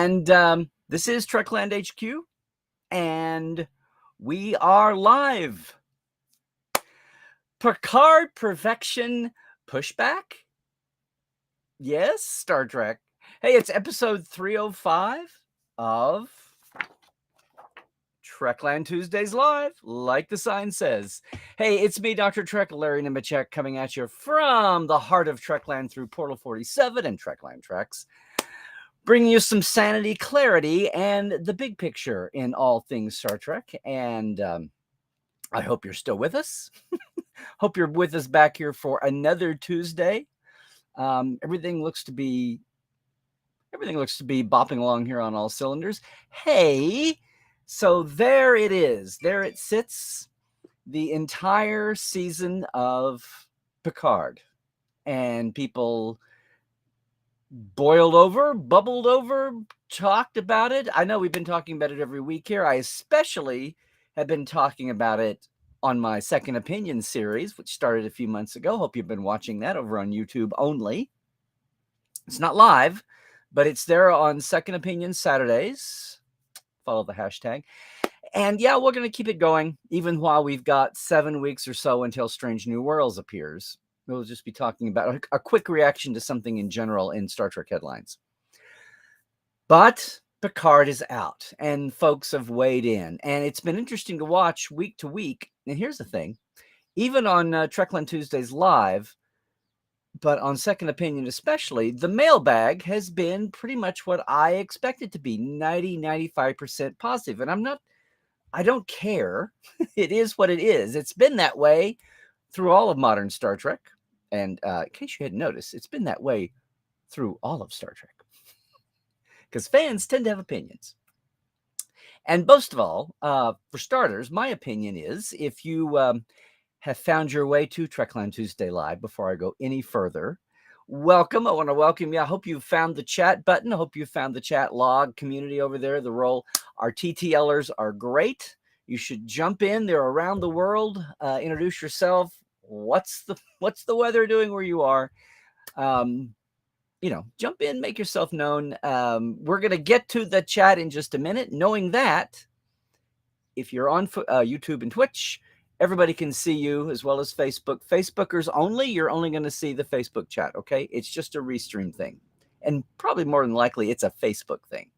And this is Trekland HQ, and we are live. Picard Perfection Pushback? Yes, Star Trek. Hey, it's episode 305 of Trekland Tuesdays Live, like the sign says. Hey, it's me, Dr. Trek, Larry Nemechek, coming at you from the heart of Trekland through Portal 47 and Trekland Treks, bringing you some sanity, clarity, and the big picture in all things Star Trek. And I hope you're still with us. Hope you're with us back here for another Tuesday. Everything looks to be bopping along here on all cylinders. Hey, so there it is. There it sits, the entire season of Picard. And people boiled over, bubbled over, talked about it. I know we've been talking about it every week here. I especially have been talking about it on my Second Opinion series, which started a few months ago. Hope you've been watching that over on YouTube only. It's not live, but it's there on Second Opinion Saturdays. Follow the hashtag. And yeah, we're going to keep it going, even while we've got 7 weeks or so until Strange New Worlds appears. We'll just be talking about a quick reaction to something in general in Star Trek headlines. But Picard is out, and folks have weighed in. And it's been interesting to watch week to week. And here's the thing. Even on Trekland Tuesdays Live, but on Second Opinion especially, the mailbag has been pretty much what I expected to be, 95% positive. And I don't care. It is what it is. It's been that way through all of modern Star Trek. And in case you hadn't noticed, it's been that way through all of Star Trek. Because fans tend to have opinions. And most of all, for starters, my opinion is if you have found your way to Trekland Tuesday Live, before I go any further, welcome. I want to welcome you. I hope you found the chat button. I hope you found the chat log community over there. The role. Our TTLers are great. You should jump in. They're around the world. Introduce yourself. What's the weather doing where you are? Jump in, make yourself known. We're going to get to the chat in just a minute, knowing that if you're on YouTube and Twitch, everybody can see you, as well as Facebook. Facebookers only, you're only going to see the Facebook chat, okay? It's just a restream thing. And probably more than likely, it's a Facebook thing.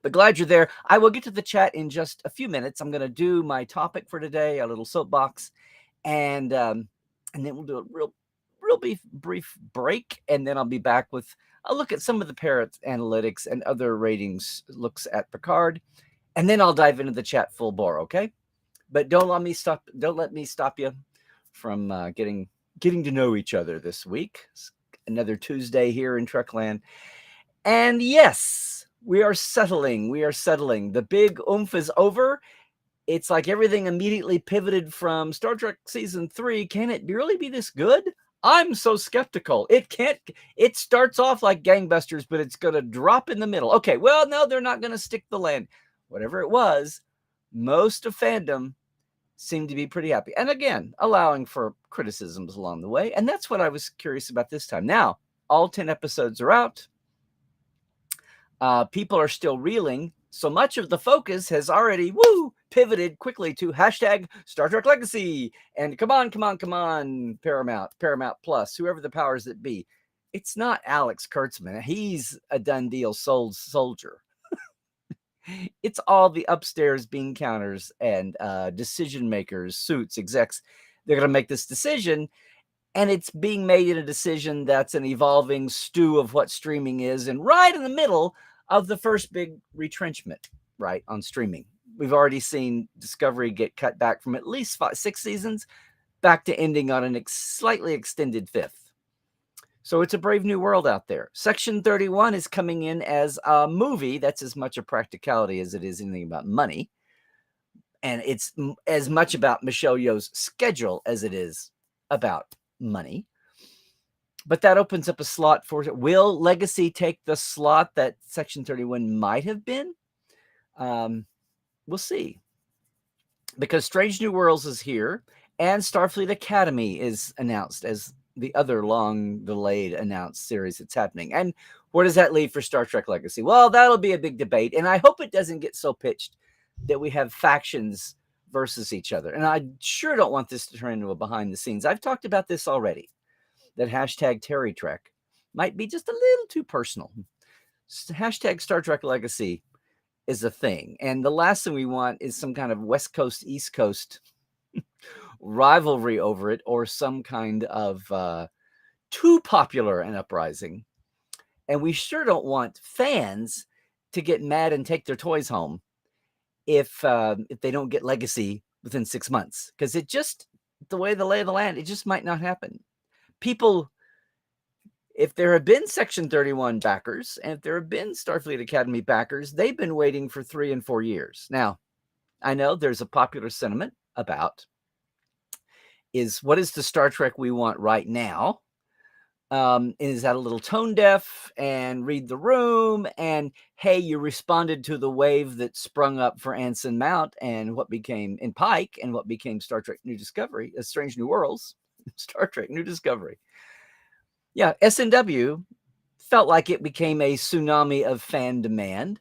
But glad you're there. I will get to the chat in just a few minutes. I'm going to do my topic for today, a little soapbox, and then we'll do a real brief break, and then I'll be back with a look at some of the Parrot analytics and other ratings looks at Picard, and then I'll dive into the chat full bore, okay? But don't let me stop you from getting to know each other this week. It's another Tuesday here in Trekland, and yes, we are settling. The big oomph is over. It's like everything immediately pivoted from Star Trek Season 3. Can it really be this good? I'm so skeptical. It can't. It starts off like gangbusters, but it's going to drop in the middle. Okay, well, no, they're not going to stick the land. Whatever it was, most of fandom seemed to be pretty happy. And again, allowing for criticisms along the way. And that's what I was curious about this time. Now, all 10 episodes are out. People are still reeling. So much of the focus has already, pivoted quickly to hashtag Star Trek Legacy. And come on, Paramount Plus, whoever the powers that be. It's not Alex Kurtzman. He's a done deal sold soldier. It's all the upstairs bean counters and decision makers, suits, execs. They're going to make this decision. And it's being made in a decision that's an evolving stew of what streaming is. And right in the middle of the first big retrenchment, right, on streaming. We've already seen Discovery get cut back from at least 6 seasons back to ending on a slightly extended 5th. So it's a brave new world out there. Section 31 is coming in as a movie. That's as much a practicality as it is anything about money. And it's as much about Michelle Yeoh's schedule as it is about money. But that opens up a slot for it. Will Legacy take the slot that Section 31 might have been? We'll see. Because Strange New Worlds is here, and Starfleet Academy is announced as the other long delayed announced series that's happening. And where does that leave for Star Trek Legacy? Well, that'll be a big debate. And I hope it doesn't get so pitched that we have factions versus each other. And I sure don't want this to turn into a behind the scenes. I've talked about this already, that hashtag Terry Trek might be just a little too personal. Hashtag Star Trek Legacy is a thing. And the last thing we want is some kind of West Coast, East Coast rivalry over it, or some kind of too popular an uprising. And we sure don't want fans to get mad and take their toys home if they don't get Legacy within 6 months, because it just, the way the lay of the land, it just might not happen. People, if there have been Section 31 backers, and if there have been Starfleet Academy backers, they've been waiting for 3 and 4 years. Now, I know there's a popular sentiment about what is the Star Trek we want right now? Is that a little tone deaf and read the room? And hey, you responded to the wave that sprung up for Anson Mount and what became in Pike and what became Star Trek New Discovery, Strange New Worlds, Star Trek New Discovery. Yeah, SNW felt like it became a tsunami of fan demand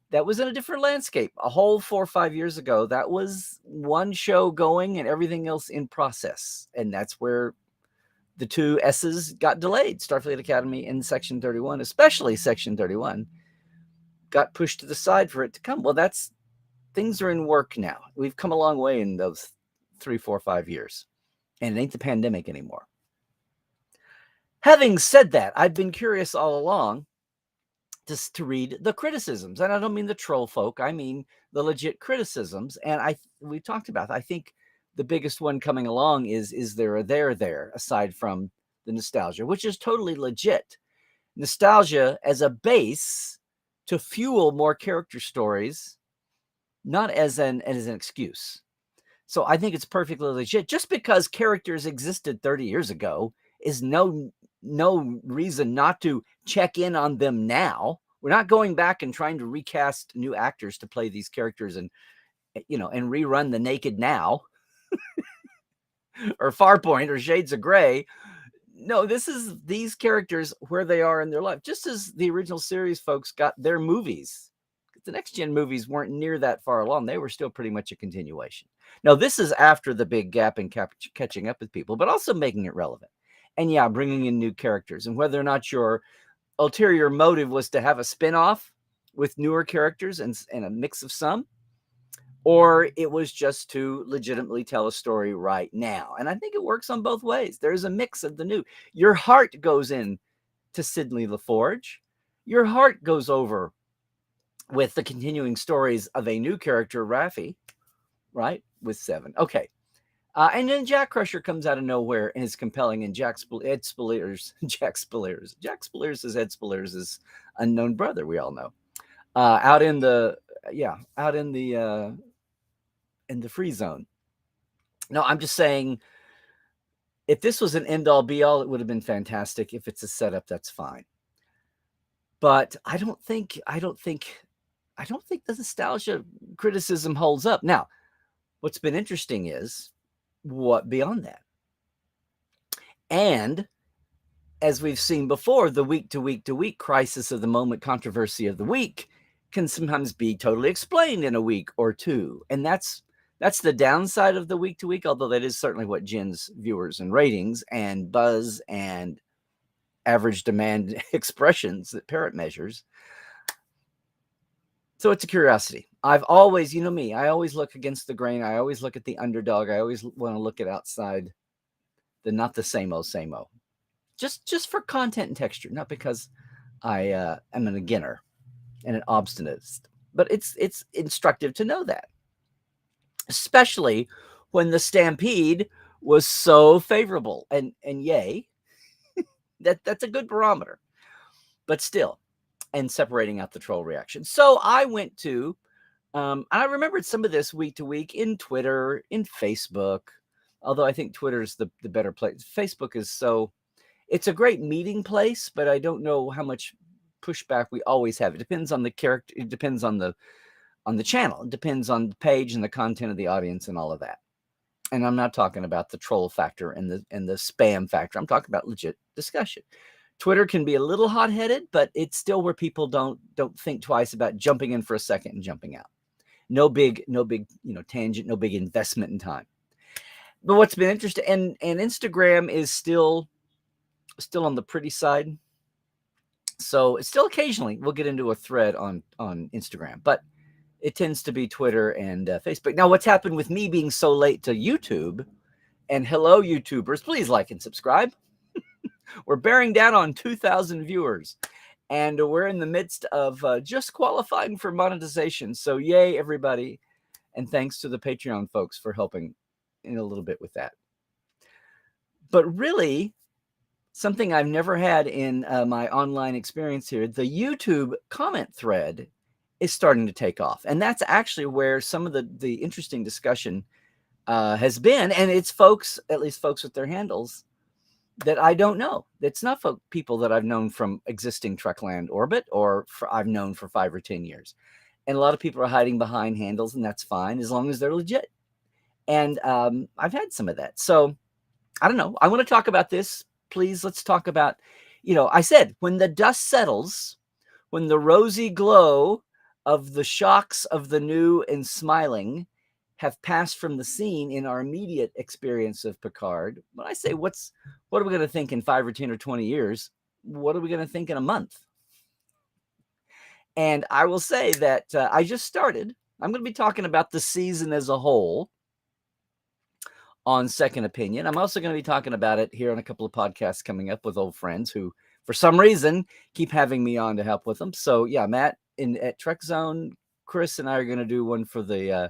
that was in a different landscape. A whole 4 or 5 years ago, that was one show going and everything else in process. And that's where the 2 S's got delayed. Starfleet Academy and Section 31, especially Section 31, got pushed to the side for it to come. Well, things are in work now. We've come a long way in those 3, 4, 5 years. And it ain't the pandemic anymore. Having said that, I've been curious all along just to read the criticisms. And I don't mean the troll folk. I mean the legit criticisms. And we talked about, I think the biggest one coming along is there a there, aside from the nostalgia, which is totally legit. Nostalgia as a base to fuel more character stories, not as an excuse. So I think it's perfectly legit. Just because characters existed 30 years ago is no reason not to check in on them now. We're not going back and trying to recast new actors to play these characters and rerun The Naked Now or Farpoint or Shades of Grey. No, this is these characters where they are in their life, just as the original series folks got their movies. The next gen movies weren't near that far along. They were still pretty much a continuation. Now, this is after the big gap in catching up with people, but also making it relevant. And yeah, bringing in new characters. And whether or not your ulterior motive was to have a spinoff with newer characters and a mix of some, or it was just to legitimately tell a story right now. And I think it works on both ways. There's a mix of the new. Your heart goes in to Sidney LaForge. Your heart goes over with the continuing stories of a new character, Raffi, right? With 7. Okay. And then Jack Crusher comes out of nowhere and is compelling, and Jack Spiller's Ed Spiller's unknown brother, we all know. Out in the free zone. No, I'm just saying, if this was an end all be all, it would have been fantastic. If it's a setup, that's fine. But I don't think the nostalgia criticism holds up. Now, what's been interesting is what beyond that. And as we've seen before, the week to week crisis of the moment, controversy of the week can sometimes be totally explained in a week or two. And that's the downside of the week to week, although that is certainly what gins viewers and ratings and buzz and average demand expressions that Parrot measures. So it's a curiosity. I've always, me, I always look against the grain. I always look at the underdog. I always want to look at outside not the same old. Just for content and texture, not because I am an beginner and an obstinatist. But it's instructive to know that. Especially when the stampede was so favorable. And yay, that's a good barometer. But still, and separating out the troll reaction. So I went to, I remembered some of this week to week in Twitter, in Facebook, although I think Twitter is the better place. Facebook is it's a great meeting place, but I don't know how much pushback we always have. It depends on the character. It depends on the channel. It depends on the page and the content of the audience and all of that. And I'm not talking about the troll factor and the spam factor. I'm talking about legit discussion. Twitter can be a little hot-headed, but it's still where people don't think twice about jumping in for a second and jumping out. No big tangent, no big investment in time. But what's been interesting, and Instagram is still on the pretty side. So it's still occasionally we'll get into a thread on Instagram, but it tends to be Twitter and Facebook. Now, what's happened with me being so late to YouTube, and hello, YouTubers, please like and subscribe. We're bearing down on 2,000 viewers, and we're in the midst of just qualifying for monetization. So yay, everybody. And thanks to the Patreon folks for helping in a little bit with that. But really, something I've never had in my online experience here, the YouTube comment thread is starting to take off. And that's actually where some of the interesting discussion has been. And it's folks, at least folks with their handles, that I don't know. It's not people that I've known from existing Trekland orbit or I've known for 5 or 10 years. And a lot of people are hiding behind handles, and that's fine as long as they're legit. And I've had some of that. So I don't know. I want to talk about this. Please, let's talk about, I said, when the dust settles, when the rosy glow of the shocks of the new and smiling have passed from the scene in our immediate experience of Picard, when I say, what are we going to think in 5 or 10 or 20 years? What are we going to think in a month? And I will say that I just started. I'm going to be talking about the season as a whole on Second Opinion. I'm also going to be talking about it here on a couple of podcasts coming up with old friends who, for some reason, keep having me on to help with them. So yeah, Matt at Trek Zone, Chris and I are going to do one for the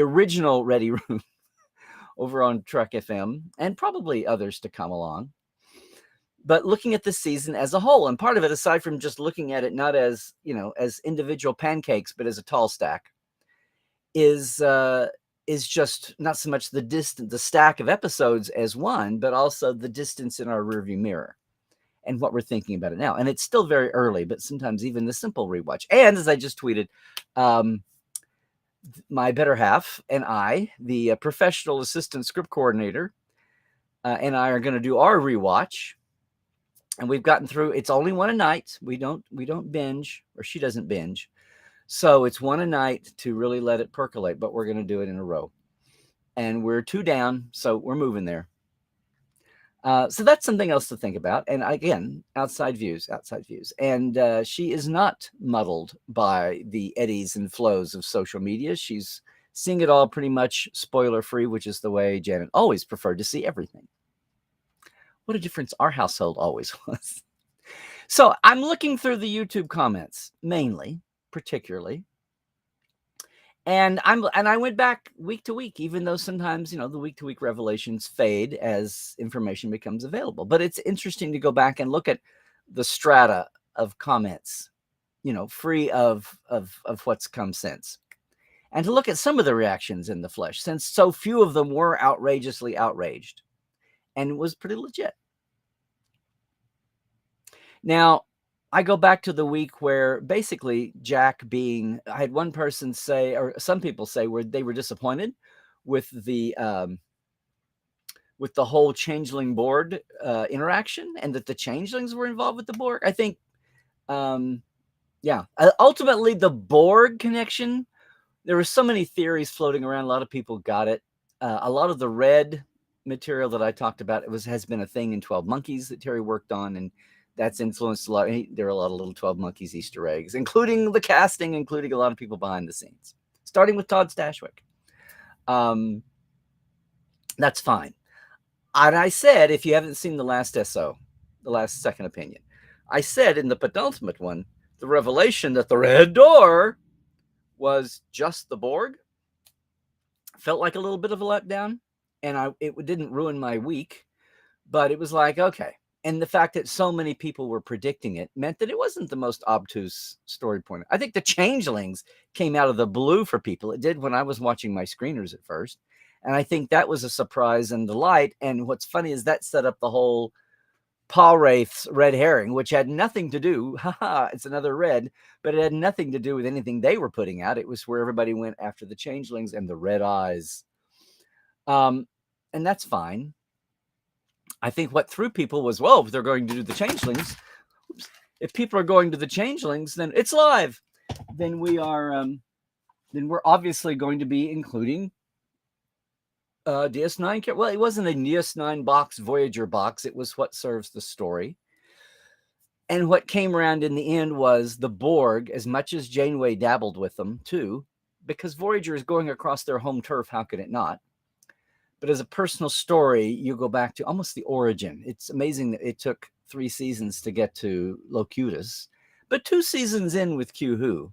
original Ready Room over on Trek FM, and probably others to come along. But looking at the season as a whole, and part of it, aside from just looking at it not as as individual pancakes, but as a tall stack, is just not so much the stack of episodes as one, but also the distance in our rearview mirror and what we're thinking about it now. And it's still very early, but sometimes even the simple rewatch. And as I just tweeted, my better half and I, the professional assistant script coordinator, and I are going to do our rewatch. And we've gotten through, it's only one a night. We don't binge, or she doesn't binge. So it's one a night to really let it percolate, but we're going to do it in a row. And we're 2 down, so we're moving there. So that's something else to think about. And again, outside views. And she is not muddled by the eddies and flows of social media. She's seeing it all pretty much spoiler-free, which is the way Janet always preferred to see everything. What a difference our household always was. So I'm looking through the YouTube comments, particularly. And I went back week to week, even though sometimes, the week-to-week revelations fade as information becomes available. But it's interesting to go back and look at the strata of comments, free of what's come since. And to look at some of the reactions in the flesh, since so few of them were outrageously outraged. And it was pretty legit. Now, I go back to the week where basically I had one person say, or some people say, where they were disappointed with the whole changeling board interaction, and that the changelings were involved with the Borg. I think, ultimately the Borg connection, there were so many theories floating around. A lot of people got it. A lot of the red material that I talked about, has been a thing in 12 Monkeys that Terry worked on, and that's influenced a lot. There are a lot of little 12 Monkeys Easter eggs, including the casting, including a lot of people behind the scenes, starting with Todd Stashwick. That's fine. And I said, if you haven't seen the last SO, the last Second Opinion, I said in the penultimate one, the revelation that the red door was just the Borg felt like a little bit of a letdown. And it didn't ruin my week, but it was like, okay. And the fact that so many people were predicting it meant that it wasn't the most obtuse story point. I think the changelings came out of the blue for people. It did when I was watching my screeners at first. And I think that was a surprise and delight. And what's funny is that set up the whole Paul Wraith's red herring, which had nothing to do, it's another red, but it had nothing to do with anything they were putting out. It was where everybody went after the changelings and the red eyes. And that's fine. I think what threw people was, well, if they're going to do the changelings, if people are going to the changelings, then it's live. Then we are, then we're obviously going to be including DS9. Well, it wasn't a DS9 box, Voyager box. It was what serves the story. And what came around in the end was the Borg, as much as Janeway dabbled with them too, because Voyager is going across their home turf. How could it not? But as a personal story, you go back to almost the origin. It's amazing that it took 3 seasons to get to Locutus, but 2 seasons in with Q-Who.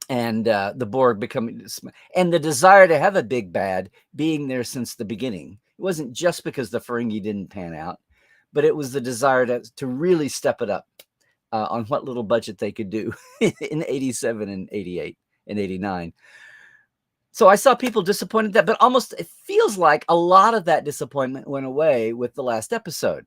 And the Borg becoming, and the desire to have a big bad being there since the beginning. It wasn't just because the Ferengi didn't pan out, but it was the desire to really step it up on what little budget they could do in 87 and 88 and 89. So I saw people disappointed that, but almost it feels like a lot of that disappointment went away with the last episode.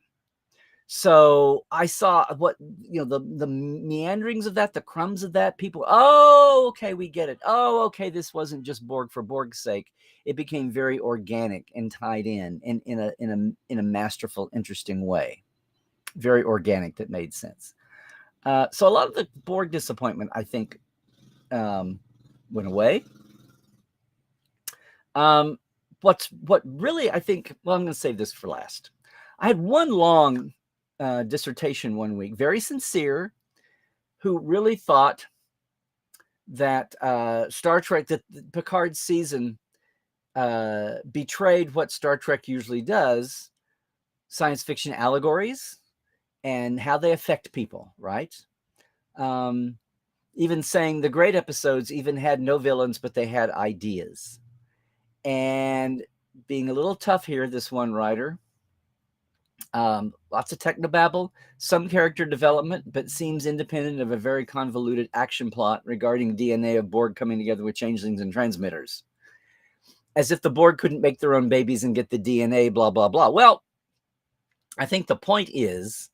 So I saw what, the meanderings of that, the crumbs of that. People, oh, okay, we get it. Oh, okay, this wasn't just Borg for Borg's sake. It became very organic and tied in a masterful, interesting way. Very organic, that made sense. So a lot of the Borg disappointment, I think, went away. What really, I think, well, I'm going to save this for last. I had one long dissertation one week, very sincere, who really thought that Star Trek, that Picard's season betrayed what Star Trek usually does, science fiction allegories and how they affect people, right? Even saying the great episodes even had no villains, but they had ideas. And being a little tough here, this one writer, lots of technobabble, some character development, but seems independent of a very convoluted action plot regarding DNA of Borg coming together with changelings and transmitters. As if the Borg couldn't make their own babies and get the DNA, blah, blah, blah. Well, I think the point is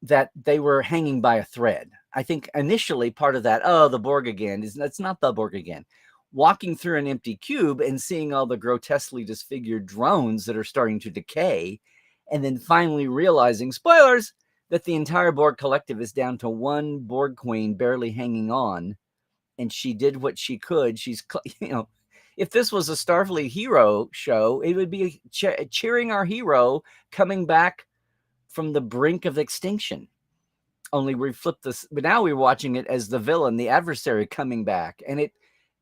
that they were hanging by a thread. I think initially part of that, oh, the Borg again, that's not the Borg again. Walking through an empty cube and seeing all the grotesquely disfigured drones that are starting to decay, and then finally realizing, spoilers, that the entire Borg collective is down to one Borg queen barely hanging on, and she did what she could. She's, if this was a Starfleet hero show, it would be cheering our hero coming back from the brink of extinction. Only we flipped this, but now we're watching it as the villain, the adversary coming back. And it,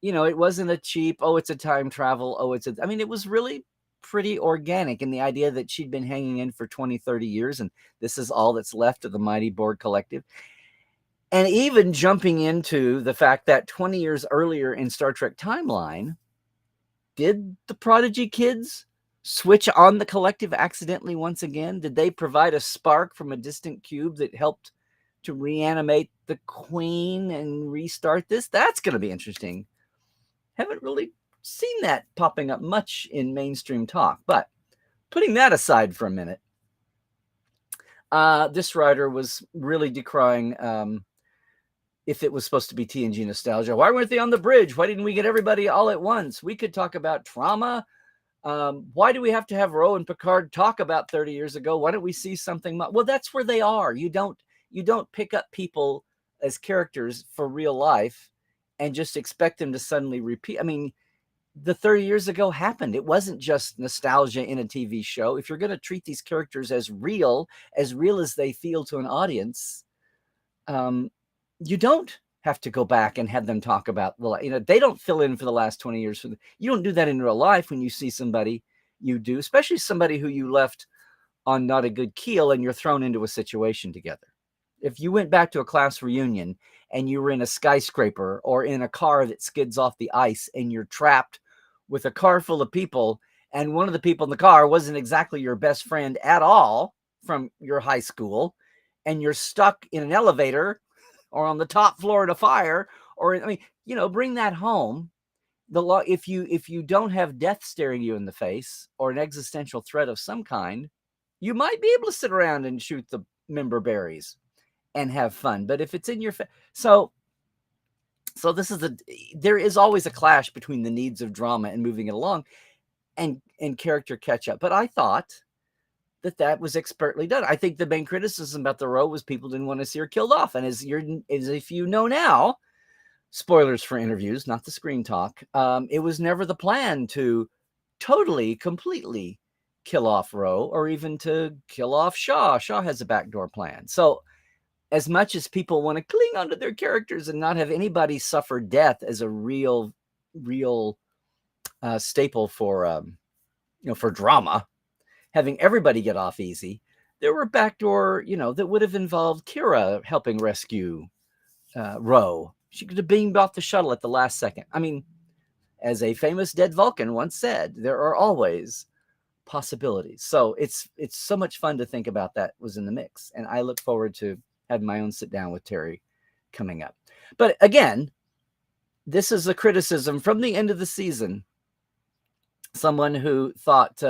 it wasn't a cheap, oh, it's a time travel. It was really pretty organic in the idea that she'd been hanging in for 20, 30 years. And this is all that's left of the mighty Borg collective. And even jumping into the fact that 20 years earlier in Star Trek timeline, did the Prodigy kids switch on the collective accidentally once again? Did they provide a spark from a distant cube that helped to reanimate the Queen and restart this? That's going to be interesting. Haven't really seen that popping up much in mainstream talk, but putting that aside for a minute, this writer was really decrying if it was supposed to be TNG nostalgia. Why weren't they on the bridge? Why didn't we get everybody all at once? We could talk about trauma. Why do we have to have Ro and Picard talk about 30 years ago? Why don't we see something? Well, that's where they are. You don't pick up people as characters for real life and just expect them to suddenly repeat. I mean, the 30 years ago happened. It wasn't just nostalgia in a TV show. If you're going to treat these characters as real as they feel to an audience, you don't have to go back and have them talk about, they don't fill in for the last 20 years. You don't do that in real life. When you see somebody, you do, especially somebody who you left on not a good keel and you're thrown into a situation together. If you went back to a class reunion and you were in a skyscraper or in a car that skids off the ice and you're trapped with a car full of people, and one of the people in the car wasn't exactly your best friend at all from your high school, and you're stuck in an elevator or on the top floor of a fire, or, bring that home. If you don't have death staring you in the face or an existential threat of some kind, you might be able to sit around and shoot the member berries and have fun. But if it's in your face, so there is always a clash between the needs of drama and moving it along. and character catch up. But I thought that was expertly done. I think the main criticism about the Ro was people didn't want to see her killed off. And as if you know now, spoilers for interviews, not the screen talk, it was never the plan to totally, completely kill off Ro or even to kill off Shaw. Shaw has a backdoor plan. So as much as people want to cling onto their characters and not have anybody suffer death as a real staple for for drama, having everybody get off easy, there were backdoor, that would have involved Kira helping rescue Ro. She could have beamed off the shuttle at the last second. I mean, as a famous dead Vulcan once said, there are always possibilities. So it's so much fun to think about that was in the mix. And I look forward to having my own sit down with Terry coming up. But again, this is a criticism from the end of the season. Someone who thought,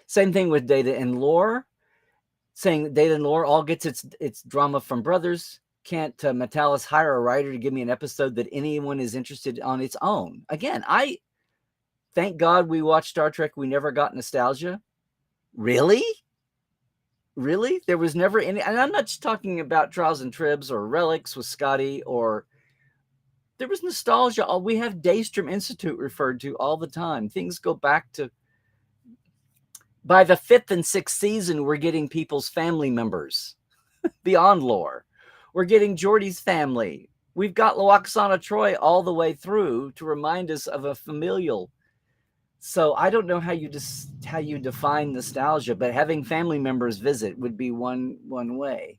same thing with Data and Lore, saying that Data and Lore all gets its drama from Brothers. Can't Metalis hire a writer to give me an episode that anyone is interested on its own? Again, I thank God we watched Star Trek. We never got nostalgia. Really? There was never any, and I'm not just talking about Trials and Tribs or Relics with Scotty, or there was nostalgia. We have Daystrom Institute referred to all the time. Things go back to, by the 5th and 6th season, we're getting people's family members beyond Lore. We're getting Geordi's family. We've got Loaxana Troy all the way through to remind us of a familial. So I don't know how you define nostalgia, but having family members visit would be one way.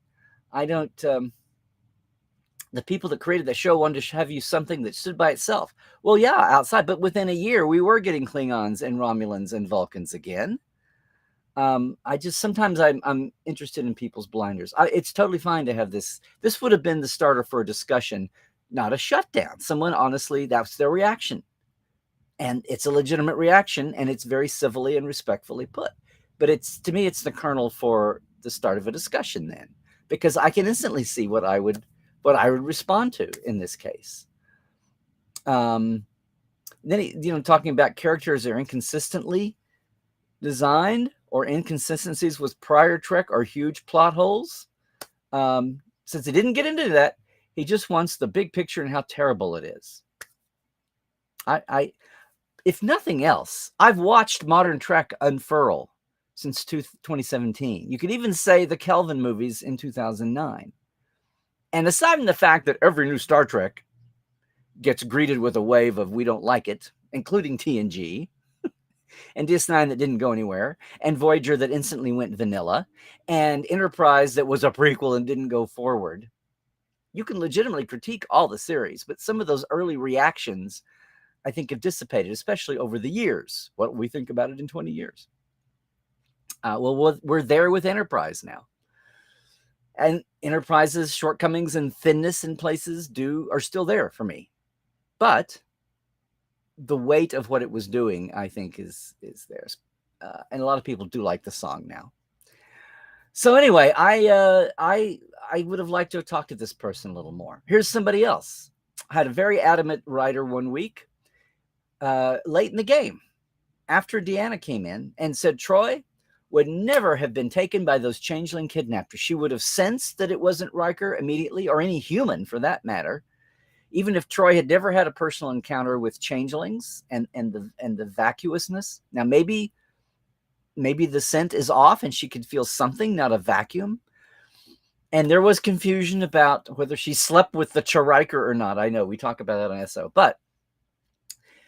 I don't. The people that created the show wanted to have you something that stood by itself. Well, yeah, outside, but within a year, we were getting Klingons and Romulans and Vulcans again. Sometimes I'm interested in people's blinders. It's totally fine to have this. This would have been the starter for a discussion, not a shutdown. Someone, honestly, that's their reaction. And it's a legitimate reaction, and it's very civilly and respectfully put. But to me, it's the kernel for the start of a discussion then, because I can instantly see what I would respond to in this case. Then, talking about characters that are inconsistently designed or inconsistencies with prior Trek or huge plot holes. Since he didn't get into that, he just wants the big picture and how terrible it is. If nothing else, I've watched modern Trek unfurl since 2017. You could even say the Kelvin movies in 2009. And aside from the fact that every new Star Trek gets greeted with a wave of we don't like it, including TNG, and DS9 that didn't go anywhere, and Voyager that instantly went vanilla, and Enterprise that was a prequel and didn't go forward, you can legitimately critique all the series, but some of those early reactions, I think, have dissipated, especially over the years. What we think about it in 20 years. We're there with Enterprise now. And Enterprise's shortcomings and thinness in places are still there for me. But the weight of what it was doing, I think, is theirs. And a lot of people do like the song now. So anyway, I would have liked to have talked to this person a little more. Here's somebody else. I had a very adamant writer one week, late in the game, after Deanna came in and said Troy would never have been taken by those changeling kidnappers. She would have sensed that it wasn't Riker immediately, or any human for that matter. Even if Troy had never had a personal encounter with changelings and the vacuousness. Now, maybe the scent is off and she could feel something, not a vacuum. And there was confusion about whether she slept with the Riker or not. I know we talk about that on SO, but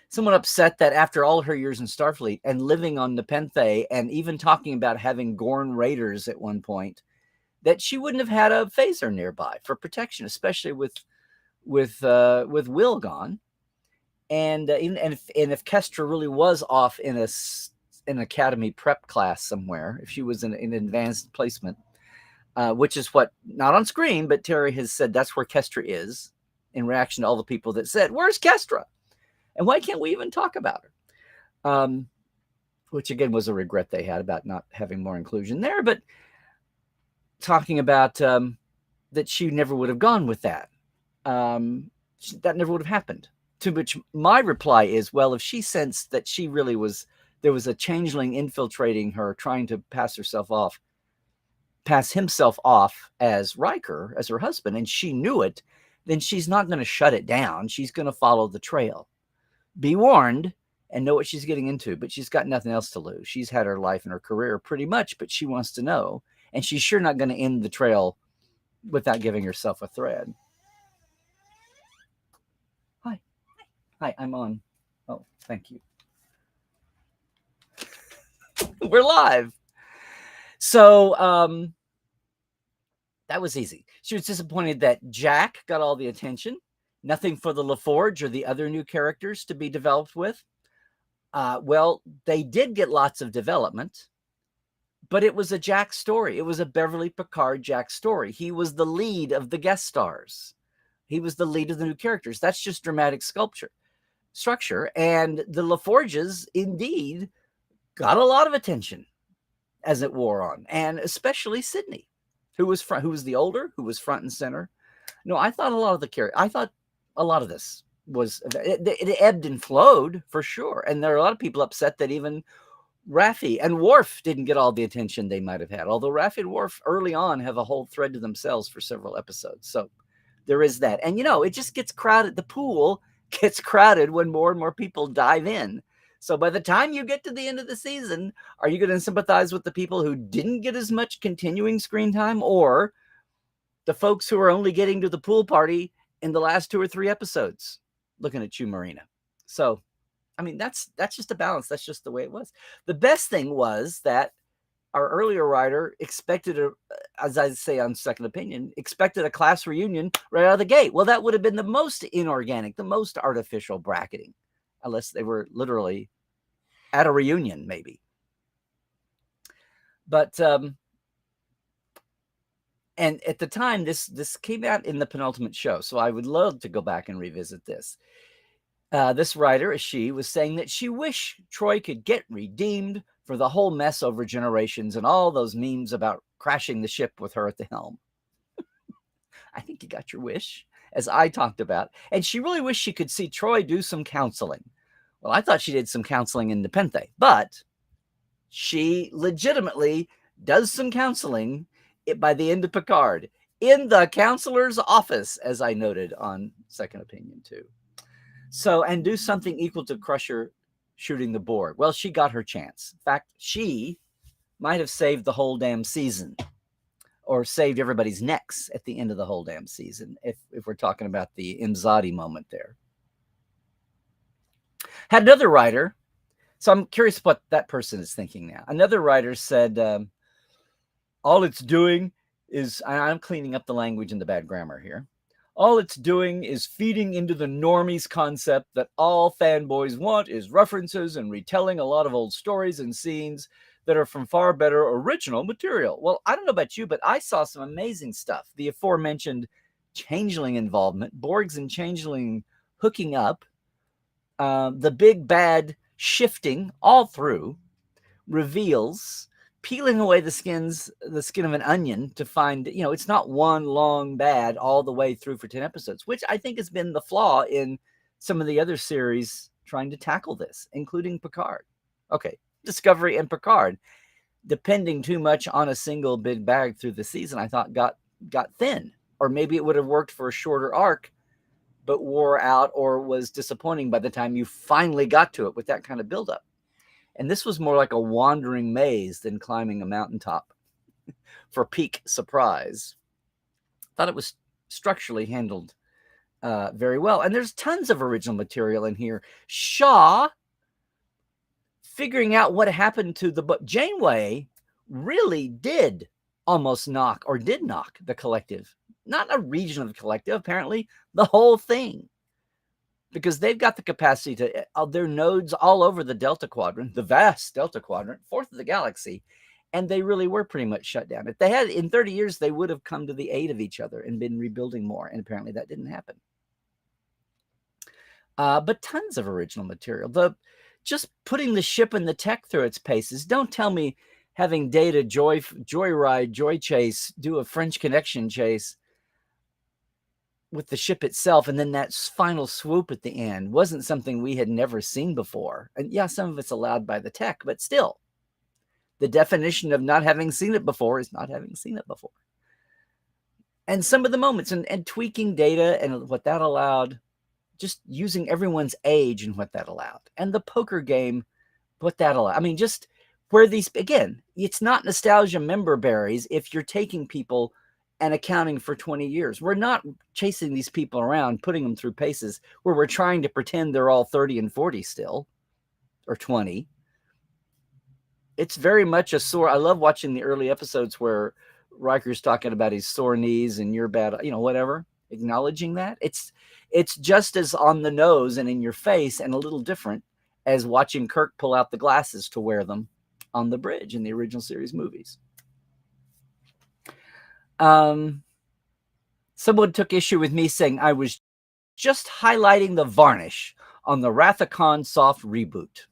someone upset that after all her years in Starfleet and living on Nepenthe and even talking about having Gorn raiders at one point, that she wouldn't have had a phaser nearby for protection, especially with Will gone, and if Kestra really was off in an academy prep class somewhere, if she was in an advanced placement, which is what, not on screen, but Terry has said that's where Kestra is, in reaction to all the people that said, "Where's Kestra? And why can't we even talk about her?" Which again was a regret they had about not having more inclusion there, but talking about that she never would have gone with that. That never would have happened. To which my reply is, well, if she sensed that she really was, there was a changeling infiltrating her, trying to pass himself off as Riker, as her husband, and she knew it, then she's not going to shut it down. She's going to follow the trail. Be warned and know what she's getting into, but she's got nothing else to lose. She's had her life and her career pretty much, but she wants to know, and she's sure not going to end the trail without giving herself a thread. Hi, I'm on. Oh, thank you. We're live. So that was easy. She was disappointed that Jack got all the attention. Nothing for the LaForge or the other new characters to be developed with. Well, they did get lots of development, but it was a Jack story. It was a Beverly Picard Jack story. He was the lead of the guest stars. He was the lead of the new characters. That's just dramatic structure. And the LaForges indeed got a lot of attention as it wore on, and especially Sydney, who was the older, who was front and center. No, I thought a lot of this was, it ebbed and flowed for sure. And there are a lot of people upset that even Raffi and Worf didn't get all the attention they might have had. Although Raffi and Worf early on have a whole thread to themselves for several episodes. So there is that. And, it just gets crowded. The pool gets crowded when more and more people dive in. So by the time you get to the end of the season, are you going to sympathize with the people who didn't get as much continuing screen time, or the folks who are only getting to the pool party in the last 2 or 3 episodes? Looking at you, Marina. So, I mean, that's just a balance. That's just the way it was. The best thing was that our earlier writer expected, as I say on Second Opinion, expected a class reunion right out of the gate. Well, that would have been the most inorganic, the most artificial bracketing, unless they were literally at a reunion, maybe. But and at the time, this came out in the penultimate show, so I would love to go back and revisit this. This writer, she was saying that she wished Troy could get redeemed for the whole mess over generations and all those memes about crashing the ship with her at the helm. I think you got your wish, as I talked about. And she really wished she could see Troy do some counseling. Well, I thought she did some counseling in Nepenthe, but she legitimately does some counseling by the end of Picard in the counselor's office, as I noted on Second Opinion too. So, and do something equal to Crusher shooting the Borg. Well, she got her chance. In fact, she might have saved the whole damn season, or saved everybody's necks at the end of the whole damn season, if we're talking about the Imzadi moment there. Had another writer, so I'm curious what that person is thinking now. Another writer said, all it's doing is, I'm cleaning up the language and the bad grammar here. All it's doing is feeding into the normies concept that all fanboys want is references and retelling a lot of old stories and scenes that are from far better original material. Well, I don't know about you, but I saw some amazing stuff. The aforementioned changeling involvement, Borgs and changeling hooking up, the big bad shifting all through, reveals, peeling away the skin of an onion to find, it's not one long bad all the way through for 10 episodes, which I think has been the flaw in some of the other series trying to tackle this, including Picard. Okay, Discovery and Picard, depending too much on a single big bag through the season, I thought got thin, or maybe it would have worked for a shorter arc, but wore out or was disappointing by the time you finally got to it with that kind of buildup. And this was more like a wandering maze than climbing a mountaintop for peak surprise. Thought it was structurally handled very well. And there's tons of original material in here. Shaw figuring out what happened to the book. Janeway really did knock the collective. Not a region of the collective, apparently the whole thing. Because they've got the capacity to, their nodes all over the Delta Quadrant, the vast Delta Quadrant, fourth of the galaxy, and they really were pretty much shut down. If they had, in 30 years, they would have come to the aid of each other and been rebuilding more, and apparently that didn't happen. But tons of original material. Just putting the ship and the tech through its paces. Don't tell me having Data joyride, joy chase, do a French Connection chase. with the ship itself, and then that final swoop at the end wasn't something we had never seen before. And yeah, some of it's allowed by the tech, but still, the definition of not having seen it before is not having seen it before. And some of the moments and tweaking data and what that allowed, just using everyone's age and what that allowed, and the poker game, what that allowed. I mean, just where these, again, it's not nostalgia member berries if you're taking people and accounting for 20 years. We're not chasing these people around, putting them through paces where we're trying to pretend they're all 30 and 40 still, or 20. It's very much a sore. I love watching the early episodes where Riker's talking about his sore knees and you're bad, whatever, acknowledging that. It's just as on the nose and in your face and a little different as watching Kirk pull out the glasses to wear them on the bridge in the original series movies. Someone took issue with me saying I was just highlighting the varnish on the Wrath of Khan soft reboot.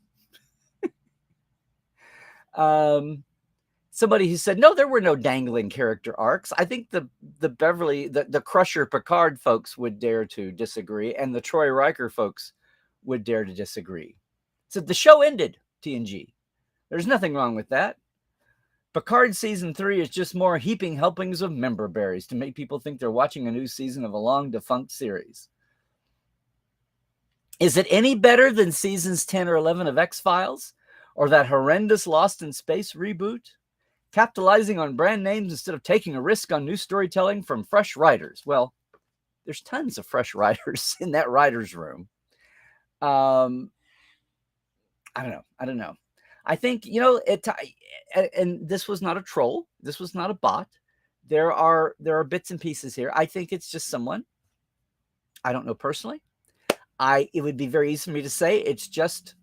Somebody who said, no, there were no dangling character arcs. I think the Crusher Picard folks would dare to disagree, and the Troy Riker folks would dare to disagree. So the show ended, TNG. There's nothing wrong with that. Picard Season 3 is just more heaping helpings of member berries to make people think they're watching a new season of a long-defunct series. Is it any better than Seasons 10 or 11 of X-Files? Or that horrendous Lost in Space reboot? Capitalizing on brand names instead of taking a risk on new storytelling from fresh writers. Well, there's tons of fresh writers in that writer's room. I don't know. I think, and this was not a troll. This was not a bot. There are bits and pieces here. I think it's just someone I don't know personally. It would be very easy for me to say it's just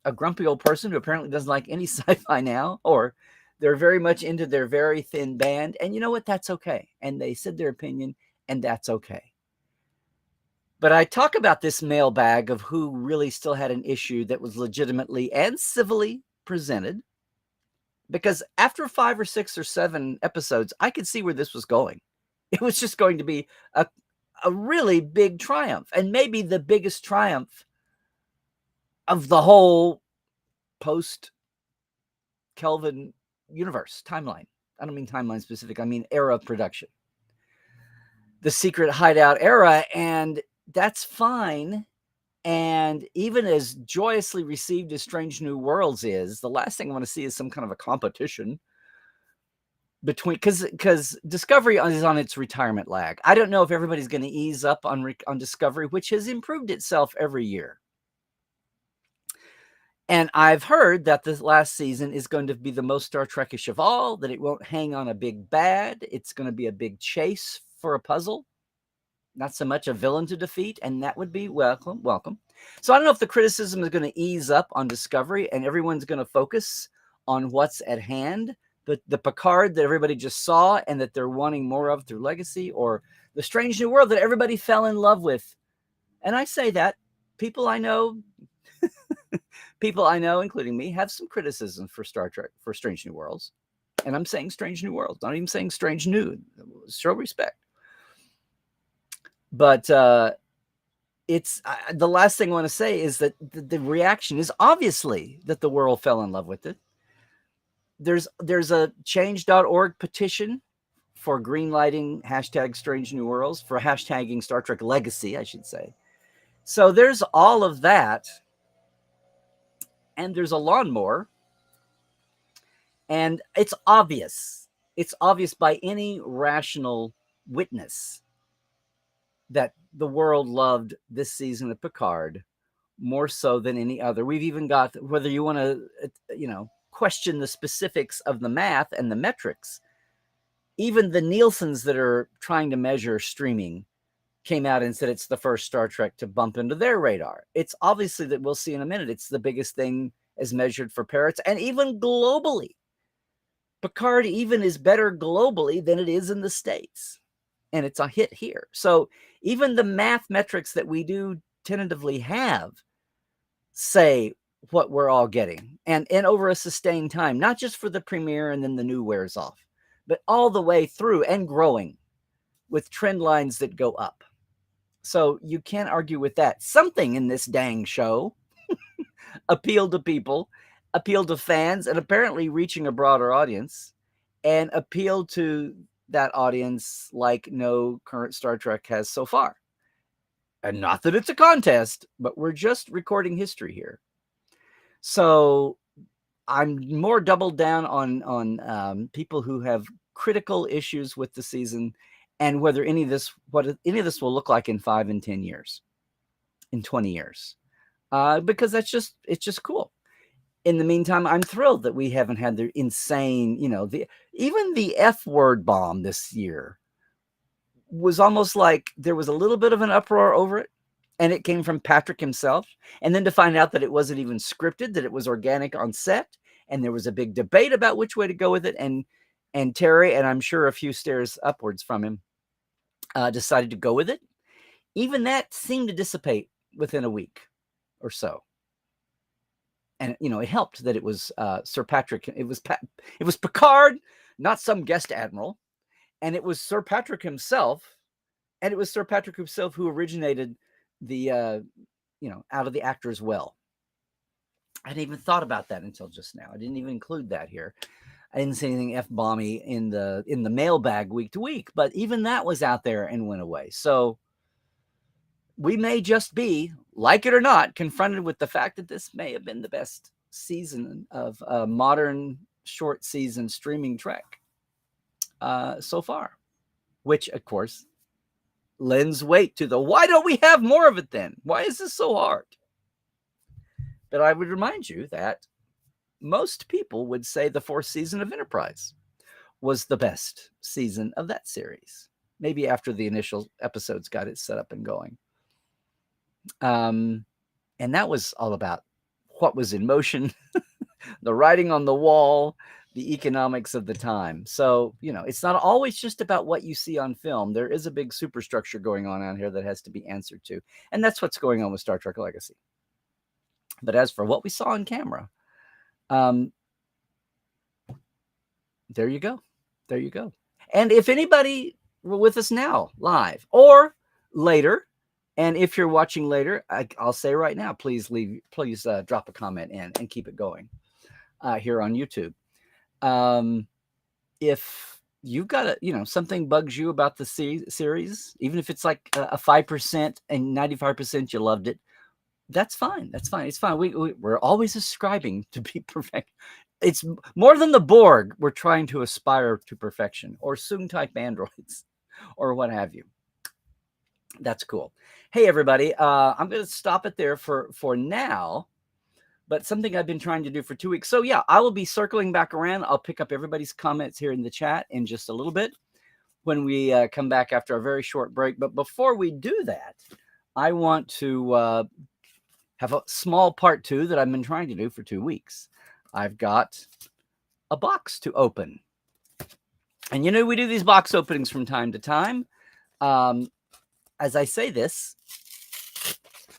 a grumpy old person who apparently doesn't like any sci-fi now, or they're very much into their very thin band. And you know what? That's okay. And they said their opinion, and that's okay. But I talk about this mailbag of who really still had an issue that was legitimately and civilly presented, because after 5 or 6 or 7 episodes, I could see where this was going. It was just going to be a really big triumph, and maybe the biggest triumph of the whole post-Kelvin universe timeline. I don't mean timeline specific. I mean era of production. The secret hideout era, and that's fine. And even as joyously received as Strange New Worlds is, the last thing I want to see is some kind of a competition between, because Discovery is on its retirement lag. I don't know if everybody's going to ease up on Discovery, which has improved itself every year. And I've heard that this last season is going to be the most Star Trek-ish of all, that it won't hang on a big bad. It's going to be a big chase for a puzzle, not so much a villain to defeat, and that would be welcome. So I don't know if the criticism is going to ease up on Discovery and everyone's going to focus on what's at hand, the Picard that everybody just saw and that they're wanting more of through Legacy, or the Strange New World that everybody fell in love with. And I say that people I know, including me, have some criticism for Star Trek, for Strange New Worlds. And I'm saying Strange New Worlds, not even saying Strange New. Show respect. But it's the last thing I want to say is that the reaction is obviously that the world fell in love with it. There's a change.org petition for greenlighting hashtag Strange New Worlds, for hashtagging Star Trek Legacy, I should say. So there's all of that. And there's a lawnmower. And it's obvious. It's obvious by any rational witness that the world loved this season of Picard more so than any other. We've even got, whether you want to, question the specifics of the math and the metrics, even the Nielsen's that are trying to measure streaming came out and said it's the first Star Trek to bump into their radar. It's obviously, that we'll see in a minute, it's the biggest thing as measured for parrots, and even globally. Picard even is better globally than it is in the States. And it's a hit here. So even the math metrics that we do tentatively have say what we're all getting. And over a sustained time, not just for the premiere and then the new wears off, but all the way through and growing with trend lines that go up. So you can't argue with that. Something in this dang show appealed to people, appealed to fans, and apparently reaching a broader audience, and appealed to that audience like no current Star Trek has so far. And not that it's a contest, but we're just recording history here. So I'm more doubled down on people who have critical issues with the season, and whether any of this will look like in 5 and 10 years, in 20 years, because it's just cool. In the meantime, I'm thrilled that we haven't had the insane, even the F word bomb this year was almost like there was a little bit of an uproar over it, and it came from Patrick himself. And then to find out that it wasn't even scripted, that it was organic on set, and there was a big debate about which way to go with it. And Terry, and I'm sure a few stairs upwards from him, decided to go with it. Even that seemed to dissipate within a week or so. And it helped that it was Sir Patrick. It was Picard, not some guest admiral, and it was Sir Patrick himself, and it was Sir Patrick himself who originated the out of the actor's well. I hadn't even thought about that until just now. I didn't even include that here. I didn't say anything F-bomby in the mailbag week to week, but even that was out there and went away. So we may just be, like it or not, confronted with the fact that this may have been the best season of modern short season streaming Trek so far, which, of course, lends weight to the why don't we have more of it then? Why is this so hard? But I would remind you that most people would say the 4th season of Enterprise was the best season of that series, maybe after the initial episodes got it set up and going. And that was all about what was in motion, the writing on the wall, the economics of the time. So, it's not always just about what you see on film. There is a big superstructure going on out here that has to be answered to. And that's what's going on with Star Trek Legacy. But as for what we saw on camera, there you go. There you go. And if anybody were with us now, live or later, and if you're watching later, I'll say right now, please drop a comment in and keep it going here on YouTube. If you've got something bugs you about the series, even if it's like a 5% and 95% you loved it, that's fine. That's fine. It's fine. We're always ascribing to be perfect. It's more than the Borg. We're trying to aspire to perfection, or Soong-type androids, or what have you. That's cool. Hey, everybody. I'm going to stop it there for now, but something I've been trying to do for 2 weeks. So, yeah, I will be circling back around. I'll pick up everybody's comments here in the chat in just a little bit when we come back after a very short break. But before we do that, I want to have a small part 2 that I've been trying to do for 2 weeks. I've got a box to open. And we do these box openings from time to time. As I say this,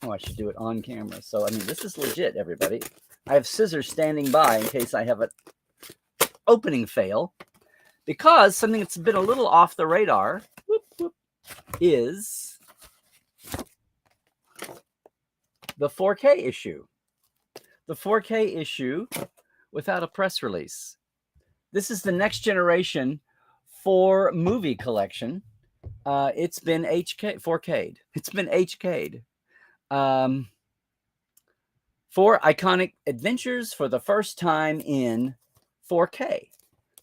I should do it on camera. So, this is legit, everybody. I have scissors standing by in case I have an opening fail. Because something that's been a little off the radar is the 4K issue. The 4K issue without a press release. This is the next generation 4 movie collection. It's been 4K'd. It's been HK'd. 4 iconic adventures for the first time in 4K.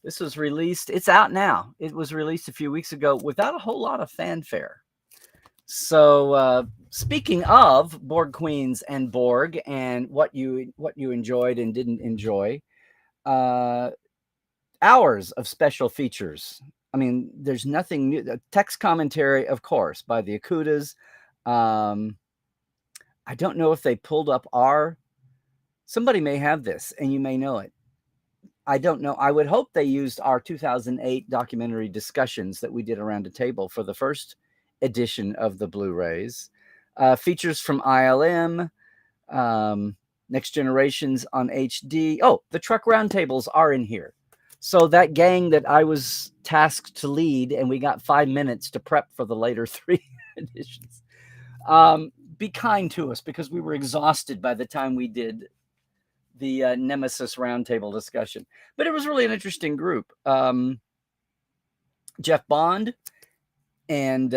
This was released. It's out now. It was released a few weeks ago without a whole lot of fanfare. So speaking of Borg Queens and Borg and what you enjoyed and didn't enjoy, hours of special features. There's nothing new. Text commentary, of course, by the Akutas. I don't know if they pulled up somebody may have this and you may know it. I don't know. I would hope they used our 2008 documentary discussions that we did around a table for the first edition of the Blu-rays. Features from ILM, Next Generations on HD. Oh, the Truck Roundtables are in here. So that gang that I was tasked to lead, and we got 5 minutes to prep for the later 3 editions. Be kind to us because we were exhausted by the time we did the Nemesis roundtable discussion. But it was really an interesting group. Jeff Bond and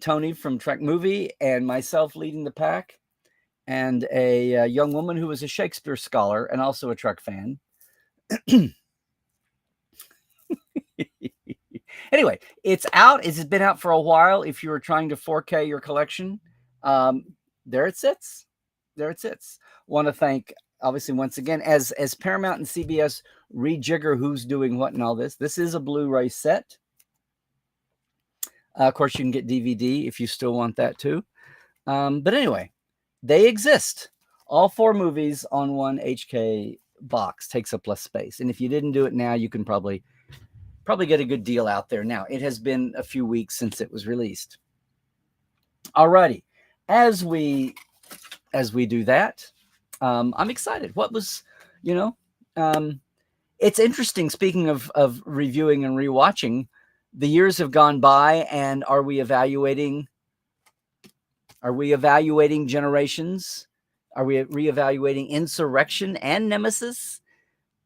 Tony from Trek Movie and myself leading the pack, and a young woman who was a Shakespeare scholar and also a Trek fan. Anyway, it's out. It's been out for a while. If you were trying to 4K your collection, there it sits. There it sits. Want to thank, obviously, once again, as Paramount and CBS rejigger who's doing what and all this. This is a Blu-ray set. Of course, you can get DVD if you still want that too. But anyway, they exist. All 4 movies on one HK box. Takes up less space. And if you didn't do it now, you can probably get a good deal out there now. It has been a few weeks since it was released. Alrighty. As we do that, I'm excited. What was, it's interesting. Speaking of reviewing and rewatching, the years have gone by, and are we evaluating Generations? Are we reevaluating Insurrection and Nemesis?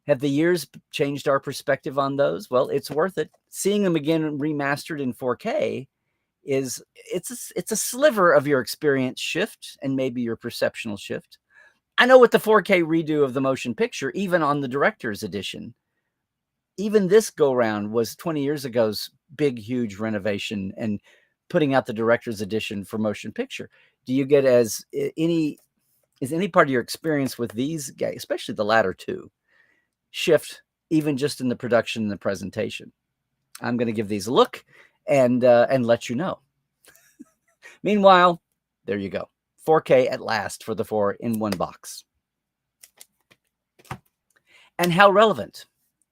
Have the years changed our perspective on those? Well, it's worth it. Seeing them again remastered in 4K it's a sliver of your experience shift and maybe your perceptual shift. I know with the 4K redo of the motion picture, even on the director's edition, even this go round was 20 years ago's big, huge renovation and putting out the director's edition for motion picture. Do you get is any part of your experience with these guys, especially the latter two, shift even just in the production and the presentation? I'm going to give these a look and let you know. Meanwhile, there you go. 4K at last for the 4 in one box. And how relevant,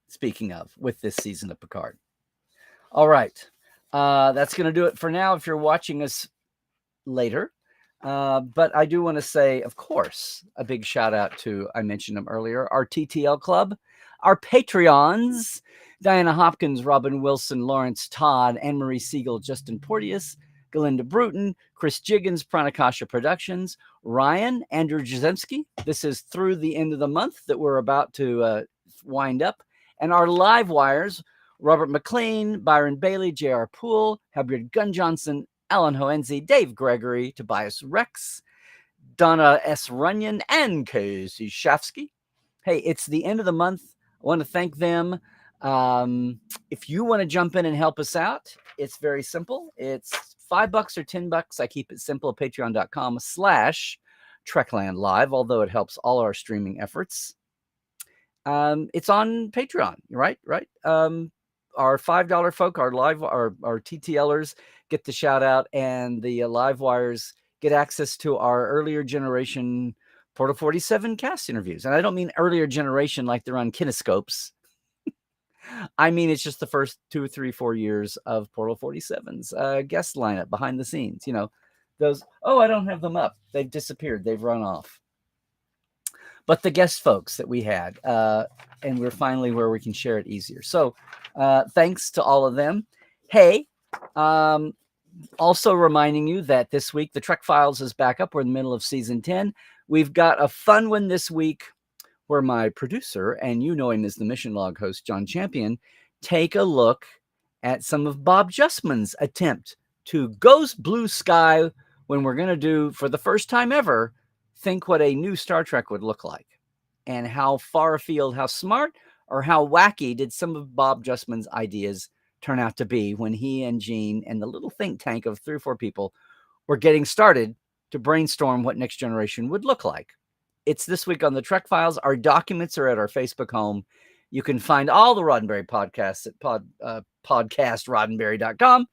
speaking of, with this season of Picard. All right. That's going to do it for now if you're watching us later. But I do want to say, of course, a big shout out to, I mentioned them earlier, our TTL Club, our Patreons, Diana Hopkins, Robin Wilson, Lawrence Todd, Anne-Marie Siegel, Justin Porteous, Galinda Bruton, Chris Jiggins, Pranakasha Productions, Ryan, Andrew Jasemski. This is through the end of the month that we're about to wind up. And our live wires, Robert McLean, Byron Bailey, J.R. Poole, Hebrid Gunn Johnson, Alan Hoenzi, Dave Gregory, Tobias Rex, Donna S. Runyon, and Casey Shafsky. Hey, it's the end of the month. I want to thank them. If you want to jump in and help us out, it's very simple. It's $5 or $10. I keep it simple at patreon.com/Trekland Live, although it helps all our streaming efforts. It's on Patreon, right? Our $5 folk, our TTLers get the shout out, and the live wires get access to our earlier generation Portal 47 cast interviews. And I don't mean earlier generation like they're on kinescopes. I mean, it's just the first 2, 3, 4 years of Portal 47's guest lineup behind the scenes. Those, I don't have them up. They've disappeared. They've run off. But the guest folks that we had, and we're finally where we can share it easier. So thanks to all of them. Hey, also reminding you that this week, the Trek Files is back up. We're in the middle of season 10. We've got a fun one this week where my producer, and you know him as the Mission Log host, John Champion, take a look at some of Bob Justman's attempt to ghost blue sky when we're going to do, for the first time ever, think what a new Star Trek would look like. And how far afield, how smart, or how wacky did some of Bob Justman's ideas turn out to be when he and Gene and the little think tank of 3 or 4 people were getting started to brainstorm what Next Generation would look like. It's this week on the Trek Files. Our documents are at our Facebook home. You can find all the Roddenberry podcasts at podcastroddenberry.com.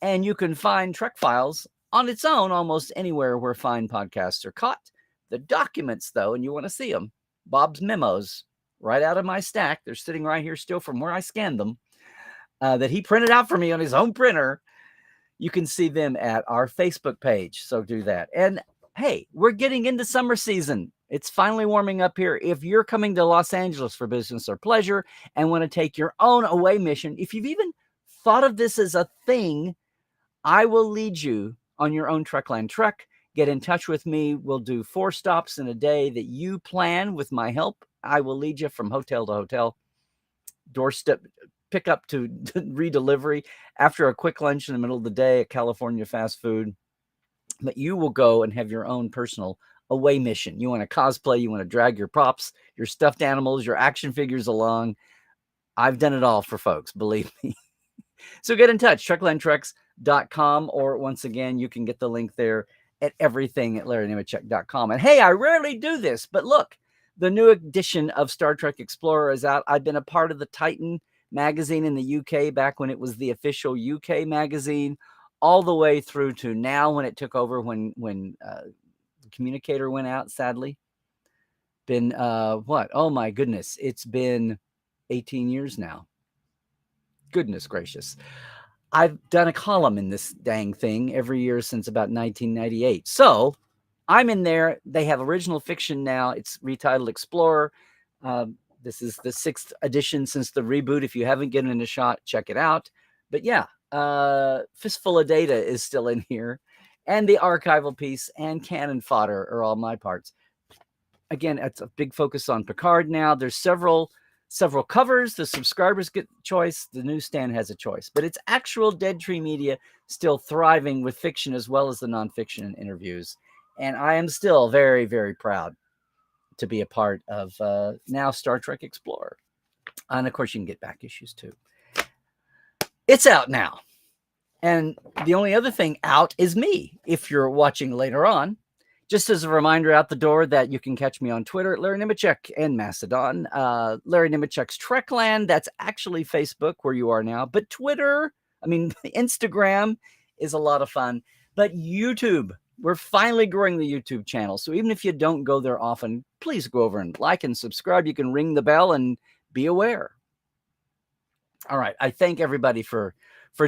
And you can find Trek Files on its own almost anywhere where fine podcasts are caught. The documents, though, and you want to see them, Bob's memos, right out of my stack. They're sitting right here still from where I scanned them, that he printed out for me on his own printer. You can see them at our Facebook page. So do that. And hey, we're getting into summer season. It's finally warming up here. If you're coming to Los Angeles for business or pleasure and want to take your own away mission, if you've even thought of this as a thing, I will lead you on your own Trekland trek. Get in touch with me. We'll do 4 stops in a day that you plan with my help. I will lead you from hotel to hotel, doorstep pickup to redelivery, after a quick lunch in the middle of the day at California fast food. But you will go and have your own personal away mission. You want to cosplay, you want to drag your props, your stuffed animals, your action figures along. I've done it all for folks, believe me. So get in touch, treklandtreks.com, or once again, you can get the link there at everything at LarryNemecek.com. And hey, I rarely do this, but look, the new edition of Star Trek Explorer is out. I've been a part of the Titan magazine in the UK back when it was the official UK magazine, all the way through to now when it took over when the communicator went out, sadly. Been, what? Oh my goodness. It's been 18 years now. Goodness gracious. I've done a column in this dang thing every year since about 1998. So I'm in there. They have original fiction now. It's retitled Explorer. This is the 6th edition since the reboot. If you haven't given it a shot, check it out. But yeah, Fistful of Data is still in here. And the archival piece and cannon fodder are all my parts. Again, it's a big focus on Picard now. There's several covers. The subscribers get choice. The newsstand has a choice. But it's actual Dead Tree Media still thriving with fiction as well as the nonfiction and interviews. And I am still very, very proud to be a part of now Star Trek Explorer. And of course, you can get back issues too. It's out now. And the only other thing out is me, if you're watching later on. Just as a reminder out the door that you can catch me on Twitter at Larry Nemecek and Mastodon. Larry Nemecek's Trekland, that's actually Facebook where you are now. But Instagram is a lot of fun. But YouTube, we're finally growing the YouTube channel. So even if you don't go there often, please go over and like and subscribe. You can ring the bell and be aware. All right. I thank everybody for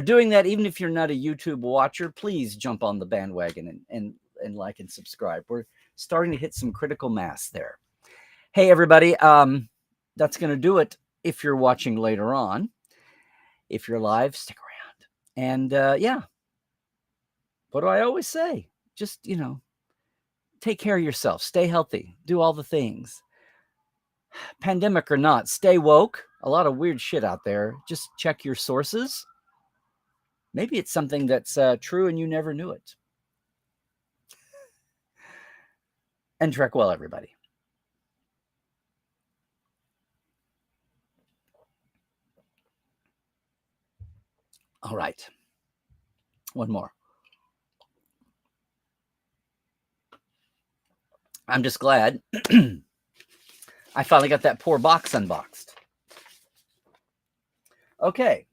doing that. Even if you're not a YouTube watcher, please jump on the bandwagon and like and subscribe. We're starting to hit some critical mass there. Hey, everybody. That's going to do it if you're watching later on. If you're live, stick around. And yeah, what do I always say? Just, take care of yourself. Stay healthy. Do all the things. Pandemic or not, stay woke. A lot of weird shit out there. Just check your sources. Maybe it's something that's true and you never knew it. And trek well, everybody. All right. One more. I'm just glad I finally got that poor box unboxed. Okay.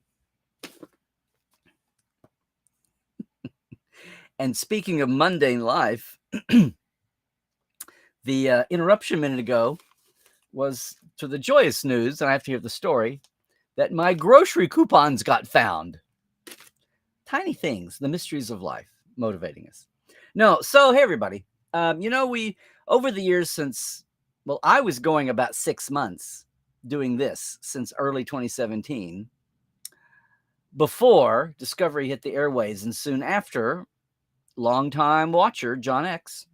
And speaking of mundane life, the interruption a minute ago was to the joyous news, and I have to hear the story, that my grocery coupons got found. Tiny things, the mysteries of life, motivating us. No, so hey, everybody. We, over the years since, I was going about 6 months doing this since early 2017, before Discovery hit the airwaves, and soon after, longtime watcher John X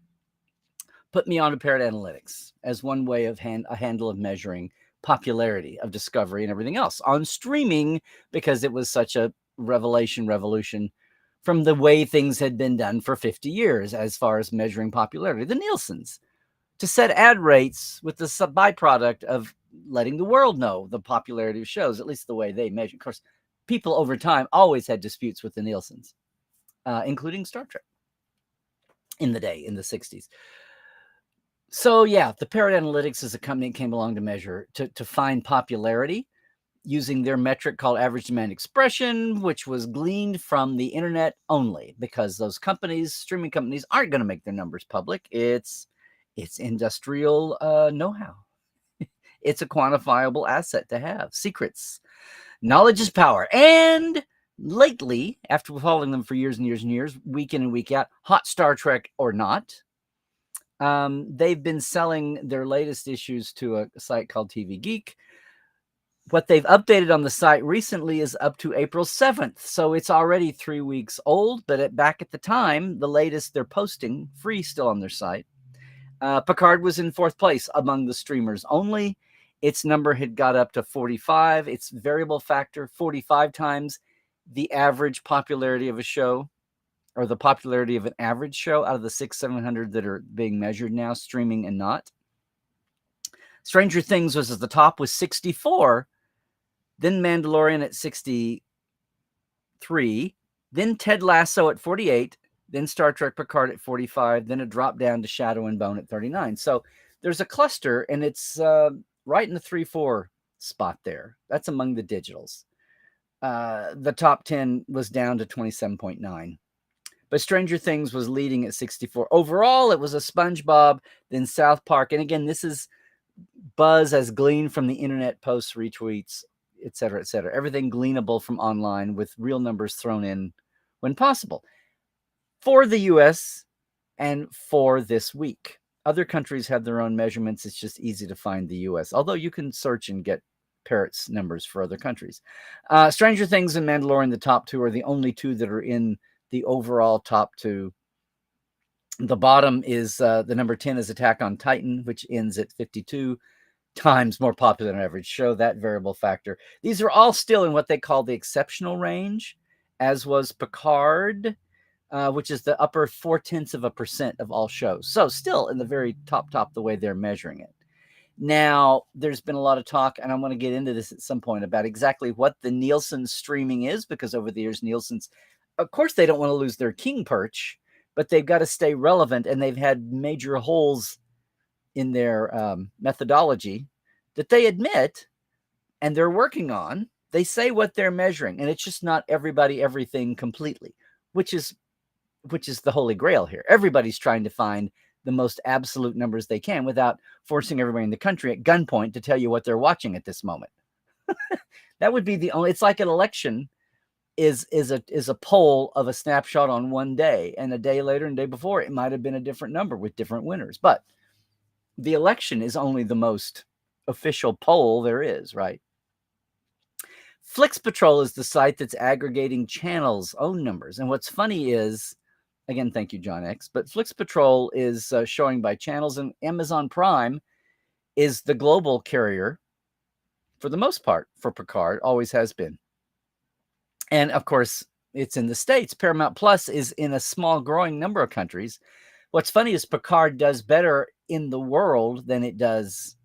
put me on to Parrot Analytics as one way of a handle of measuring popularity of Discovery and everything else on streaming, because it was such a revolution from the way things had been done for 50 years as far as measuring popularity. The Nielsen's, to set ad rates with the byproduct of letting the world know the popularity of shows, at least the way they measure. Of course, people over time always had disputes with the Nielsen's, including Star Trek in the 60s. So yeah, the Parrot Analytics is a company that came along to measure, to find popularity using their metric called average demand expression, which was gleaned from the internet only, because those companies, streaming companies, aren't going to make their numbers public. It's industrial know-how. It's a quantifiable asset to have. Secrets. Knowledge is power. And lately, after following them for years and years and years, week in and week out, hot Star Trek or not, they've been selling their latest issues to a site called TV Geek. What they've updated on the site recently is up to April 7th. So it's already 3 weeks old, but back at the time, the latest they're posting, free still on their site, Picard was in 4th place among the streamers only. Its number had got up to 45. Its variable factor, 45 times the average popularity of a show, or the popularity of an average show out of the 700 that are being measured now, streaming and not. Stranger Things was at the top with 64, then Mandalorian at 63, then Ted Lasso at 48, then Star Trek Picard at 45, then a drop down to Shadow and Bone at 39. So there's a cluster, and it's right in the 3-4 spot there. That's among the digitals. The top 10 was down to 27.9. But Stranger Things was leading at 64. Overall, it was a SpongeBob, then South Park. And again, this is buzz as gleaned from the internet, posts, retweets, et cetera, et cetera. Everything gleanable from online with real numbers thrown in when possible. For the US and for this week. Other countries have their own measurements. It's just easy to find the US, although you can search and get Parrot's numbers for other countries. Stranger Things and Mandalorian, the top 2, are the only 2 that are in the overall top 2. The bottom is the number 10 is Attack on Titan, which ends at 52 times more popular than average show. That variable factor. These are all still in what they call the exceptional range, as was Picard, which is the upper 0.4% of all shows. So still in the very top, the way they're measuring it. Now, there's been a lot of talk, and I'm going to get into this at some point, about exactly what the Nielsen streaming is, because over the years, Nielsen's, of course, they don't want to lose their king perch, but they've got to stay relevant, and they've had major holes in their methodology that they admit, and they're working on. They say what they're measuring, and it's just not everybody, everything completely, which is the holy grail here. Everybody's trying to find the most absolute numbers they can without forcing everybody in the country at gunpoint to tell you what they're watching at this moment. That would be the only. It's like an election is a poll of a snapshot on one day, and a day later and day before it might have been a different number with different winners. But the election is only the most official poll there is, right? Flix Patrol is the site that's aggregating channels' own numbers. And what's funny is, again, thank you, John X, but Flix Patrol is showing by channels, and Amazon Prime is the global carrier for the most part for Picard, always has been. And of course, it's in the States. Paramount Plus is in a small growing number of countries. What's funny is Picard does better in the world than it does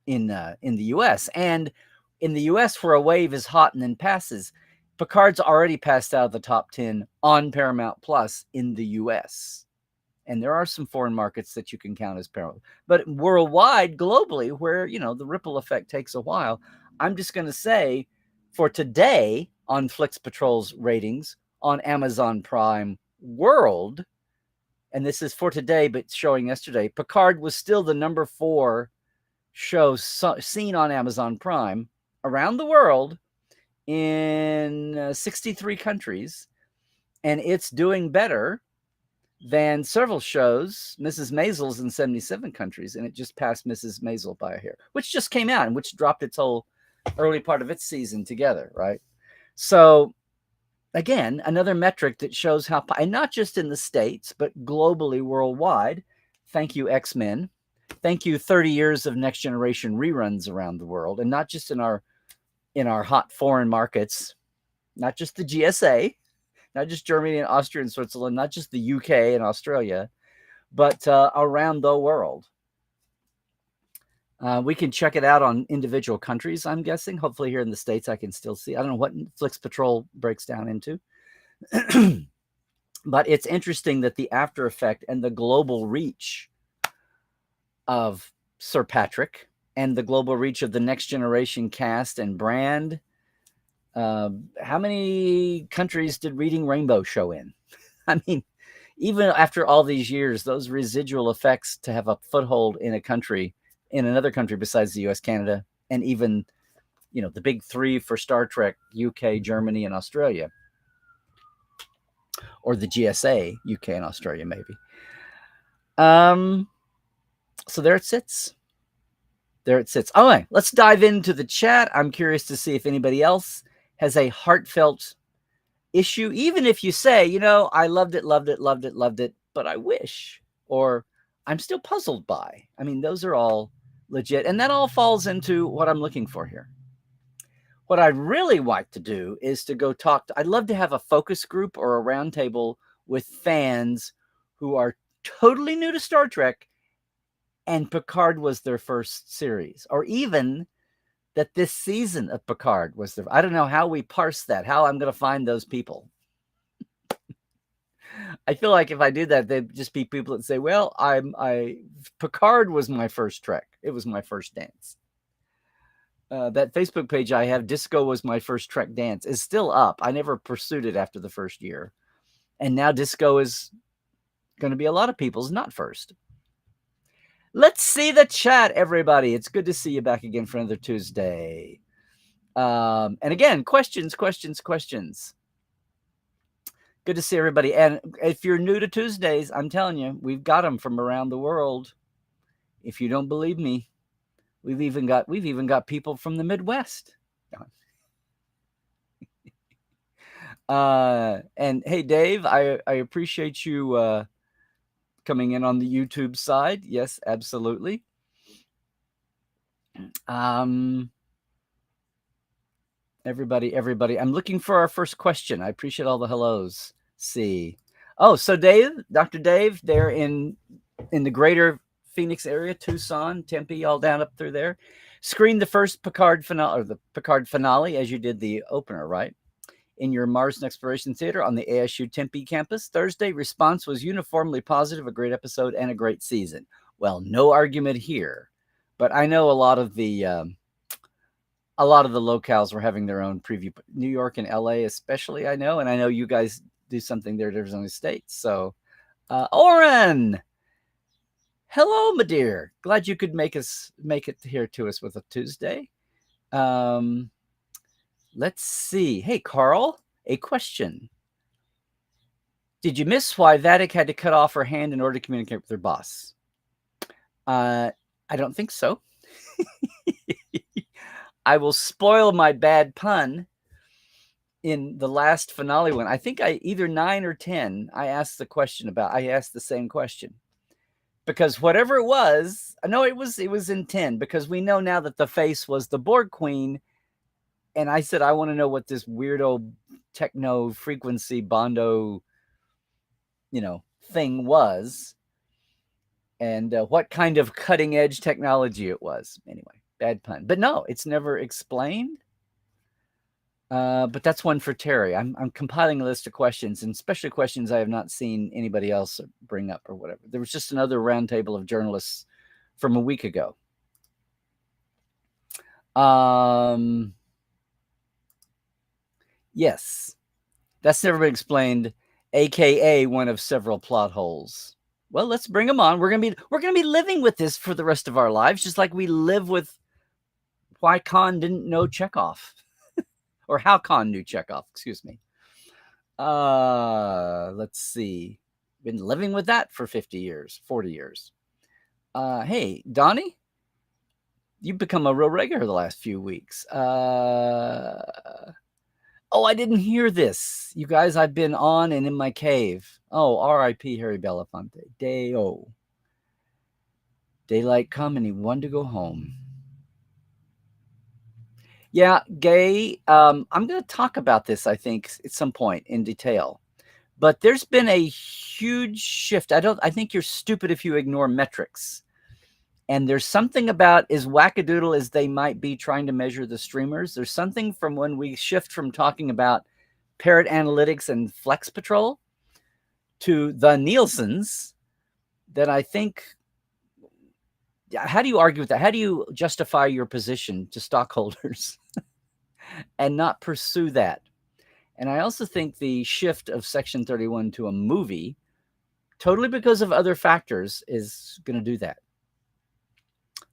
in the US. And in the US, where a wave is hot and then passes, Picard's already passed out of the top 10 on Paramount Plus in the US. And there are some foreign markets that you can count as Paramount. But worldwide, globally, where, the ripple effect takes a while, I'm just going to say, for today, on Flix Patrol's ratings, on Amazon Prime World, and this is for today, but showing yesterday, Picard was still the number 4 show seen on Amazon Prime around the world in 63 countries, and it's doing better than several shows, Mrs. Maisel's, in 77 countries, and it just passed Mrs. Maisel by a hair, which just came out and which dropped its whole early part of its season together, right? So, again, another metric that shows how, and not just in the States, but globally, worldwide. Thank you, X-Men. Thank you, 30 years of Next Generation reruns around the world, and not just in our hot foreign markets, not just the GSA, not just Germany and Austria and Switzerland, not just the UK and Australia, but around the world. We can check it out on individual countries, I'm guessing. Hopefully here in the States I can still see. I don't know what Flix Patrol breaks down into. But it's interesting that the after effect and the global reach of Sir Patrick and the global reach of the Next Generation cast and brand. How many countries did Reading Rainbow show in? I mean, even after all these years, those residual effects to have a foothold in a country, in another country besides the US, Canada, and even, the big 3 for Star Trek, UK, Germany, and Australia. Or the GSA, UK and Australia, maybe. So there it sits. there it sits. All right, let's dive into the chat. I'm curious to see if anybody else has a heartfelt issue, even if you say, you know, I loved it, loved it, loved it, loved it, but I wish, or I'm still puzzled by. I mean, those are all legit, and that all falls into what I'm looking for here. What I'd really like to do is to go talk to, I'd love to have a focus group or a roundtable with fans who are totally new to Star Trek and Picard was their first series, or even that this season of Picard was their, I don't know how we parse that, how I'm going to find those people. I feel like if I did that, they'd just be people that say, well, Picard was my first Trek. It was my first dance. That Facebook page I have, Disco was my first Trek dance, is still up. I never pursued it after the first year. And now Disco is going to be a lot of people's not first. Let's see the chat, everybody. It's good to see you back again for another Tuesday. And again, questions. Good to see everybody. And if you're new to Tuesdays, I'm telling you, we've got them from around the world. If you don't believe me, we've even got people from the Midwest. And hey, Dave, I appreciate you coming in on the YouTube side. Yes, absolutely. Everybody, I'm looking for our first question. I appreciate all the hellos. See. Oh, so Dave, Dr. Dave, they're in the greater Phoenix area, Tucson, Tempe, all down up through there. Screened the first Picard finale, or the Picard finale, as you did the opener, right? In your Mars and Exploration Theater on the ASU Tempe campus Thursday. Response was uniformly positive, a great episode and a great season. Well, no argument here, but I know a lot of the locales were having their own preview. New York and LA especially, I know, and I know you guys do something there at Arizona State. So, Oren, hello, my dear. Glad you could make it here to us with a Tuesday. Let's see. Hey, Carl, a question. Did you miss why Vatic had to cut off her hand in order to communicate with her boss? I don't think so. I will spoil my bad pun. In the last finale one, I think either 9 or 10, I asked the same question. Because whatever it was, no, it was in 10, because we know now that the face was the Borg Queen. And I said, I want to know what this weirdo techno frequency Bondo, thing was. And what kind of cutting edge technology it was. Anyway, bad pun. But no, it's never explained. But that's one for Terry. I'm compiling a list of questions, and especially questions I have not seen anybody else bring up or whatever. There was just another roundtable of journalists from a week ago. Yes, that's never been explained, aka one of several plot holes. Well, let's bring them on. We're gonna be living with this for the rest of our lives, just like we live with why Khan didn't know Chekhov. Or how Khan knew Chekhov, excuse me. Let's see. Been living with that for 50 years, 40 years. Hey, Donnie, you've become a real regular the last few weeks. Oh, I didn't hear this. You guys, I've been on and in my cave. Oh, R.I.P. Harry Belafonte. Day-o. Daylight come and he wanted to go home. Yeah, Gay, I'm going to talk about this, I think, at some point in detail. But there's been a huge shift. I think you're stupid if you ignore metrics. And there's something about, as wackadoodle as they might be trying to measure the streamers, there's something from when we shift from talking about Parrot Analytics and Flex Patrol to the Nielsen's that I think, how do you argue with that? How do you justify your position to stockholders and not pursue that? And I also think the shift of Section 31 to a movie, totally because of other factors, is going to do that.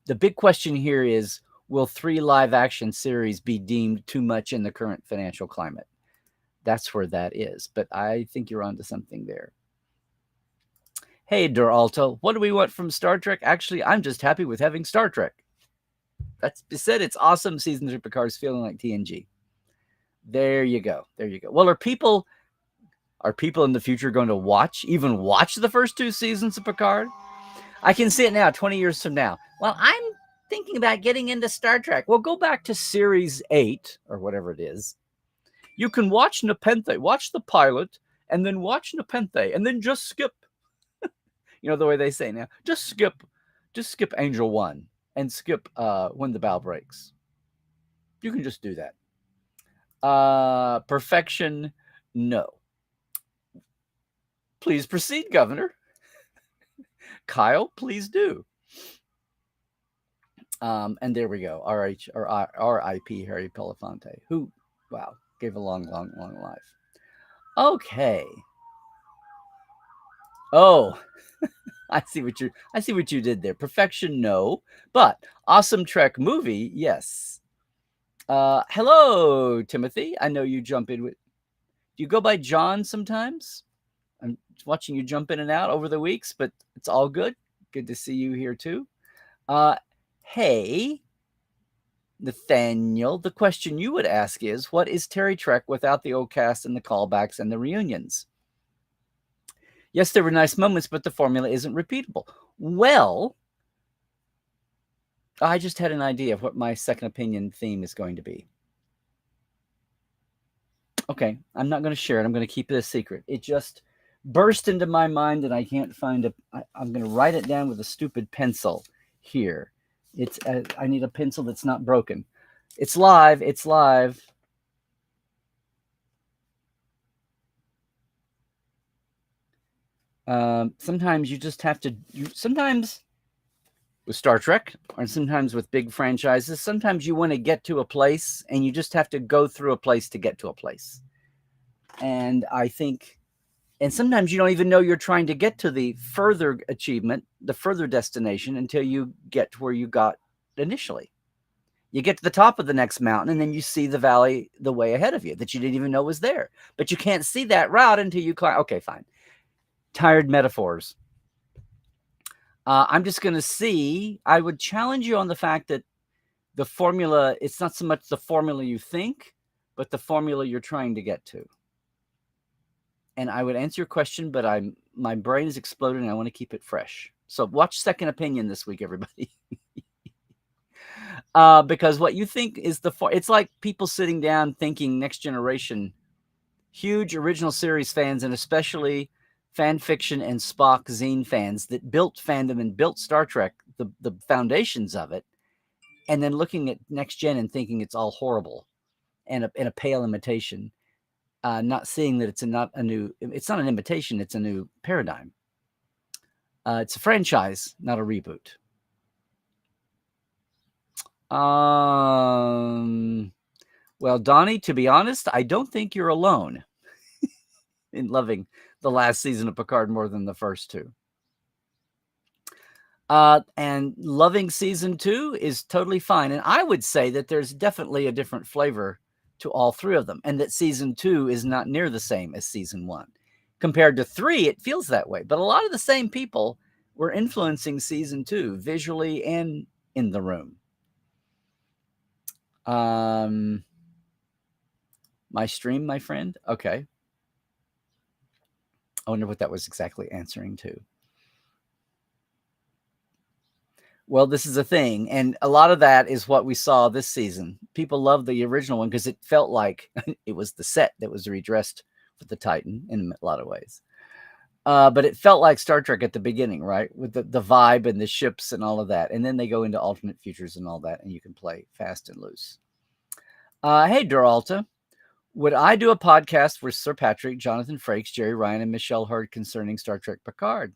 The big question here is, will 3 live action series be deemed too much in the current financial climate? That's where that is. But I think you're onto something there. Hey, Duralto, what do we want from Star Trek? Actually, I'm just happy with having Star Trek. That's said. It's awesome. Season 3 Picard is feeling like TNG. There you go. There you go. Well, are people in the future going to even watch the first 2 seasons of Picard? I can see it now, 20 years from now. Well, I'm thinking about getting into Star Trek. Well, go back to Series 8 or whatever it is. You can watch Nepenthe, watch the pilot, and then watch Nepenthe, and then just skip. You know the way they say now, just skip Angel 1 and skip When the Bow Breaks. You can just do that. Perfection, no. Please proceed, Governor. Kyle, please do. And there we go. R.I.P. Harry Belafonte, who, wow, gave a long life. Okay. Oh, I see what you did there. Perfection, no, but awesome Trek movie, yes. Hello, Timothy. I know you jump in with. Do you go by John sometimes? I'm watching you jump in and out over the weeks, but it's all good. Good to see you here too. Hey, Nathaniel, the question you would ask is, what is Terry Trek without the old cast and the callbacks and the reunions? Yes, there were nice moments, but the formula isn't repeatable. Well, I just had an idea of what my second opinion theme is going to be. Okay, I'm not going to share it. I'm going to keep it a secret. It just burst into my mind and I can't find it. I'm going to write it down with a stupid pencil here. I need a pencil that's not broken. It's live. It's live. Sometimes you just have to. Sometimes with Star Trek, or sometimes with big franchises, sometimes you want to get to a place, and you just have to go through a place to get to a place. And I think, and sometimes you don't even know you're trying to get to the further achievement, the further destination, until you get to where you got initially. You get to the top of the next mountain, and then you see the valley the way ahead of you that you didn't even know was there. But you can't see that route until you climb. Okay, fine. Tired metaphors. I'm just going to see. I would challenge you on the fact that the formula, it's not so much the formula you think, but the formula you're trying to get to. And I would answer your question, but my brain is exploding, and I want to keep it fresh. So watch Second Opinion this week, everybody. Because what you think is it's like people sitting down thinking Next Generation, huge original series fans, and especially fan fiction and Spock zine fans that built fandom and built Star Trek, the foundations of it, and then looking at Next Gen and thinking it's all horrible and a pale imitation, not seeing that it's not an imitation, it's a new paradigm. It's a franchise, not a reboot. Well, Donnie, to be honest, I don't think you're alone in loving the last season of Picard more than the first 2. And loving season 2 is totally fine. And I would say that there's definitely a different flavor to all 3 of them, and that season 2 is not near the same as season 1. Compared to 3, it feels that way. But a lot of the same people were influencing season 2 visually and in the room. My stream, my friend? Okay. I wonder what that was exactly answering to. Well, this is a thing. And a lot of that is what we saw this season. People love the original one because it felt like it was the set that was redressed for the Titan in a lot of ways. But it felt like Star Trek at the beginning, right? With the vibe and the ships and all of that. And then they go into alternate futures and all that, and you can play fast and loose. Hey, Duralta. Would I do a podcast with Sir Patrick, Jonathan Frakes, Jerry Ryan, and Michelle Hurd concerning Star Trek Picard?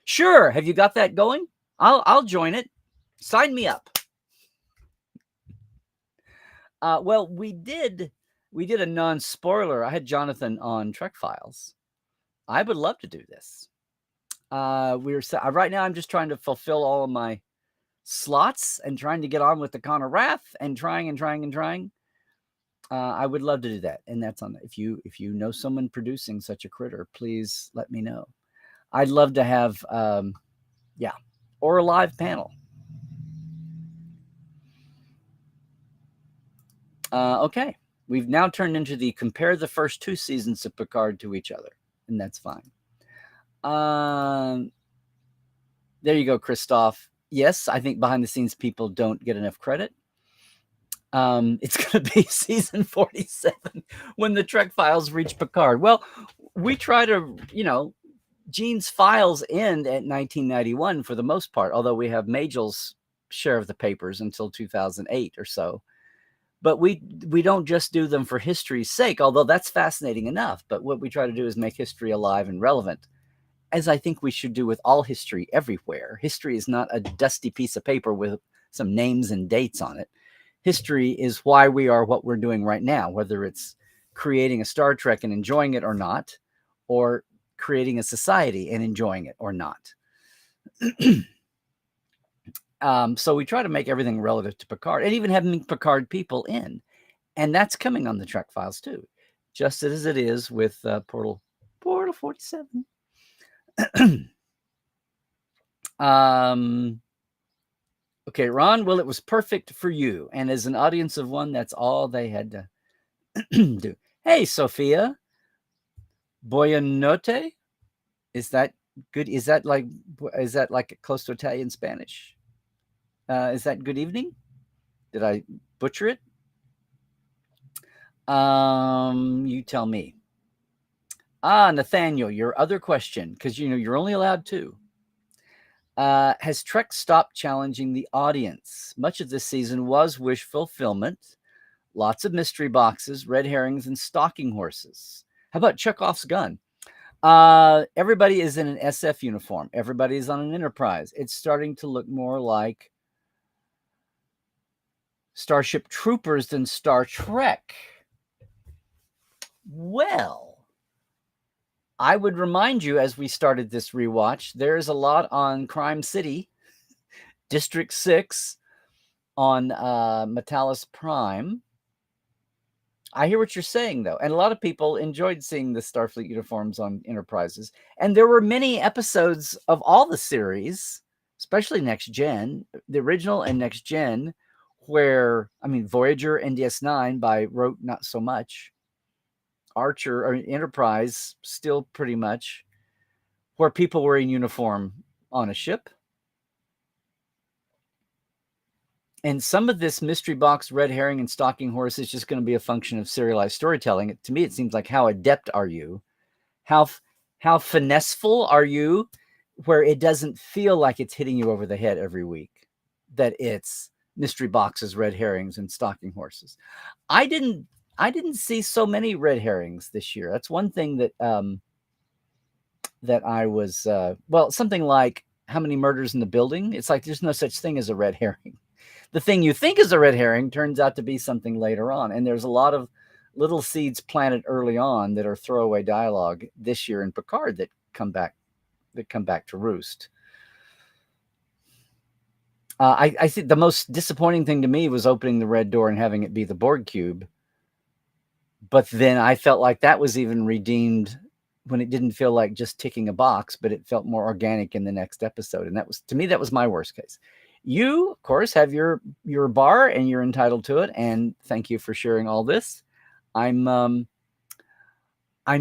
Sure. Have you got that going? I'll join it. Sign me up. Well, we did a non-spoiler. I had Jonathan on Trek Files. I would love to do this. Right now I'm just trying to fulfill all of my slots and trying to get on with the Connor Wrath and trying. I would love to do that. And that's on, if you know someone producing such a critter, please let me know. I'd love to have, or a live panel. Okay. We've now turned into the compare the first 2 seasons of Picard to each other, and that's fine. There you go, Christoph. Yes, I think behind the scenes people don't get enough credit. It's going to be season 47 when the Trek files reach Picard. Well, we try to, Gene's files end at 1991 for the most part, although we have Majel's share of the papers until 2008 or so. But we don't just do them for history's sake, although that's fascinating enough. But what we try to do is make history alive and relevant, as I think we should do with all history everywhere. History is not a dusty piece of paper with some names and dates on it. History is why we are what we're doing right now, whether it's creating a Star Trek and enjoying it or not, or creating a society and enjoying it or not. So we try to make everything relative to Picard, and even having Picard people in. And that's coming on the Trek files too, just as it is with Portal 47. Okay, Ron, well, it was perfect for you. And as an audience of one, that's all they had to do. Hey, Sophia. Buonanotte? Is that good? Is that like close to Italian Spanish? Is that good evening? Did I butcher it? You tell me. Nathaniel, your other question, because you're only allowed 2. Has Trek stopped challenging the audience? Much of this season was wish fulfillment, lots of mystery boxes, red herrings, and stalking horses. How about Chekhov's gun? Everybody is in an SF uniform. Everybody is on an Enterprise. It's starting to look more like Starship Troopers than Star Trek. Well, I would remind you, as we started this rewatch, there's a lot on Crime City, District 6, on Metalis Prime. I hear what you're saying, though. And a lot of people enjoyed seeing the Starfleet uniforms on Enterprises. And there were many episodes of all the series, especially Next Gen, the original and Next Gen, where, Voyager and DS9 wrote not so much. Archer or Enterprise still pretty much, where people were in uniform on a ship. And some of this mystery box, red herring, and stalking horse is just going to be a function of serialized storytelling. To me, it seems like, how adept are you? How finesseful are you, where it doesn't feel like it's hitting you over the head every week, that it's mystery boxes, red herrings, and stalking horses. I didn't see so many red herrings this year. That's one thing that that I was something like how many murders in the building. It's like there's no such thing as a red herring. The thing you think is a red herring turns out to be something later on. And there's a lot of little seeds planted early on that are throwaway dialogue this year in Picard that come back to roost. I think the most disappointing thing to me was opening the red door and having it be the Borg cube. But then I felt like that was even redeemed when it didn't feel like just ticking a box, but it felt more organic in the next episode. And that was, to me, that was my worst case. You, of course, have your bar, and you're entitled to it. And thank you for sharing all this. I'm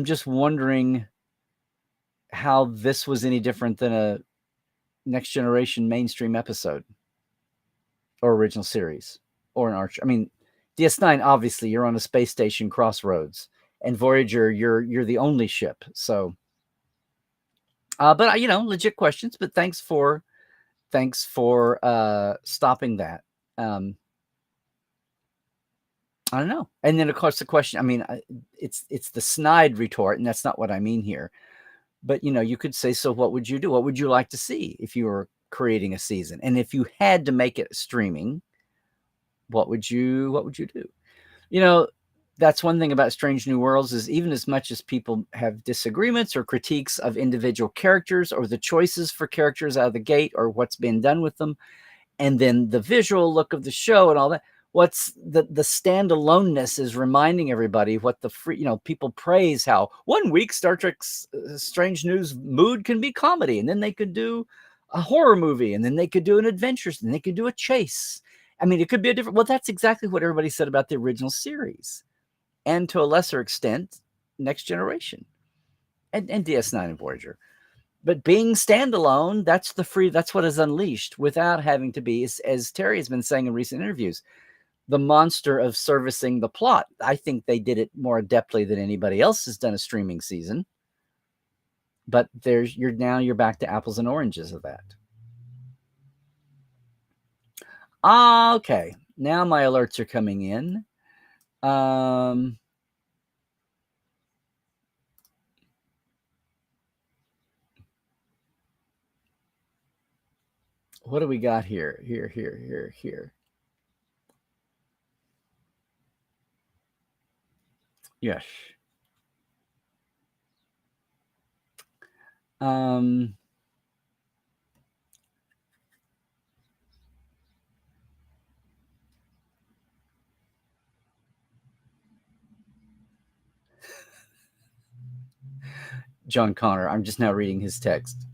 just wondering how this was any different than a Next Generation mainstream episode or original series or an Archer. DS9, obviously, you're on a space station crossroads, and Voyager, you're the only ship. So, but legit questions. But thanks for stopping that. I don't know. And then, of course, the question. It's the snide retort, and that's not what I mean here. But you could say, so what would you do? What would you like to see if you were creating a season? And if you had to make it streaming, what would you do? That's one thing about Strange New Worlds, is even as much as people have disagreements or critiques of individual characters or the choices for characters out of the gate or what's been done with them, and then the visual look of the show and all that, what's the standaloneness is reminding everybody what the people praise how 1 week Star Trek's Strange News mood can be comedy, and then they could do a horror movie, and then they could do an adventure, and they could do a chase. I mean, it could be a different. Well, that's exactly what everybody said about the original series, and to a lesser extent, Next Generation, and DS9 and Voyager. But being standalone, that's what is unleashed without having to be, as Terry has been saying in recent interviews, the monster of servicing the plot. I think they did it more adeptly than anybody else has done a streaming season. But you're back to apples and oranges of that. Okay, now my alerts are coming in. What do we got here? Here. Yes. John Connor, I'm just now reading his text.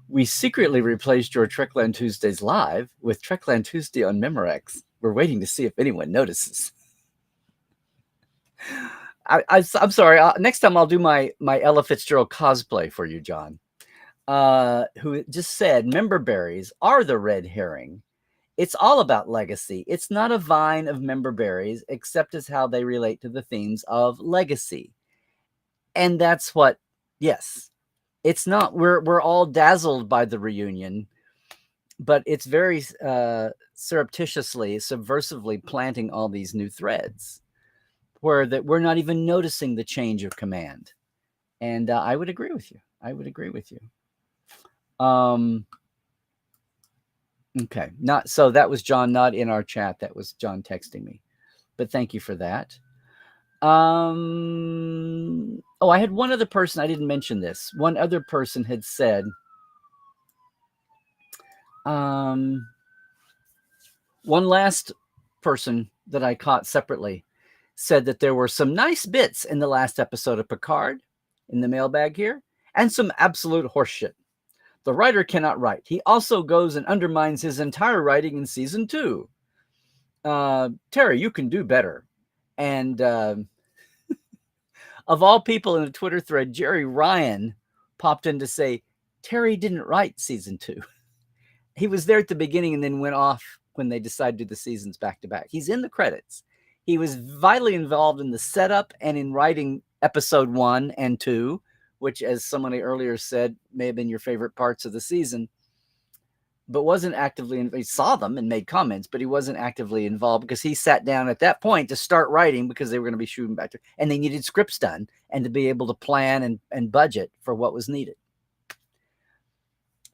We secretly replaced your Trekland Tuesdays live with Trekland Tuesday on Memorex. We're waiting to see if anyone notices. I'm sorry. Next time I'll do my Ella Fitzgerald cosplay for you, John. Who just said member berries are the red herring. It's all about legacy. It's not a vine of member berries, except as how they relate to the themes of legacy. And that's what, yes, it's not, we're all dazzled by the reunion, but it's very surreptitiously, subversively planting all these new threads where that we're not even noticing the change of command. And I would agree with you. Okay. So that was John, not in our chat. That was John texting me, but thank you for that. I had one other person. I didn't mention this. One other person had said, one last person that I caught separately said that there were some nice bits in the last episode of Picard in the mailbag here, and some absolute horseshit. The writer cannot write. He also goes and undermines his entire writing in season 2. Terry, you can do better. And of all people in the Twitter thread, Jerry Ryan popped in to say, Terry didn't write season 2. He was there at the beginning and then went off when they decided to do the seasons back to back. He's in the credits. He was vitally involved in the setup and in writing episode 1 and 2, which, as somebody earlier said, may have been your favorite parts of the season, but wasn't actively, he saw them and made comments, but he wasn't actively involved because he sat down at that point to start writing because they were going to be shooting back to, and they needed scripts done and to be able to plan and budget for what was needed.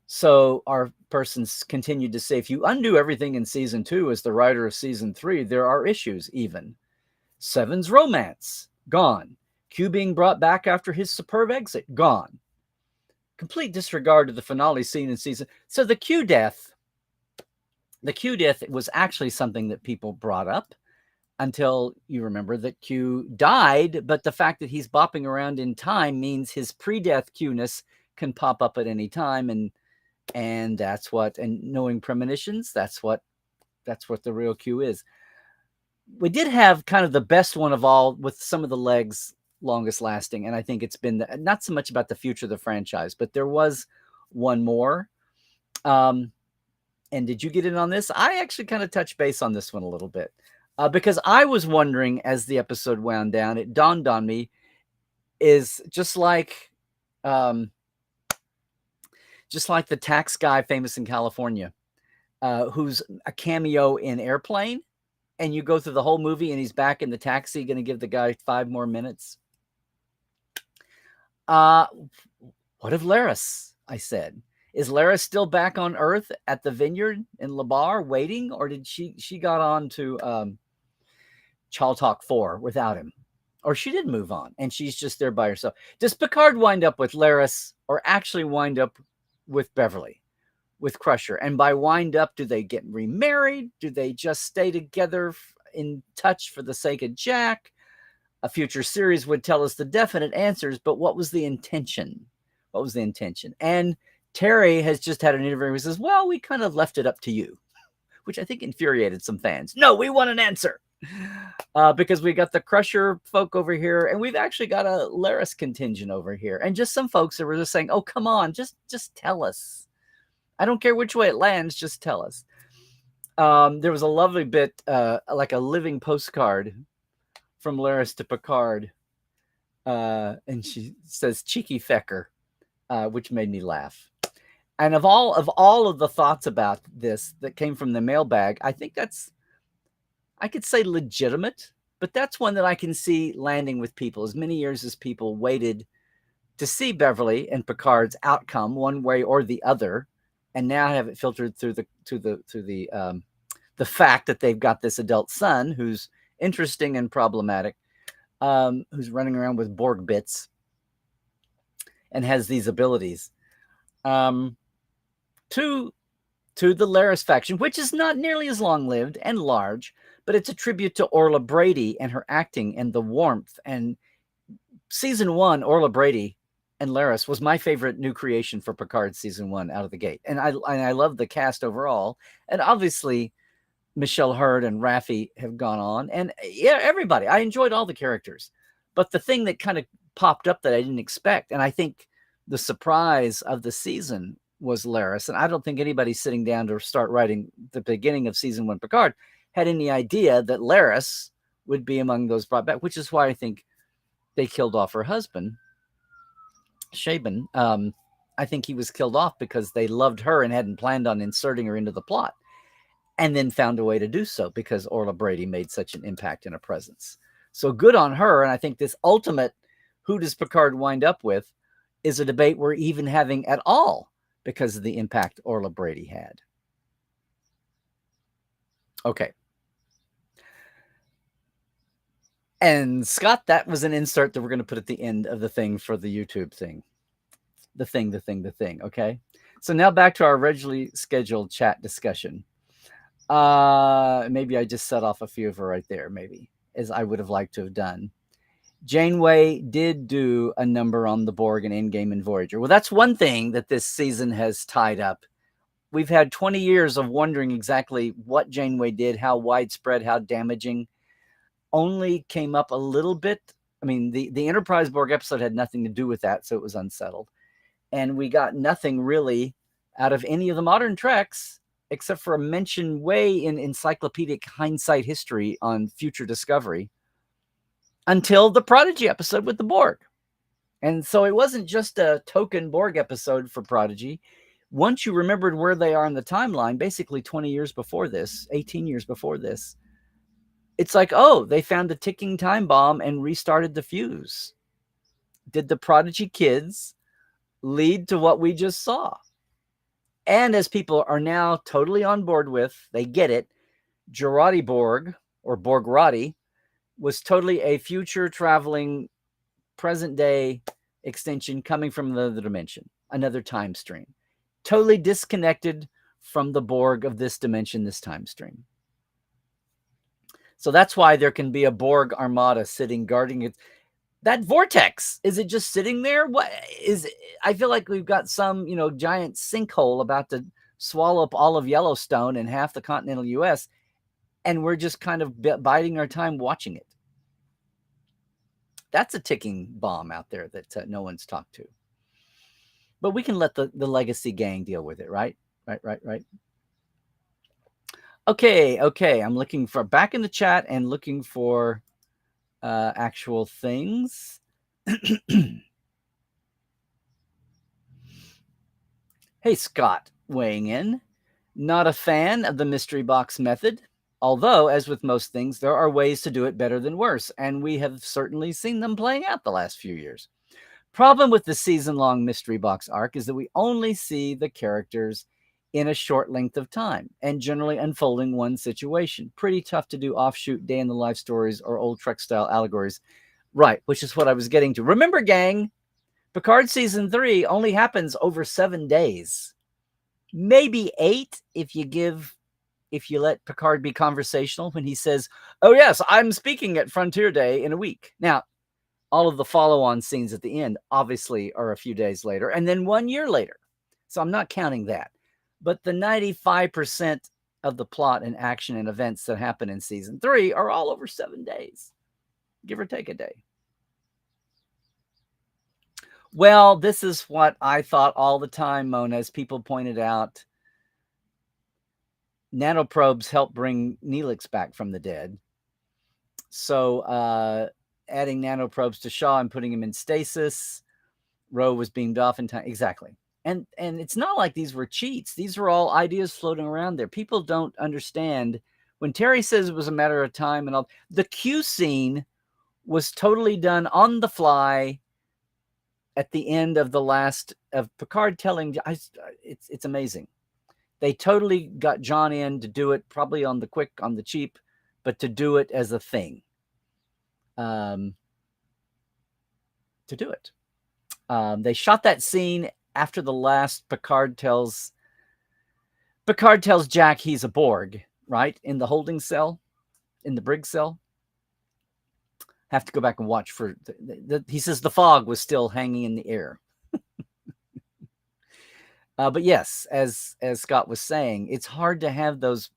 So our persons continued to say, if you undo everything in season 2 as the writer of season 3, there are issues even. Seven's romance, gone. Q being brought back after his superb exit, gone. Complete disregard of the finale scene in season. So the Q death was actually something that people brought up until you remember that Q died, but the fact that he's bopping around in time means his pre-death Q-ness can pop up at any time, and that's what, and knowing premonitions, that's what the real Q is. We did have kind of the best one of all with some of the legs longest lasting, and I think it's been not so much about the future of the franchise, but there was one more. And did you get in on this? I actually kind of touched base on this one a little bit because I was wondering as the episode wound down, it dawned on me, is just like the tax guy famous in California, who's a cameo in Airplane, and you go through the whole movie and he's back in the taxi, going to give the guy 5 more minutes. What of Laris? I said, is Laris still back on Earth at the vineyard in Labar waiting, or did she got on to Chaltalk 4 without him? Or she did move on and she's just there by herself. Does Picard wind up with Laris or actually wind up with Beverly, with Crusher? And by wind up, do they get remarried? Do they just stay together in touch for the sake of Jack? A future series would tell us the definite answers, but what was the intention? And Terry has just had an interview where he says, well, we kind of left it up to you. which I think infuriated some fans. No, we want an answer. Because we got the Crusher folk over here, and we've actually got a Laris contingent over here, and just some folks that were just saying, "Oh, come on, just tell us. I don't care which way it lands, just tell us." There was a lovely bit, like a living postcard from Laris to Picard, and she says "cheeky fecker," which made me laugh. And of all of the thoughts about this that came from the mailbag, I think I could say legitimate, but that's one that I can see landing with people. As many years as people waited to see Beverly and Picard's outcome one way or the other, and now have it filtered through the fact that they've got this adult son who's interesting and problematic, who's running around with Borg bits and has these abilities. To the Laris faction, which is not nearly as long-lived and large, but it's a tribute to Orla Brady and her acting and the warmth. And season 1, Orla Brady and Laris was my favorite new creation for Picard season 1 out of the gate. And I love the cast overall. And obviously, Michelle Hurd and Raffi have gone on. And yeah, everybody. I enjoyed all the characters. But the thing that kind of popped up that I didn't expect, and I think the surprise of the season was Laris. And I don't think anybody sitting down to start writing the beginning of season 1 Picard had any idea that Laris would be among those brought back, which is why I think they killed off her husband, Shaban. I think he was killed off because they loved her and hadn't planned on inserting her into the plot, and then found a way to do so because Orla Brady made such an impact and a presence. So good on her. And I think this ultimate, who does Picard wind up with, is a debate we're even having at all because of the impact Orla Brady had. Okay. And Scott, that was an insert that we're going to put at the end of the thing for the YouTube thing. The thing. Okay. So now back to our regularly scheduled chat discussion. Maybe I just set off a few of her right there, maybe, as I would have liked to have done. Janeway did do a number on the Borg and Endgame and Voyager. Well, that's one thing that this season has tied up. We've had 20 years of wondering exactly what Janeway did, how widespread, how damaging. Only came up a little bit. I mean, the Enterprise Borg episode had nothing to do with that, so it was unsettled. And we got nothing really out of any of the modern Treks, except for a mention way in encyclopedic hindsight history on future discovery, until the Prodigy episode with the Borg. And so it wasn't just a token Borg episode for Prodigy. Once you remembered where they are in the timeline, basically 20 years before this, 18 years before this, it's like, oh, they found a ticking time bomb and restarted the fuse. Did the Prodigy kids lead to what we just saw? And as people are now totally on board with, they get it, Jurati Borg, or Borgrati, was totally a future traveling present day extension coming from another dimension, another time stream. Totally disconnected from the Borg of this dimension, this time stream. So that's why there can be a Borg armada sitting guarding it. That vortex, is it just sitting there? What is it? I feel like we've got some, giant sinkhole about to swallow up all of Yellowstone and half the continental US, and we're just kind of biding our time watching it. That's a ticking bomb out there that no one's talked to. But we can let the legacy gang deal with it, right? Right. Okay. I'm looking for back in the chat and looking for actual things. Hey, Scott, weighing in. Not a fan of the mystery box method, although, as with most things, there are ways to do it better than worse, and we have certainly seen them playing out the last few years. Problem with the season-long mystery box arc is that we only see the characters in a short length of time and generally unfolding one situation. Pretty tough to do offshoot day-in-the-life stories or old Trek-style allegories. Right, which is what I was getting to. Remember, gang, Picard Season 3 only happens over 7 days. Maybe 8 if you let Picard be conversational when he says, oh, yes, I'm speaking at Frontier Day in a week. Now, all of the follow-on scenes at the end obviously are a few days later and then 1 year later. So I'm not counting that. But the 95% of the plot and action and events that happen in season 3 are all over 7 days, give or take a day. Well, this is what I thought all the time, Mona, as people pointed out. Nanoprobes help bring Neelix back from the dead. So adding nanoprobes to Shaw and putting him in stasis, Ro was beamed off in time. Exactly. And it's not like these were cheats. These were all ideas floating around there. People don't understand. When Terry says it was a matter of time and all, the Q scene was totally done on the fly at the end of the last of Picard telling. It's amazing. They totally got John in to do it, probably on the cheap, but to do it as a thing. To do it. They shot that scene after the last Picard tells Jack he's a Borg, right? In the holding cell, in the brig cell. Have to go back and watch for he says the fog was still hanging in the air. But yes, as Scott was saying, it's hard to have those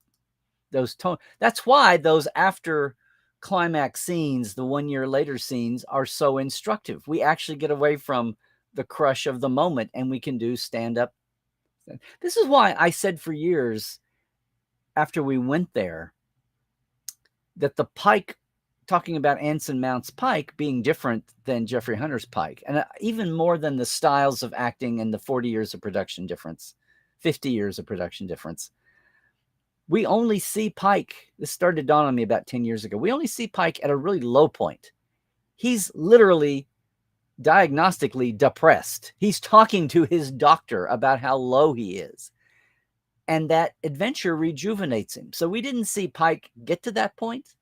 tones. That's why those after climax scenes, the 1 year later scenes, are so instructive. We actually get away from the crush of the moment and we can do stand up. This is why I said for years after we went there that the Pike, talking about Anson Mount's Pike being different than Jeffrey Hunter's Pike, and even more than the styles of acting and the 40 years of production difference, 50 years of production difference. We only see Pike, this started to dawn on me about 10 years ago, we only see Pike at a really low point. He's literally diagnostically depressed. He's talking to his doctor about how low he is. And that adventure rejuvenates him. So we didn't see Pike get to that point.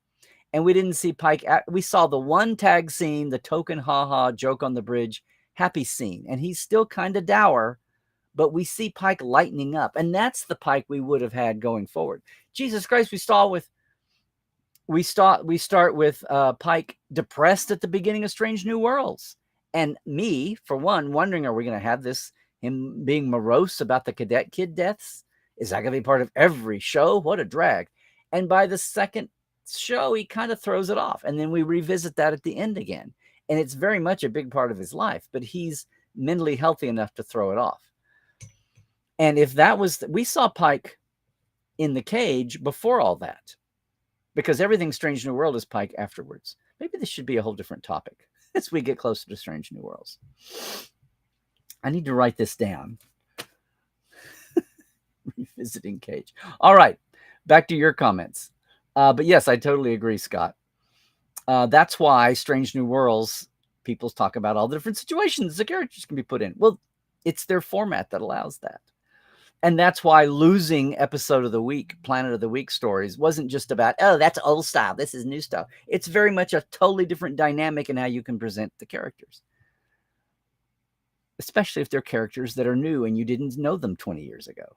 And we didn't see Pike. We saw the one tag scene, the token ha-ha joke on the bridge, happy scene. And he's still kind of dour, but we see Pike lightening up. And that's the Pike we would have had going forward. Jesus Christ, we start with Pike depressed at the beginning of Strange New Worlds. And me, for one, wondering, are we going to have him being morose about the cadet kid deaths? Is that going to be part of every show? What a drag. And by the second show, he kind of throws it off. And then we revisit that at the end again. And it's very much a big part of his life, but he's mentally healthy enough to throw it off. And if that was, we saw Pike in the cage before all that, because everything Strange New World is Pike afterwards. Maybe this should be a whole different topic as we get closer to Strange New Worlds. I need to write this down. Revisiting Cage. All right, back to your comments. But yes, I totally agree, Scott. That's why Strange New Worlds, people talk about all the different situations the characters can be put in. Well, it's their format that allows that. And that's why losing episode of the week, Planet of the Week stories wasn't just about, oh, that's old style, this is new style. It's very much a totally different dynamic in how you can present the characters. Especially if they're characters that are new and you didn't know them 20 years ago.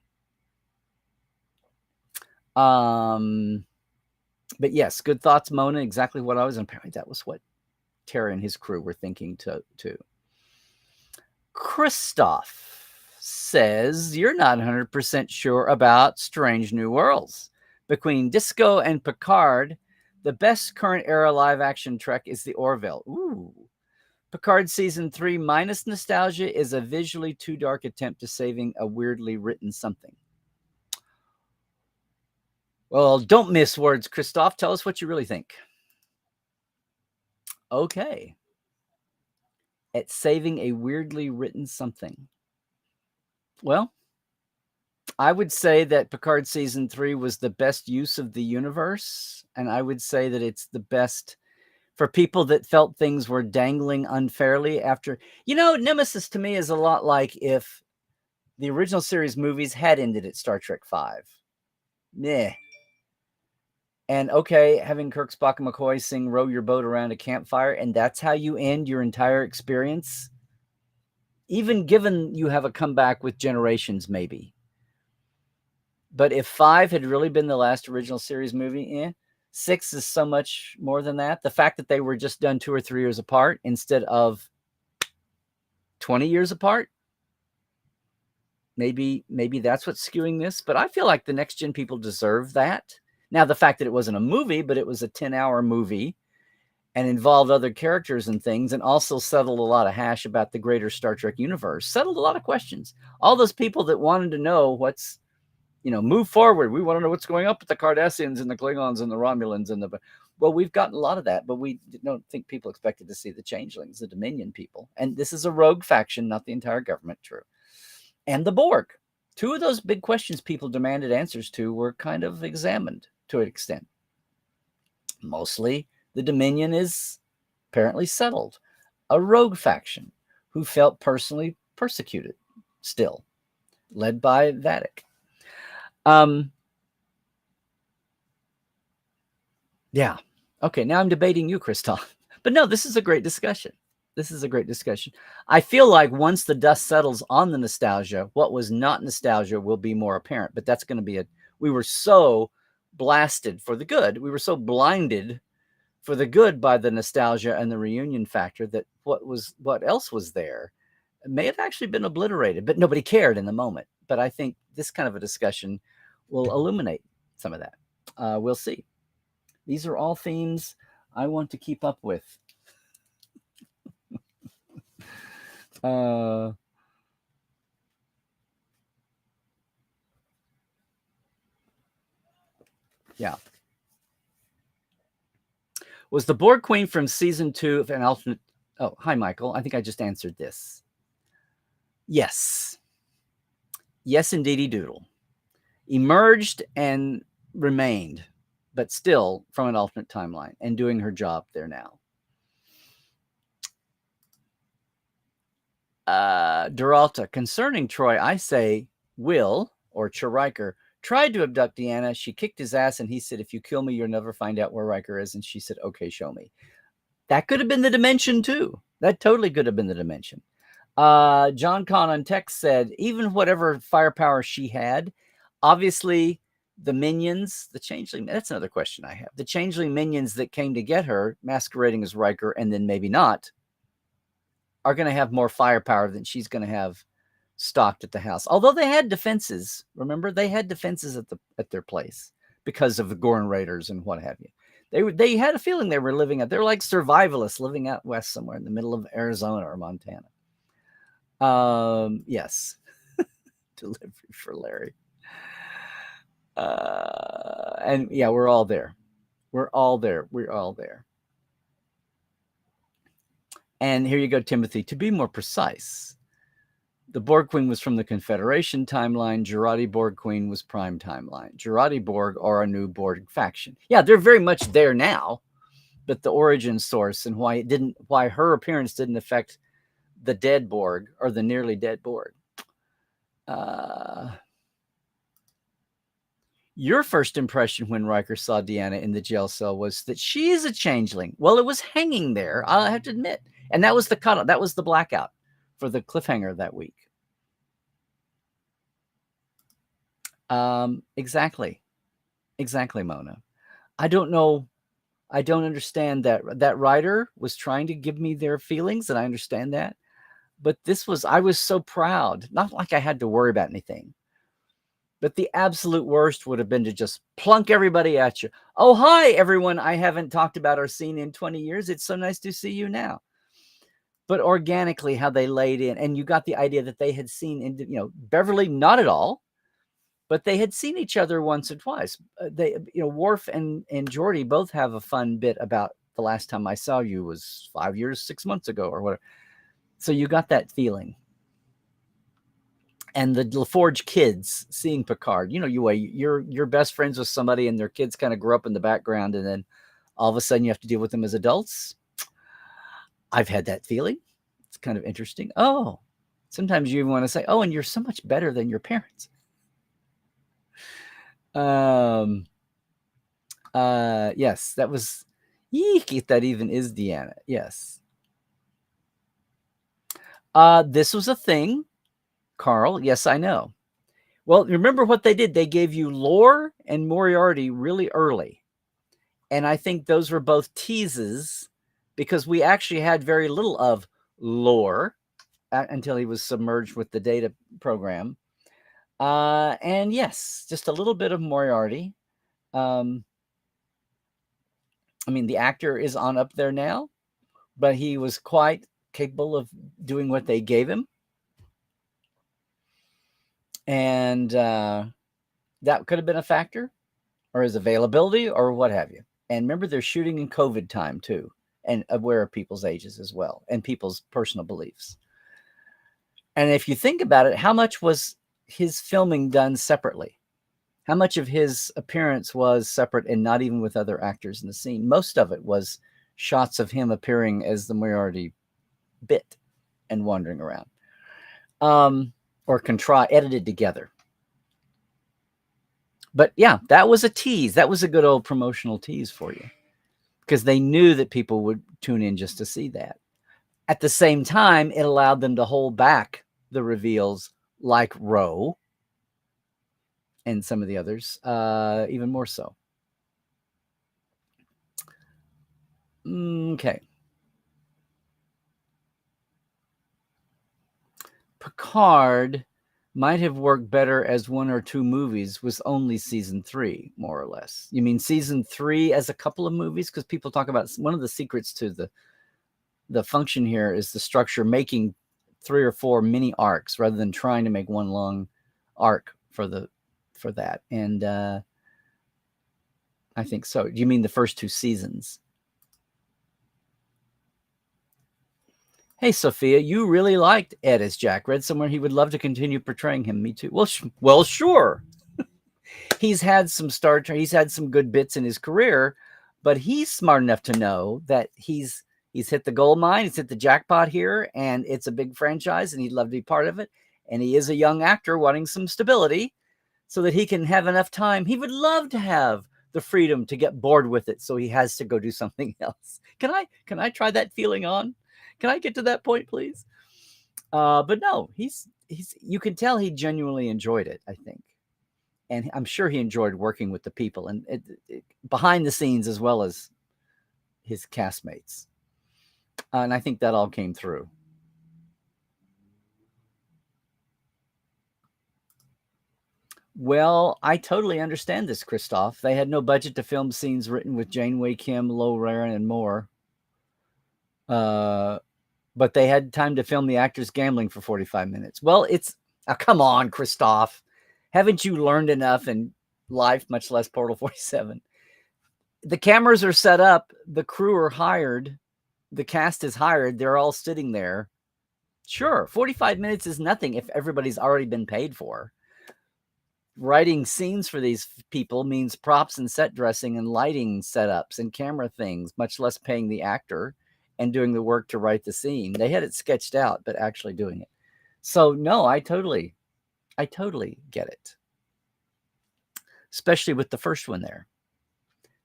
But yes, good thoughts, Mona. Exactly what I was. And apparently that was what Terry and his crew were thinking too. Christoph says, you're not 100% sure about Strange New Worlds. Between Disco and Picard, the best current era live action Trek is the Orville. Ooh. Picard season 3 minus nostalgia is a visually too dark attempt to saving a weirdly written something. Well, don't miss words, Christoph. Tell us what you really think. Okay. At saving a weirdly written something. Well, I would say that Picard season 3 was the best use of the universe. And I would say that it's the best for people that felt things were dangling unfairly after. You know, Nemesis to me is a lot like if the original series movies had ended at Star Trek V. Meh. And okay, having Kirk, Spock, and McCoy sing Row Your Boat Around a Campfire, and that's how you end your entire experience? Even given you have a comeback with Generations, maybe. But if 5 had really been the last original series movie, 6 is so much more than that. The fact that they were just done 2 or 3 years apart instead of 20 years apart. maybe that's what's skewing this. But I feel like the next gen people deserve that. Now, the fact that it wasn't a movie, but it was a 10-hour movie and involved other characters and things, and also settled a lot of hash about the greater Star Trek universe, settled a lot of questions. All those people that wanted to know what's, move forward. We want to know what's going up with the Cardassians and the Klingons and the Romulans and well, we've gotten a lot of that, but we don't think people expected to see the Changelings, the Dominion people. And this is a rogue faction, not the entire government, true. And the Borg. Two of those big questions people demanded answers to were kind of examined to an extent. Mostly, the Dominion is apparently settled. A rogue faction who felt personally persecuted still, led by Vadic. Yeah. Okay, now I'm debating you, Christoph. But no, this is a great discussion. I feel like once the dust settles on the nostalgia, what was not nostalgia will be more apparent. But that's going to be we were so blasted for the good. We were so blinded for the good by the nostalgia and the reunion factor that what else was there may have actually been obliterated, but nobody cared in the moment. But I think this kind of a discussion will illuminate some of that. We'll see. These are all themes I want to keep up with. Yeah. Was the Borg Queen from season 2 of an alternate? Oh, hi, Michael. I think I just answered this. Yes. Yes, indeedy doodle. Emerged and remained, but still from an alternate timeline and doing her job there now. Duralta, concerning Troy, I say Will, or Riker, tried to abduct Deanna. She kicked his ass, and he said, if you kill me, you'll never find out where Riker is. And she said, okay, show me. That could have been the dimension, too. That totally could have been the dimension. John Conn on text said, even whatever firepower she had, obviously the minions, the changeling, that's another question I have. The changeling minions that came to get her, masquerading as Riker, and then maybe not, are going to have more firepower than she's going to have stocked at the house. Although they had defenses. Remember, they had defenses at their place because of the Gorn Raiders and what have you. They had a feeling they were they're like survivalists living out west somewhere in the middle of Arizona or Montana. Yes. Delivery for Larry. And yeah, we're all there. We're all there. And here you go, Timothy. To be more precise, the Borg Queen was from the Confederation timeline. Jurati Borg Queen was Prime timeline. Jurati Borg are a new Borg faction. Yeah, they're very much there now, but the origin source and why her appearance didn't affect the dead Borg or the nearly dead Borg. Your first impression when Riker saw Deanna in the jail cell was that she is a changeling. Well, it was hanging there, I have to admit. And that was the cutout. That was the blackout for the cliffhanger that week. Exactly, Mona. I don't know. I don't understand that writer was trying to give me their feelings, and I understand that. But I was so proud. Not like I had to worry about anything. But the absolute worst would have been to just plunk everybody at you. Oh, hi, everyone. I haven't talked about our scene in 20 years. It's so nice to see you now. But organically, how they laid in, and you got the idea that they had seen, Beverly, not at all, but they had seen each other once or twice. Worf and Geordi both have a fun bit about the last time I saw you was 5 years, 6 months ago or whatever. So you got that feeling. And the LaForge kids seeing Picard, you're best friends with somebody and their kids kind of grow up in the background, and then all of a sudden you have to deal with them as adults. I've had that feeling. It's kind of interesting. Oh, sometimes you even want to say, oh, and you're so much better than your parents. Yes, that was, eek, that even is Deanna. Yes. This was a thing, Carl. Yes, I know. Well, remember what they did? They gave you Lore and Moriarty really early. And I think those were both teases because we actually had very little of Lore until he was submerged with the data program. And yes, just a little bit of Moriarty. I mean, the actor is on up there now, but he was quite capable of doing what they gave him. And that could have been a factor, or his availability, or what have you. And remember, they're shooting in COVID time too, and aware of people's ages as well, and people's personal beliefs. And if you think about it, how much was his filming done separately? How much of his appearance was separate and not even with other actors in the scene? Most of it was shots of him appearing as the Moriarty bit and wandering around, or edited together. But yeah, that was a tease. That was a good old promotional tease for you, because they knew that people would tune in just to see that. At the same time, it allowed them to hold back the reveals like Roe and some of the others, even more so. Okay. Picard might have worked better as one or two movies was only season 3, more or less. You mean season 3 as a couple of movies? Because people talk about one of the secrets to the function here is the structure, making 3 or 4 mini arcs rather than trying to make one long arc for that. And I think so. You mean the first 2 seasons? Hey, Sophia, you really liked Ed as Jack. Read somewhere he would love to continue portraying him. Me too. Well, sure. He's had some he's had some good bits in his career, but he's smart enough to know that he's hit the gold mine. He's hit the jackpot here, and it's a big franchise, and he'd love to be part of it. And he is a young actor wanting some stability so that he can have enough time. He would love to have the freedom to get bored with it, so he has to go do something else. Can I try that feeling on? Can I get to that point, please? But no, he's you can tell he genuinely enjoyed it, I think. And I'm sure he enjoyed working with the people and behind the scenes as well as his castmates. And I think that all came through. Well, I totally understand this, Christoph. They had no budget to film scenes written with Janeway, Kim, Lo Raren, and more. But they had time to film the actors gambling for 45 minutes. Well, come on, Christoph. Haven't you learned enough in life, much less Portal 47? The cameras are set up. The crew are hired. The cast is hired. They're all sitting there. Sure, 45 minutes is nothing if everybody's already been paid for. Writing scenes for these people means props and set dressing and lighting setups and camera things, much less paying the actor and doing the work to write the scene. They had it sketched out, but actually doing it. So no, I totally get it. Especially with the first one there.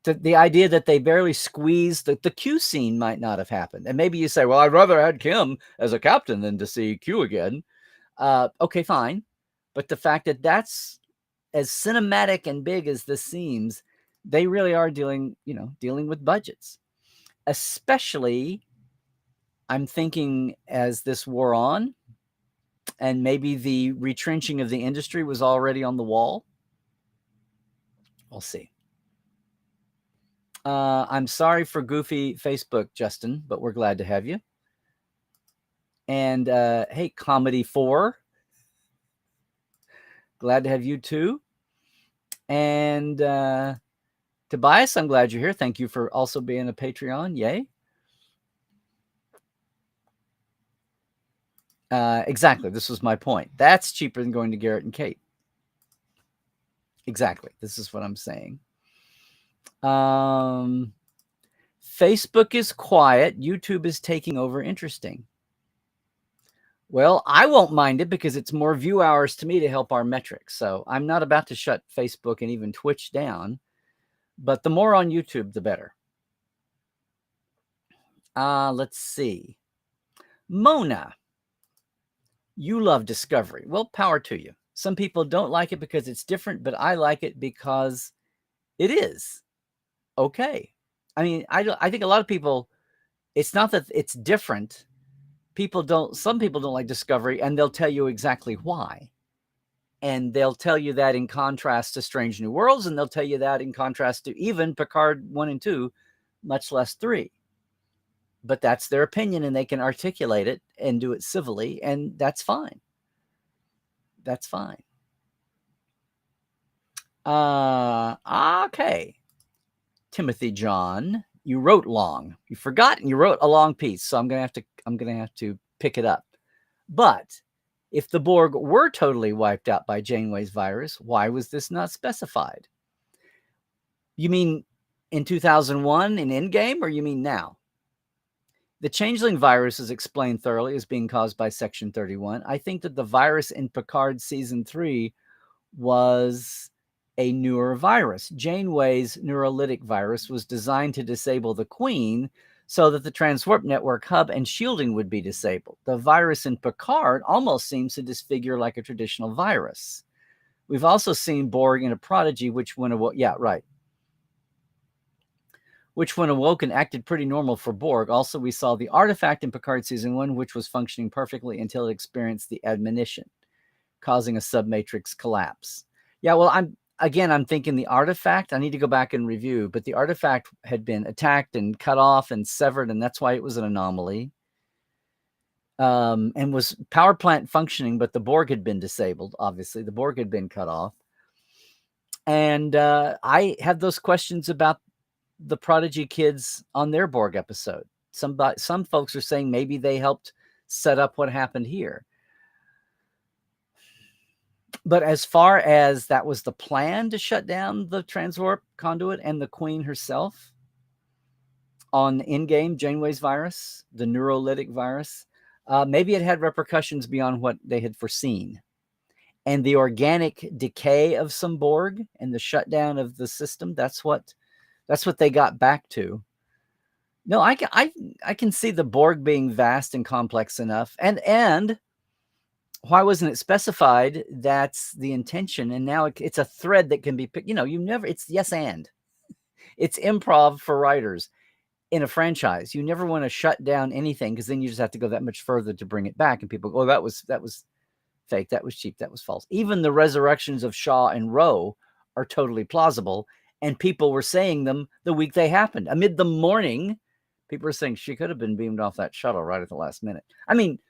The idea that they barely squeezed the Q scene might not have happened. And maybe you say, well, I'd rather had Kim as a captain than to see Q again. Okay, fine. But the fact that that's as cinematic and big as this seems, they really are dealing with budgets. Especially, I'm thinking as this wore on, and maybe the retrenching of the industry was already on the wall. We'll see. I'm sorry for goofy Facebook, Justin, but we're glad to have you. And hey, Comedy 4. Glad to have you too. And Tobias, I'm glad you're here. Thank you for also being a Patreon. Yay. Exactly. This was my point. That's cheaper than going to Garrett and Kate. Exactly. This is what I'm saying. Facebook is quiet. YouTube is taking over. Interesting. Well, I won't mind it because it's more view hours to me to help our metrics. So I'm not about to shut Facebook and even Twitch down. But the more on YouTube, the better. Let's see. Mona, you love Discovery. Well, power to you. Some people don't like it because it's different, but I like it because it is. Okay. I mean, I think a lot of people, it's not that it's different. Some people don't like Discovery, and they'll tell you exactly why. And they'll tell you that in contrast to Strange New Worlds, and they'll tell you that in contrast to even Picard 1 and 2, much less 3. But that's their opinion, and they can articulate it and do it civilly, and that's fine. That's fine. Okay. Timothy John, you wrote long. You forgot and you wrote a long piece, so I'm gonna have to pick it up. But if the Borg were totally wiped out by Janeway's virus, why was this not specified? You mean in 2001 in Endgame, or you mean now? The changeling virus is explained thoroughly as being caused by Section 31. I think that the virus in Picard Season 3 was a newer virus. Janeway's neurolytic virus was designed to disable the Queen so that the Transwarp Network hub and shielding would be disabled. The virus in Picard almost seems to disfigure like a traditional virus. We've also seen Borg in a Prodigy, which when awoke, which when awoken acted pretty normal for Borg. Also, we saw the artifact in Picard Season 1, which was functioning perfectly until it experienced the admonition, causing a submatrix collapse. Yeah, well, I'm thinking the artifact, I need to go back and review, but the artifact had been attacked and cut off and severed, and that's why it was an anomaly. And was power plant functioning, but the Borg had been disabled, obviously. The Borg had been cut off. And I have those questions about the Prodigy kids on their Borg episode. Some folks are saying maybe they helped set up what happened here. But as far as that was the plan to shut down the Transwarp conduit and the Queen herself on Endgame, Janeway's virus, the neurolytic virus, maybe it had repercussions beyond what they had foreseen. And the organic decay of some Borg and the shutdown of the system, that's what they got back to. No, I can see the Borg being vast and complex enough. And why wasn't it specified? That's the intention. And now it's a thread that can be picked. It's yes and. It's improv for writers in a franchise. You never want to shut down anything, because then you just have to go that much further to bring it back. And people go, oh, that was fake. That was cheap. That was false. Even the resurrections of Shaw and Rowe are totally plausible. And people were saying them the week they happened. Amid the mourning, people were saying she could have been beamed off that shuttle right at the last minute. I mean,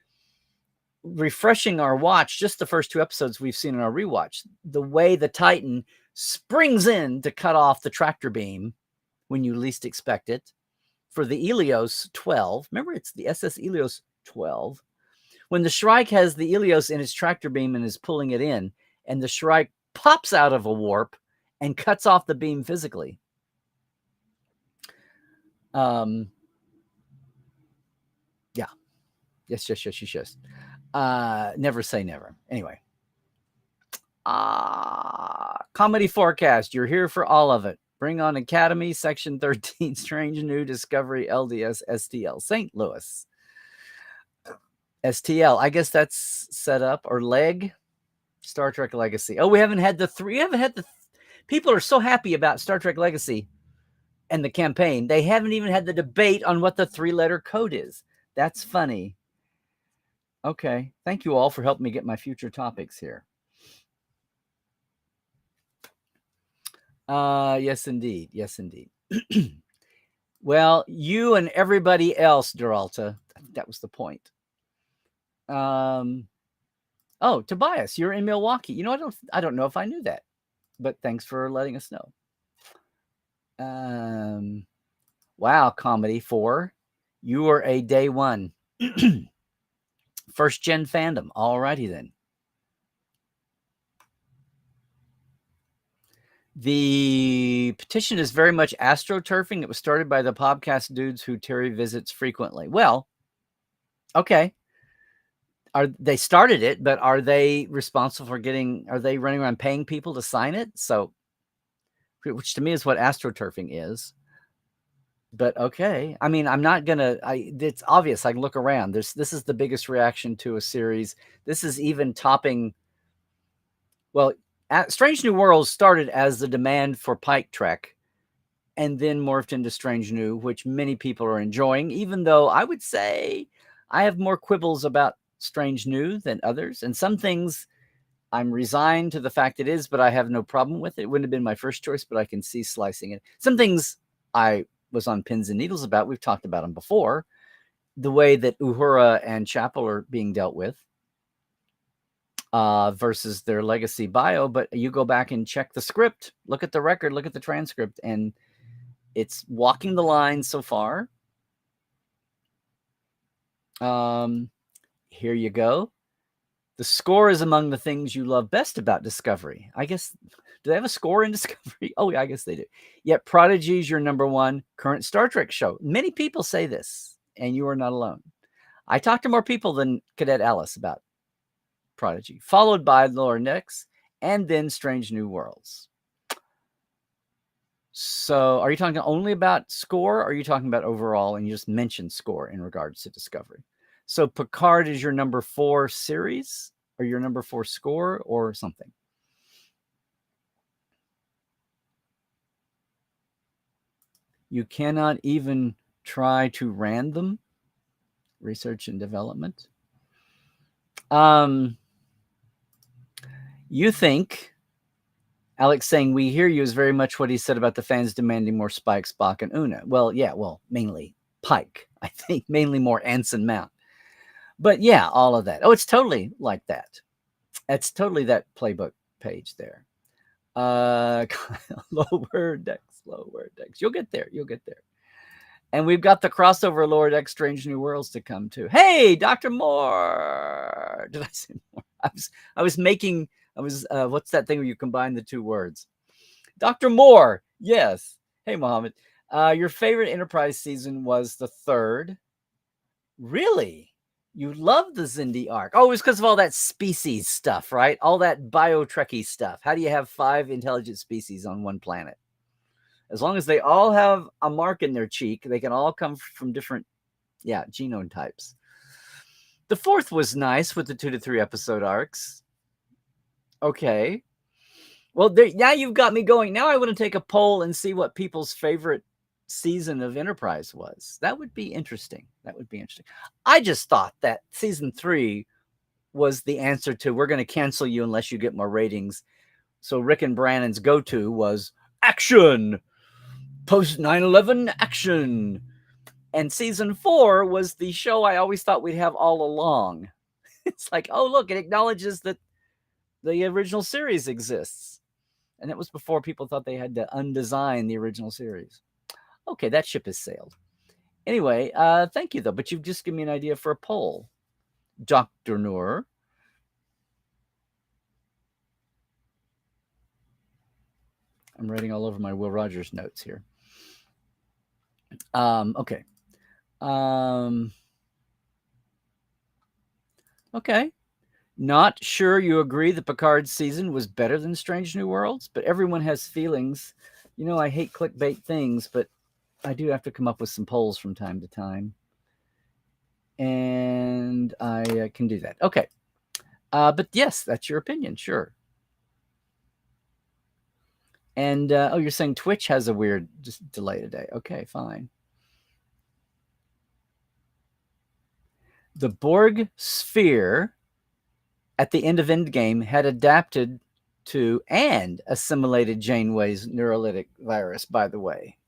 refreshing our watch, just the first 2 episodes we've seen in our rewatch, the way the Titan springs in to cut off the tractor beam when you least expect it for the Helios 12. Remember, it's the SS Helios 12. When the Shrike has the Helios in his tractor beam and is pulling it in, and the Shrike pops out of a warp and cuts off the beam physically. Yeah. Yes. Never say never. Anyway. Comedy forecast. You're here for all of it. Bring on Academy, Section 13, Strange New Discovery, LDS, STL, St. Louis. STL. I guess that's set up. Or leg. Star Trek Legacy. Oh, we haven't had the 3. People are so happy about Star Trek Legacy and the campaign. They haven't even had the debate on what the 3-letter code is. That's funny. Okay. Thank you all for helping me get my future topics here. Yes, indeed. Well, you and everybody else, Duralta. That was the point. Oh, Tobias, you're in Milwaukee. I don't know if I knew that, but thanks for letting us know. Wow, Comedy 4. You are a day one. First gen fandom. Alrighty then. The petition is very much astroturfing. It was started by the podcast dudes who Terry visits frequently. Well, okay. They started it, but are they responsible for are they running around paying people to sign it? So, which to me is what astroturfing is. But okay. I mean, I'm not going to, it's obvious. I can look around. This is the biggest reaction to a series. This is even topping, well, Strange New Worlds started as the demand for Pike Trek and then morphed into Strange New, which many people are enjoying, even though I would say I have more quibbles about Strange New than others. And some things I'm resigned to the fact it is, but I have no problem with it. It wouldn't have been my first choice, but I can see slicing it. Some things I was on pins and needles about. We've talked about them before. The way that Uhura and Chapel are being dealt with versus their legacy bio. But you go back and check the script, look at the record, look at the transcript, and it's walking the line so far. Here you go. The score is among the things you love best about Discovery. I guess, do they have a score in Discovery? Oh, yeah, I guess they do. Yet Prodigy is your number one current Star Trek show. Many people say this, and you are not alone. I talked to more people than Cadet Alice about Prodigy, followed by Lower Decks, and then Strange New Worlds. So are you talking only about score, or are you talking about overall, and you just mentioned score in regards to Discovery? So Picard is your number 4 series, or your number 4 score, or something? You cannot even try to random research and development. You think Alex saying we hear you is very much what he said about the fans demanding more Spike, Spock, and Una. Well, yeah, mainly Pike. I think mainly more Anson Mount. But yeah, all of that. Oh, it's totally like that. It's totally that playbook page there. Lower decks. You'll get there. And we've got the crossover Lower Decks Strange New Worlds to come to. Hey, Dr. Moore. Did I say more? I was what's that thing where you combine the two words? Dr. Moore. Yes. Hey, Mohammed. Your favorite Enterprise season was the 3rd. Really? You love the Xindi arc. Oh, it was because of all that species stuff, right? All that bio-Trekkie stuff. How do you have 5 intelligent species on one planet? As long as they all have a mark in their cheek, they can all come from different, genome types. The 4th was nice with the 2 to 3 episode arcs. Okay. Well, now you've got me going. Now I want to take a poll and see what people's favorite season of Enterprise was. That would be interesting. I just thought that season 3 was the answer to we're going to cancel you unless you get more ratings. So Rick and Brannon's go-to was action, post 9/11 action. And season 4 was the show I always thought we'd have all along. It's like, oh, look, it acknowledges that the original series exists. And it was before people thought they had to undesign the original series. Okay, that ship has sailed. Anyway, thank you, though. But you've just given me an idea for a poll. Dr. Noor. I'm writing all over my Will Rogers notes here. Okay. Okay. Not sure you agree that Picard's season was better than Strange New Worlds, but everyone has feelings. You know, I hate clickbait things, but I do have to come up with some polls from time to time. And I can do that. Okay. But yes, that's your opinion. Sure. And, you're saying Twitch has a weird delay today. Okay, fine. The Borg sphere at the end of Endgame had adapted to and assimilated Janeway's neurolytic virus, by the way.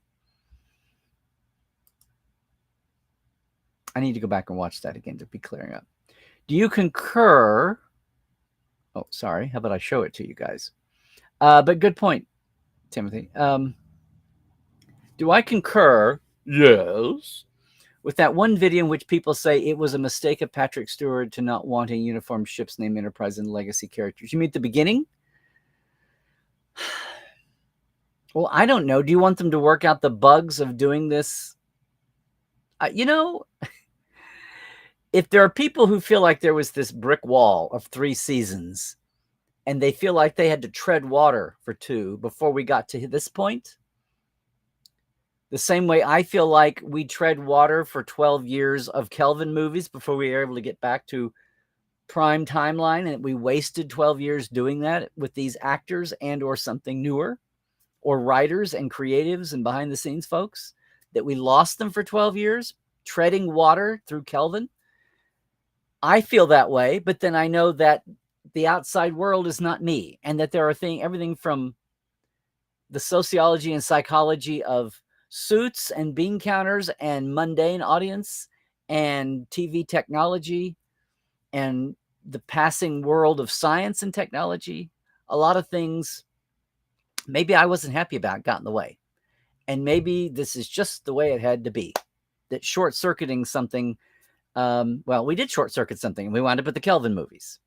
I need to go back and watch that again to be clearing up. Do you concur? Oh, sorry. How about I show it to you guys? But good point, Timothy. Do I concur? Yes. With that one video in which people say it was a mistake of Patrick Stewart to not wanting uniform ships named Enterprise and legacy characters. You mean at the beginning? Well, I don't know. Do you want them to work out the bugs of doing this? If there are people who feel like there was this brick wall of 3 seasons and they feel like they had to tread water for 2 before we got to this point, the same way I feel like we tread water for 12 years of Kelvin movies before we were able to get back to prime timeline, and we wasted 12 years doing that with these actors and or something newer, or writers and creatives and behind the scenes folks, that we lost them for 12 years treading water through Kelvin. I feel that way, but then I know that the outside world is not me, and that there are everything from the sociology and psychology of suits and bean counters and mundane audience and TV technology and the passing world of science and technology. A lot of things maybe I wasn't happy about got in the way. And maybe this is just the way it had to be. That short-circuiting something, well, we did short-circuit something, and we wound up with the Kelvin movies.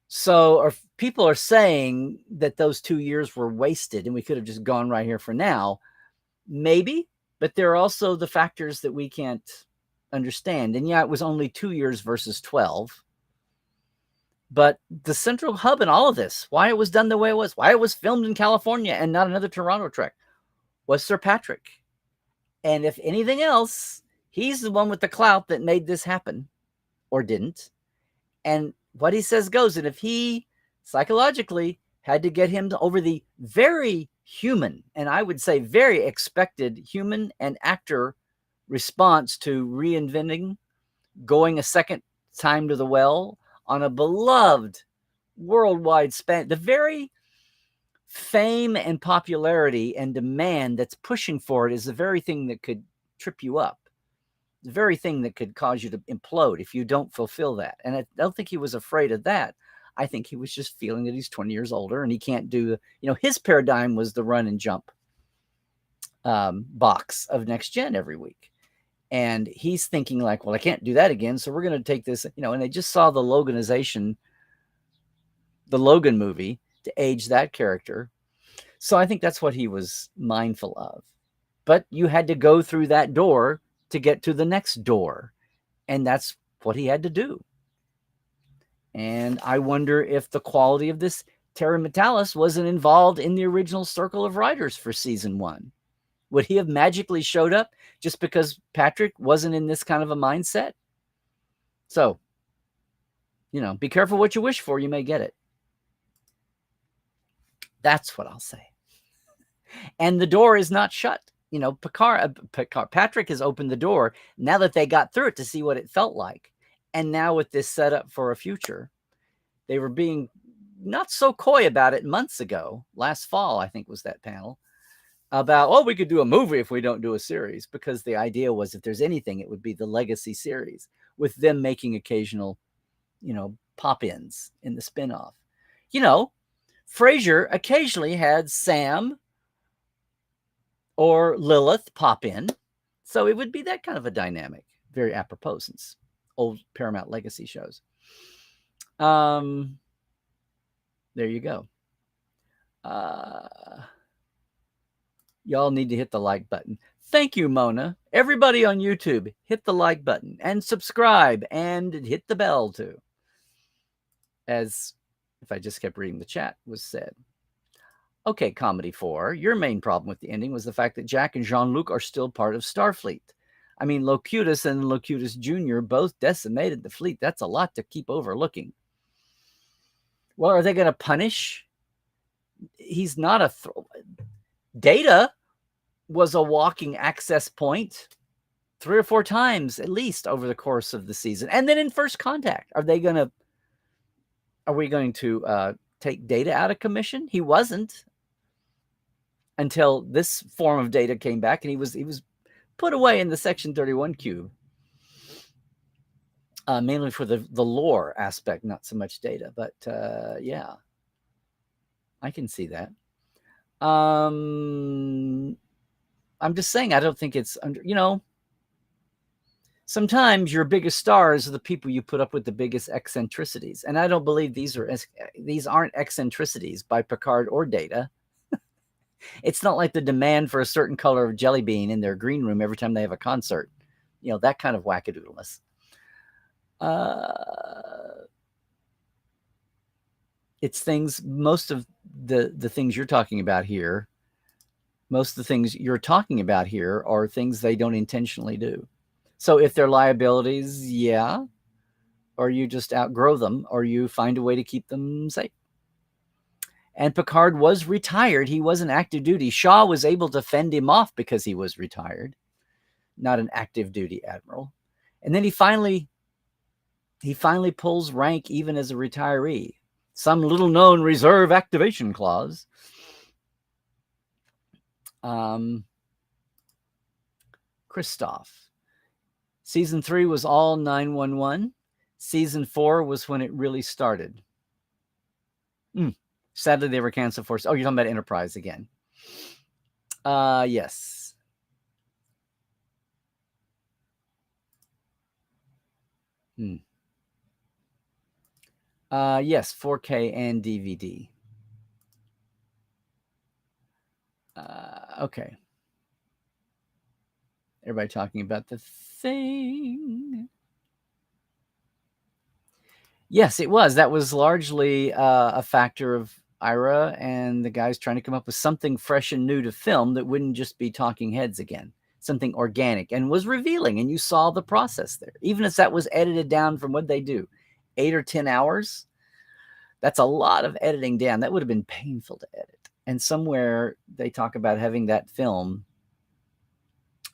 So people are saying that those 2 years were wasted and we could have just gone right here for now. Maybe, but there are also the factors that we can't understand. And yeah, it was only 2 years versus 12. But the central hub in all of this, why it was done the way it was, why it was filmed in California and not another Toronto Trek, was Sir Patrick. And if anything else, he's the one with the clout that made this happen, or didn't. And what he says goes. And if he psychologically had to get him over the very human, and I would say very expected human and actor response to reinventing, going a second time to the well on a beloved worldwide span, the very fame and popularity and demand that's pushing for it is the very thing that could trip you up, the very thing that could cause you to implode if you don't fulfill that. And I don't think he was afraid of that. I think he was just feeling that he's 20 years older and he can't do, his paradigm was the run and jump box of Next Gen every week. And he's thinking like, well, I can't do that again. So we're going to take this, and they just saw the Loganization, the Logan movie, to age that character. So I think that's what he was mindful of. But you had to go through that door to get to the next door. And that's what he had to do. And I wonder if the quality of this Terry Matalas wasn't involved in the original circle of writers for season 1. Would he have magically showed up just because Patrick wasn't in this kind of a mindset? So, be careful what you wish for. You may get it. That's what I'll say. And the door is not shut. Patrick has opened the door now that they got through it to see what it felt like. And now with this setup for a future, they were being not so coy about it months ago. Last fall, I think, was that panel about, we could do a movie if we don't do a series, because the idea was if there's anything, it would be the legacy series with them making occasional, pop-ins in the spinoff. Frasier occasionally had Sam or Lilith pop in. So it would be that kind of a dynamic. Very apropos since old Paramount legacy shows. There you go. Y'all need to hit the like button. Thank you, Mona. Everybody on YouTube, hit the like button and subscribe and hit the bell too. As if I just kept reading the chat was said. Okay, Comedy 4, your main problem with the ending was the fact that Jack and Jean-Luc are still part of Starfleet. I mean, Locutus and Locutus Jr. both decimated the fleet. That's a lot to keep overlooking. Well, are they going to punish? He's not a... Data was a walking access point 3 or 4 times at least over the course of the season. And then in First Contact, are we going to take Data out of commission? He wasn't until this form of Data came back, and he was put away in the Section 31 cube, mainly for the lore aspect, not so much Data. But yeah, I can see that. I'm just saying, I don't think it's under, sometimes your biggest stars are the people you put up with the biggest eccentricities. And I don't believe these aren't eccentricities by Picard or Data. It's not like the demand for a certain color of jelly bean in their green room every time they have a concert. That kind of wackadoodleness. It's things, most of the things you're talking about here, most of the things you're talking about here are things they don't intentionally do. So if they're liabilities, yeah, or you just outgrow them, or you find a way to keep them safe. And Picard was retired. He wasn't active duty. Shaw was able to fend him off because he was retired, not an active duty admiral. And then he finally he finally pulls rank even as a retiree. Some little known reserve activation clause. Christoph. Season 3 was all 911. Season 4 was when it really started. Sadly, they were canceled for. Oh, you're talking about Enterprise again. Yes. Yes, 4K and DVD. Okay. Everybody talking about the thing. Yes, it was. That was largely a factor of Ira and the guys trying to come up with something fresh and new to film that wouldn't just be talking heads again. Something organic and was revealing, and you saw the process there. Even if that was edited down from what they do, 8 or 10 hours, that's a lot of editing down. That would have been painful to edit. And somewhere they talk about having that film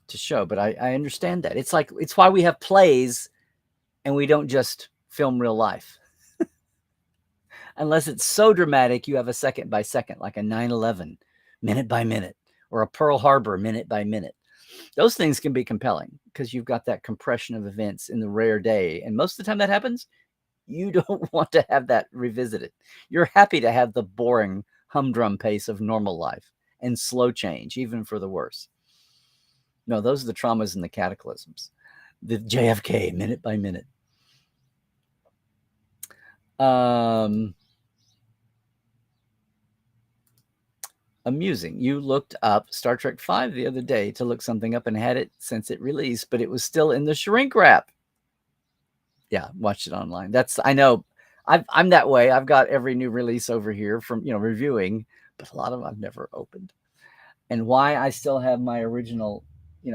to show, but I understand that. It's why we have plays and we don't just film real life. Unless it's so dramatic, you have a second by second, like a 9/11, minute by minute, or a Pearl Harbor, minute by minute. Those things can be compelling because you've got that compression of events in the rare day. And most of the time that happens, you don't want to have that revisited. You're happy to have the boring humdrum pace of normal life and slow change, even for the worse. No, those are the traumas and the cataclysms. The JFK, minute by minute. Amusing. You looked up Star Trek V the other day to look something up and had it since it released, but it was still in the shrink wrap. Yeah, watched it online. I know. I'm that way. I've got every new release over here from reviewing, but a lot of them I've never opened. And why I still have my original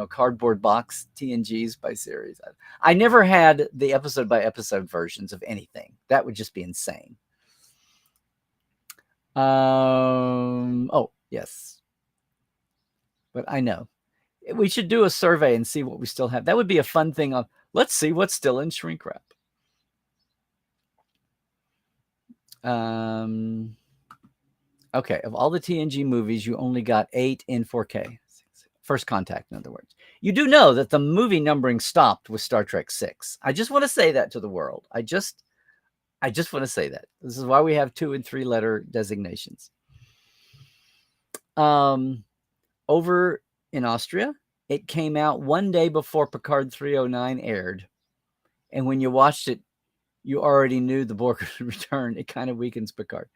cardboard box TNGs by series. I never had the episode by episode versions of anything. That would just be insane. Oh, yes. But I know. We should do a survey and see what we still have. That would be a fun thing. Let's see what's still in shrink wrap. Okay, of all the TNG movies, you only got 8 in 4K. First Contact, in other words. You do know that the movie numbering stopped with Star Trek 6. I just want to say that to the world. I just want to say that. This is why we have 2 and 3 letter designations. Over in Austria, it came out one day before Picard 309 aired. And when you watched it, you already knew the Borg would return. It kind of weakens Picard.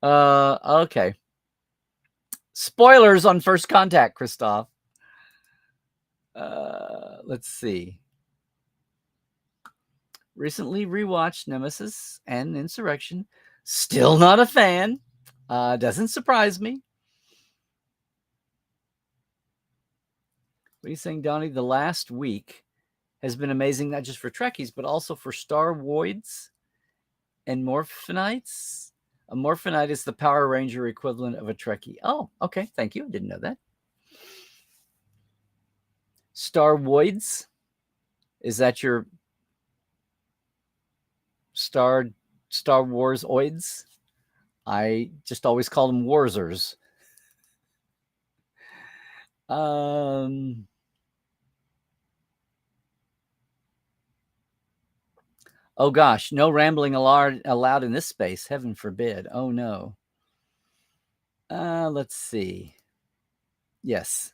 Okay. Spoilers on First Contact, Christoph. Let's see. Recently rewatched Nemesis and Insurrection. Still not a fan. Doesn't surprise me. What are you saying, Donnie? The last week has been amazing, not just for Trekkies, but also for Star Voids and Morphinites. A Morphinite is the Power Ranger equivalent of a Trekkie. Oh, okay. Thank you. I didn't know that. Star Voids? Is that your Star Wars oids? I just always call them Warsers. Oh gosh, no rambling allowed in this space. Heaven forbid. Oh no. Let's see. Yes.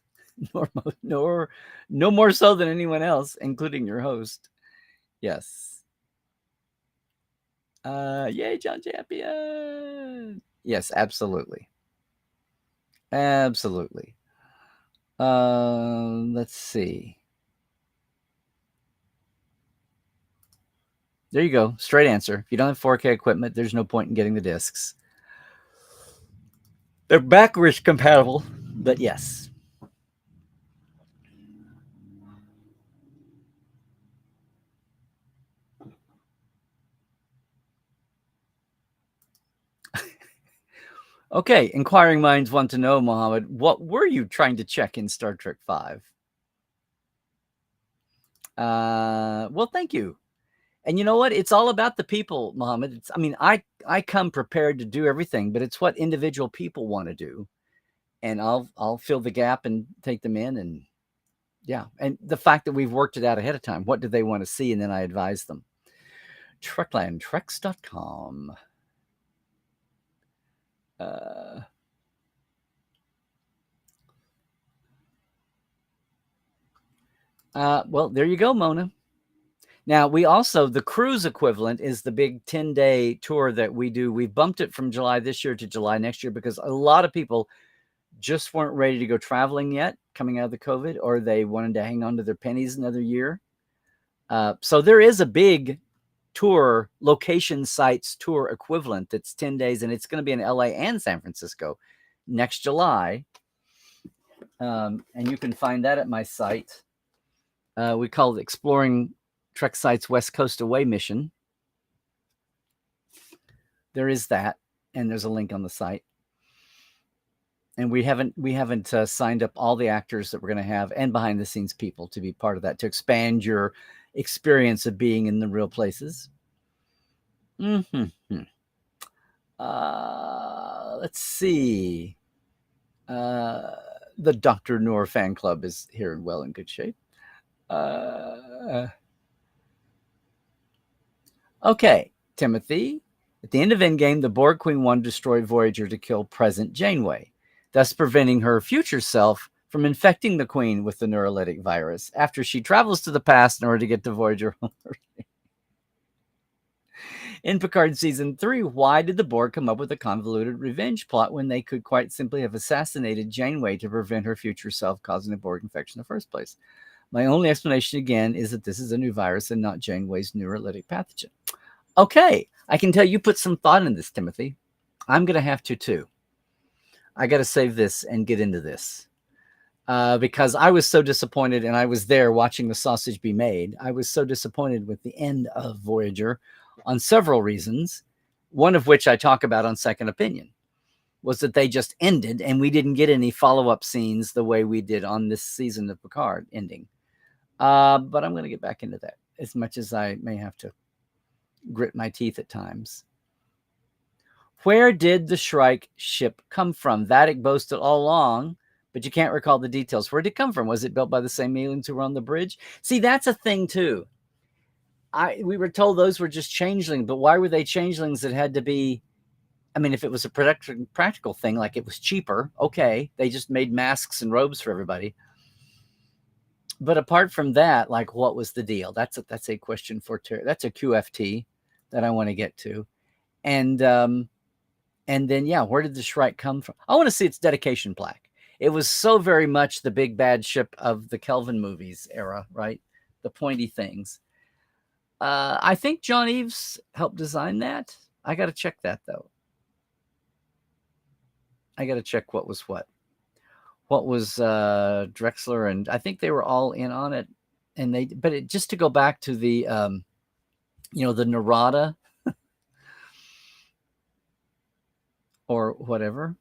No more so than anyone else, including your host. Yes. Yay, John Champion. Yes, absolutely. Absolutely. Let's see. There you go. Straight answer. If you don't have 4K equipment, there's no point in getting the discs. They're backwards compatible, but yes. Okay, inquiring minds want to know, Mohammed, what were you trying to check in Star Trek V? Well, thank you. And you know what? It's all about the people, Mohammed. I mean, I come prepared to do everything, but it's what individual people want to do, and I'll fill the gap and take them in, and yeah, and the fact that we've worked it out ahead of time. What do they want to see, and then I advise them. Trekland, Trex.com. Well, there you go, Mona. Now, we also, the cruise equivalent is the big 10-day tour that we do. We've bumped it from July this year to July next year because a lot of people just weren't ready to go traveling yet coming out of the COVID, or they wanted to hang on to their pennies another year. So there is a big tour, location sites tour equivalent that's 10 days, and it's going to be in LA and San Francisco next July. And you can find that at my site. We call it Exploring Trek Sites West Coast Away Mission. There is that, and there's a link on the site. And we haven't signed up all the actors that we're going to have and behind the scenes people to be part of that, to expand your experience of being in the real places. Mm-hmm. Let's see. The Dr. Noor fan club is here and well in good shape. Okay, Timothy. At the end of Endgame, the Borg Queen wanted to destroy Voyager to kill present Janeway, thus preventing her future self from infecting the Queen with the neurolytic virus after she travels to the past in order to get to Voyager. In Picard Season 3, why did the Borg come up with a convoluted revenge plot when they could quite simply have assassinated Janeway to prevent her future self causing a Borg infection in the first place? My only explanation, again, is that this is a new virus and not Janeway's neurolytic pathogen. Okay, I can tell you put some thought in this, Timothy. I'm going to have to, too. I got to save this and get into this. Because I was so disappointed, and I was there watching the sausage be made. I was so disappointed with the end of Voyager on several reasons, one of which I talk about on Second Opinion, was that they just ended, and we didn't get any follow-up scenes the way we did on this season of Picard ending. But I'm going to get back into that, as much as I may have to grit my teeth at times. Where did the Shrike ship come from? Vadic boasted all along, but you can't recall the details. Where did it come from? Was it built by the same aliens who were on the bridge? See, that's a thing, too. We were told those were just changelings, but why were they changelings that had to be... I mean, if it was a practical thing, like it was cheaper, okay, they just made masks and robes for everybody. But apart from that, like, what was the deal? That's a question for Terry. That's a QFT that I want to get to. And then, yeah, where did the Shrike come from? I want to see its dedication plaque. It was so very much the big bad ship of the Kelvin movies era, right? The pointy things. I think John Eves helped design that. I got to check that, though. I got to check what was what. What was Drexler, and I think they were all in on it. And just to go back to the, the Narada or whatever.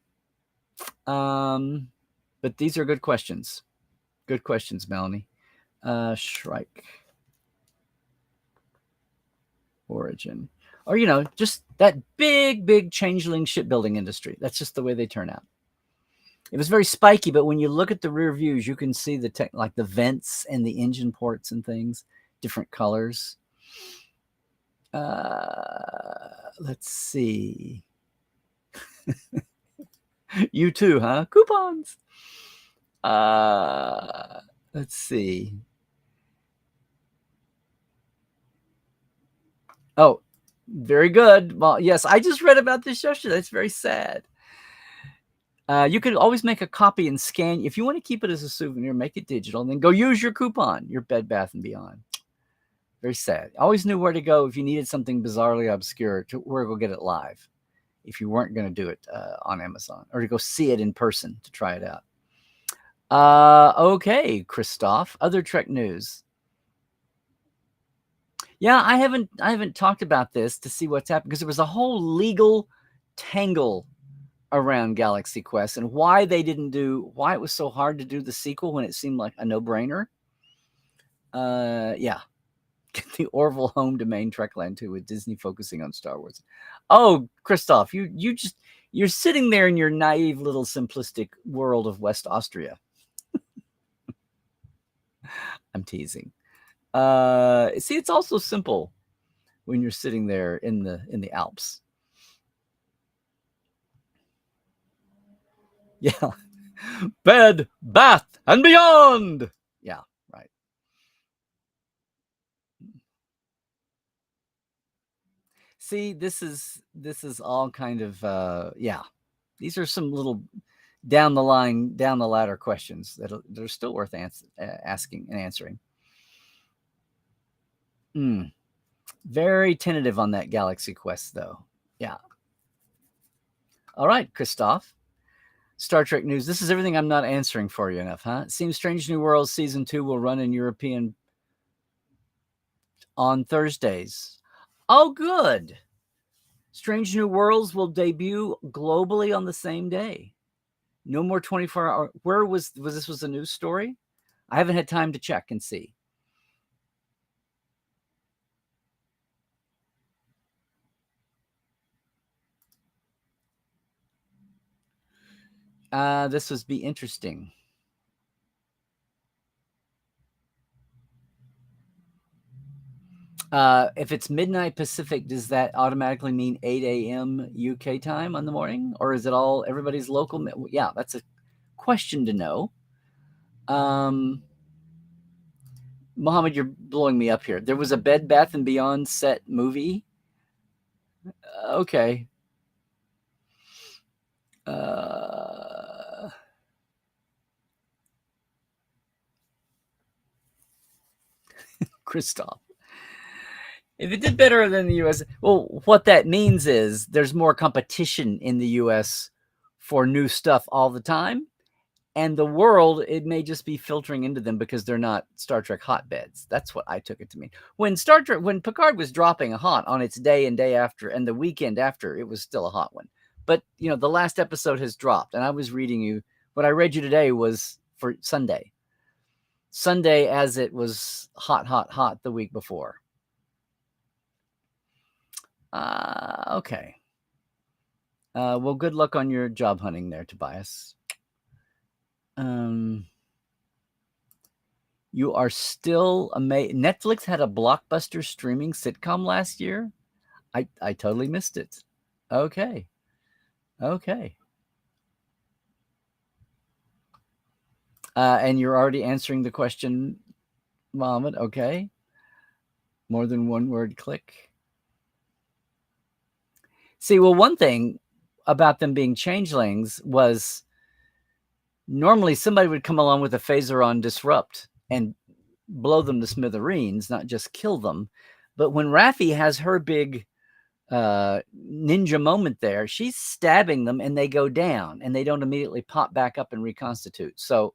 But these are good questions. Good questions, Melanie. Shrike origin. Or, just that big changeling shipbuilding industry. That's just the way they turn out. It was very spiky, but when you look at the rear views, you can see like the vents and the engine ports and things, different colors. Let's see. You too, huh? Coupons. Let's see. Oh, very good. Well, yes, I just read about this yesterday. That's very sad. You could always make a copy and scan. If you want to keep it as a souvenir, make it digital, and then go use your coupon, your Bed Bath & Beyond. Very sad. Always knew where to go if you needed something bizarrely obscure, to where to go get it live, if you weren't going to do it on Amazon, or to go see it in person to try it out. Okay, Christoph. Other Trek news. Yeah, I haven't talked about this to see what's happened, because there was a whole legal tangle around Galaxy Quest and why it was so hard to do the sequel when it seemed like a no-brainer. Yeah. Get the Orville home domain Trekland 2 with Disney focusing on Star Wars. Oh, Christoph, you're sitting there in your naive little simplistic world of West Austria. I'm teasing. See, it's also simple when you're sitting there in the Alps. Yeah. Bed, bath, and beyond. Yeah, right. See, this is all kind of yeah. These are some little down the line, down the ladder questions that are still worth asking and answering. Very tentative on that Galaxy Quest, though. Yeah. All right, Christoph. Star Trek news. This is everything I'm not answering for you enough, huh? It seems Strange New Worlds season 2 will run in European on Thursdays. Oh, good. Strange New Worlds will debut globally on the same day. No more 24-hour. Where was this? Was a news story? I haven't had time to check and see. This would be interesting. If it's midnight Pacific, does that automatically mean 8 a.m. UK time on the morning? Or is it all everybody's local? Yeah, that's a question to know. Mohammed, you're blowing me up here. There was a Bed Bath & Beyond set movie. Okay. Christoph. If it did better than the US, well, what that means is there's more competition in the US for new stuff all the time. And the world, it may just be filtering into them because they're not Star Trek hotbeds. That's what I took it to mean. When Picard was dropping a hot on its day and day after, and the weekend after, it was still a hot one. But, the last episode has dropped, and I was reading you, what I read you today was for Sunday. Sunday as it was hot the week before. Okay. Well, good luck on your job hunting there, Tobias. You are still amazed. Netflix had a blockbuster streaming sitcom last year. I totally missed it. Okay. And you're already answering the question, Mohammed. Okay. More than one word click. See, well, one thing about them being changelings was normally somebody would come along with a phaser on disrupt and blow them to smithereens, not just kill them. But when Raffi has her big ninja moment there, she's stabbing them and they go down and they don't immediately pop back up and reconstitute. So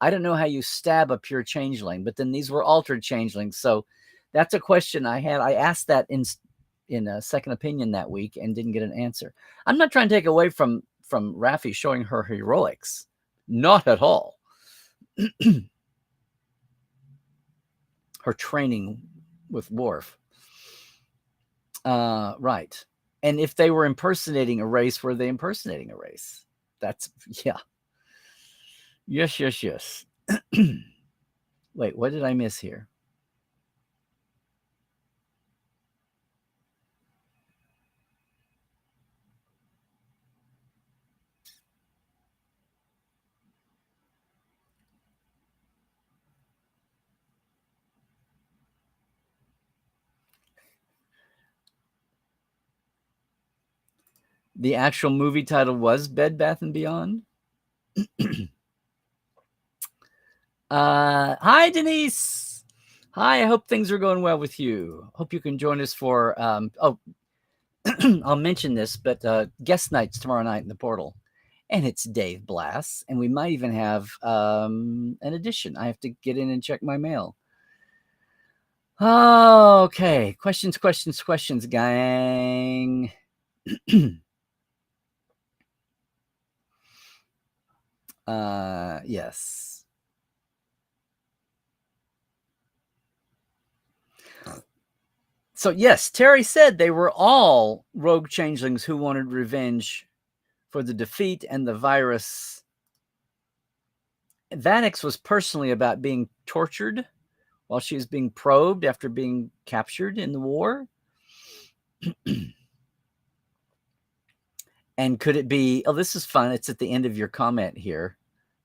I don't know how you stab a pure changeling, but then these were altered changelings. So that's a question I had. I asked that in a second opinion that week and didn't get an answer. I'm not trying to take away from Raffi showing her heroics. Not at all. Her training with Worf. Right. And if they were impersonating a race, were they impersonating a race? That's, yeah. Yes. Wait, what did I miss here? The actual movie title was Bed Bath & Beyond. Hi, Denise. Hi, I hope things are going well with you. Hope you can join us for, I'll mention this, but guest nights tomorrow night in the portal. And it's Dave Blass. And we might even have an addition. I have to get in and check my mail. Okay. Questions, gang. Yes. So yes, Terry said they were all rogue changelings who wanted revenge for the defeat and the virus. Vanix was personally about being tortured while she was being probed after being captured in the war. And could it be, oh, this is fun. It's at the end of your comment here,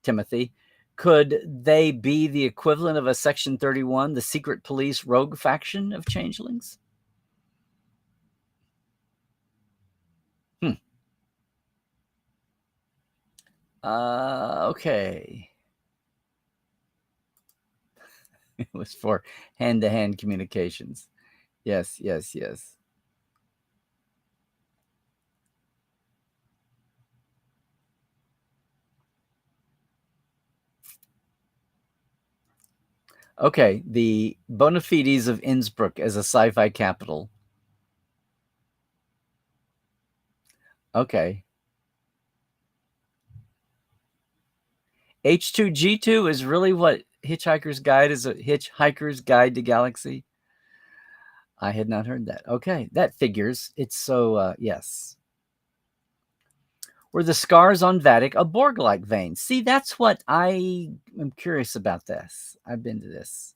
Timothy. Could they be the equivalent of a Section 31, the secret police rogue faction of changelings? Okay. It was for hand-to-hand communications. Yes, yes, yes. Okay, the bona fides of Innsbruck as a sci-fi capital. Okay. H2G2 is really what Hitchhiker's Guide is, a Hitchhiker's Guide to Galaxy? I had not heard that. Okay, that figures. It's so, yes. Were the scars on Vatic a Borg-like vein? See, that's what I am curious about this. I've been to this.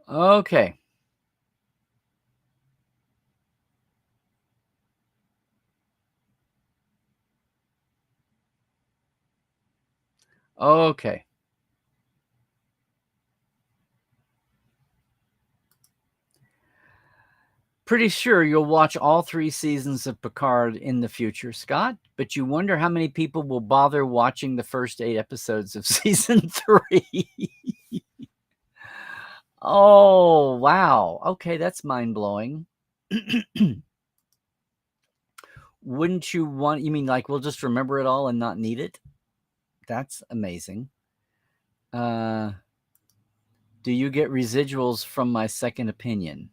Okay. Okay. Pretty sure you'll watch all 3 seasons of Picard in the future, Scott, but you wonder how many people will bother watching the first 8 episodes of season 3. Oh, wow. Okay, that's mind-blowing. Wouldn't you want, you mean like we'll just remember it all and not need it? That's amazing. Do you get residuals from my second opinion?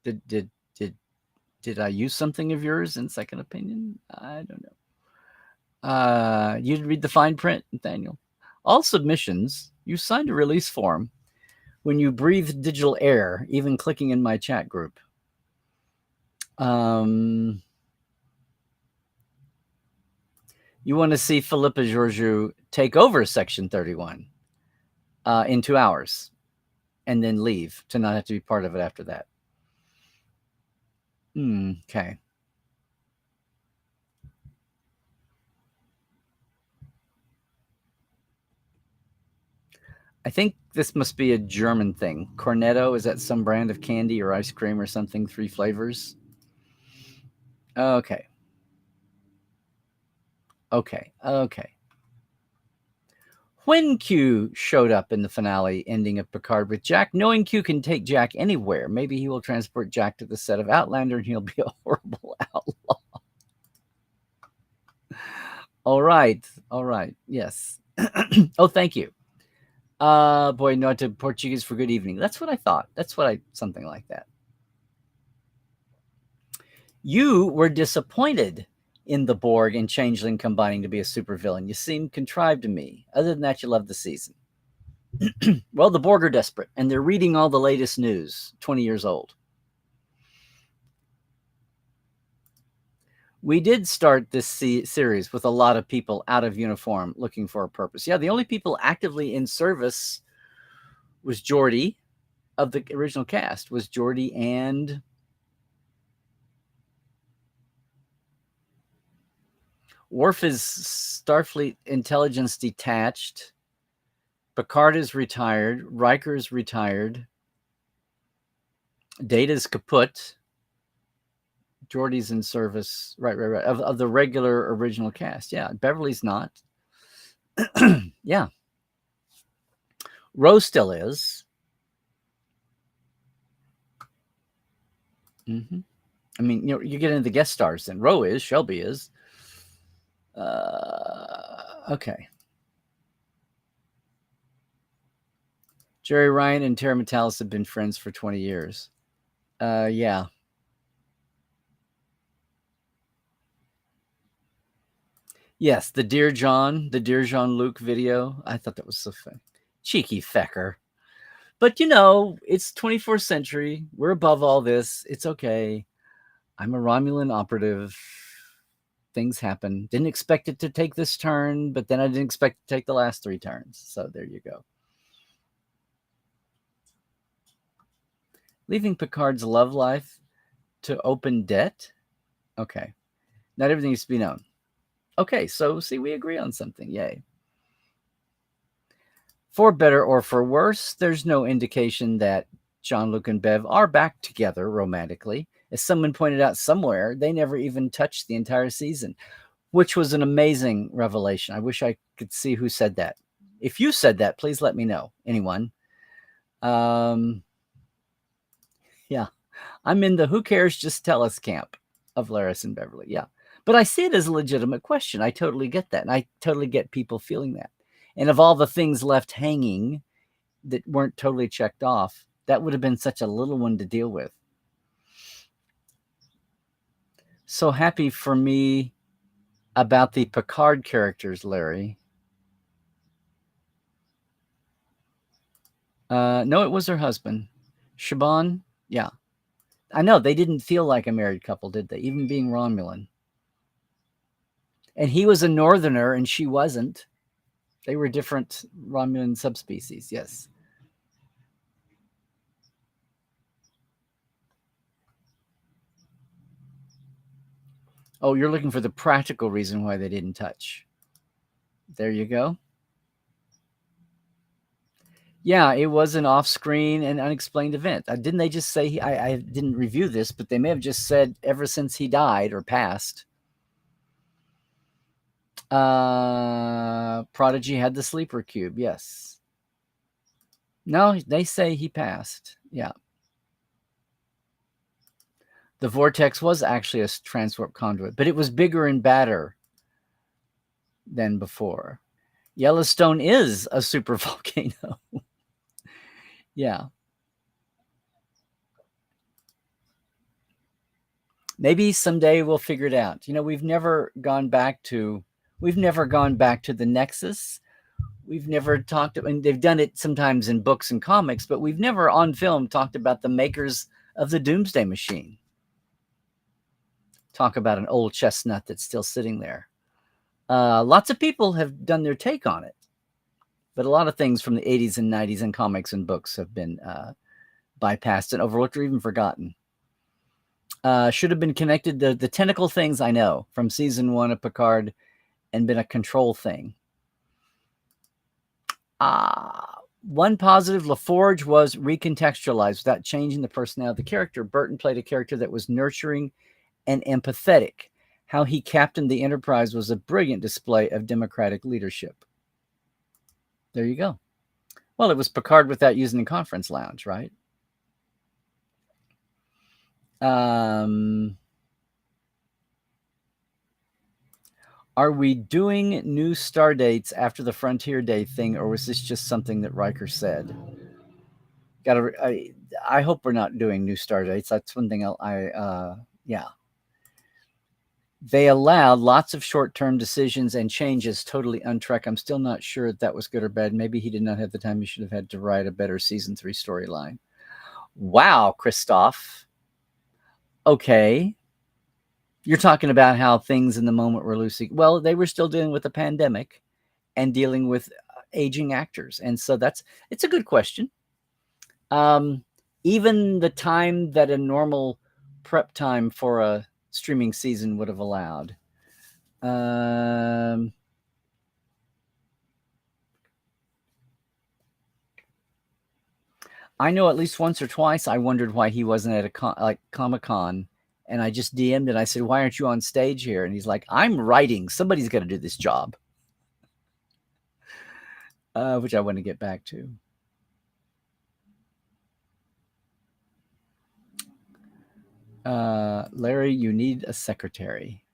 Did I use something of yours in second opinion? I don't know. You'd read the fine print, Nathaniel. All submissions, you signed a release form when you breathe digital air, even clicking in my chat group. You want to see Philippa Georgiou take over Section 31 in 2 hours and then leave to not have to be part of it after that. Okay. I think this must be a German thing. Cornetto, is that some brand of candy or ice cream or something? 3 flavors? Okay. When Q showed up in the finale ending of Picard with Jack, knowing Q can take Jack anywhere, maybe he will transport Jack to the set of Outlander and he'll be a horrible outlaw. All right. Yes. Oh, thank you. Boy, no to Portuguese for good evening. That's what I thought. Something like that. You were disappointed in the Borg and Changeling combining to be a supervillain. You seemed contrived to me. Other than that, you loved the season. Well, the Borg are desperate, and they're reading all the latest news, 20 years old. We did start this series with a lot of people out of uniform looking for a purpose. Yeah, the only people actively in service was Geordi of the original cast, was Geordi and Worf is Starfleet intelligence detached. Picard is retired. Riker's retired. Data's kaput. Geordi's in service. Right. Of the regular original cast. Yeah. Beverly's not. Yeah. Rose still is. Mm-hmm. I mean, you get into the guest stars then. Ro is. Shelby is. Okay. Jerry Ryan and Terra Metalis have been friends for 20 years. Yeah. Yes, the Dear Jean-Luc video. I thought that was so funny. Cheeky fecker. But it's 24th century. We're above all this. It's okay. I'm a Romulan operative. Things happen. Didn't expect it to take this turn, but then I didn't expect to take the last 3 turns. So there you go. Leaving Picard's love life to open debt? Okay. Not everything needs to be known. Okay, so see, we agree on something. Yay. For better or for worse, there's no indication that Jean-Luc and Bev are back together romantically. As someone pointed out somewhere, they never even touched the entire season, which was an amazing revelation. I wish I could see who said that. If you said that, please let me know. Anyone? Yeah. I'm in the who cares, just tell us camp of Laris and Beverly. Yeah. But I see it as a legitimate question. I totally get that. And I totally get people feeling that. And of all the things left hanging that weren't totally checked off, that would have been such a little one to deal with. So happy for me about the Picard characters, Larry. No, it was her husband. Shaban, yeah. I know, they didn't feel like a married couple, did they? Even being Romulan. And he was a northerner and she wasn't. They were different Romulan subspecies, yes. Oh, you're looking for the practical reason why they didn't touch. There you go. Yeah, it was an off-screen and unexplained event. Didn't they just say, I didn't review this, but they may have just said ever since he died or passed. Prodigy had the sleeper cube, yes. No, they say he passed. Yeah. The vortex was actually a transwarp conduit, but it was bigger and badder than before. Yellowstone is a super volcano. Yeah. Maybe someday we'll figure it out. We've never gone back to the Nexus. We've never talked, and they've done it sometimes in books and comics, but we've never on film talked about the makers of the Doomsday Machine. Talk about an old chestnut that's still sitting there. Lots of people have done their take on it, but a lot of things from the 80s and 90s in comics and books have been bypassed and overlooked or even forgotten. Should have been connected to the tentacle things, I know, from season 1 of Picard, and been a control thing. One positive, LaForge was recontextualized without changing the personality of the character. Burton played a character that was nurturing and empathetic. How he captained the Enterprise was a brilliant display of democratic leadership. There you go. Well, it was Picard without using the conference lounge, right? Are we doing new star dates after the Frontier Day thing, or was this just something that Riker said? I hope we're not doing new star dates. That's one thing yeah. They allowed lots of short-term decisions and changes totally untrack. I'm still not sure if that was good or bad. Maybe he did not have the time. He should have had to write a better season 3 storyline. Wow, Christoph. Okay. You're talking about how things in the moment were loosely. Well, they were still dealing with the pandemic and dealing with aging actors. And so it's a good question. Even the time that a normal prep time for a streaming season would have allowed. I know at least once or twice I wondered why he wasn't at a Comic-Con, and I just DM'd and I said, why aren't you on stage here? And he's like, I'm writing. Somebody's got to do this job. Which I want to get back to. Larry, you need a secretary.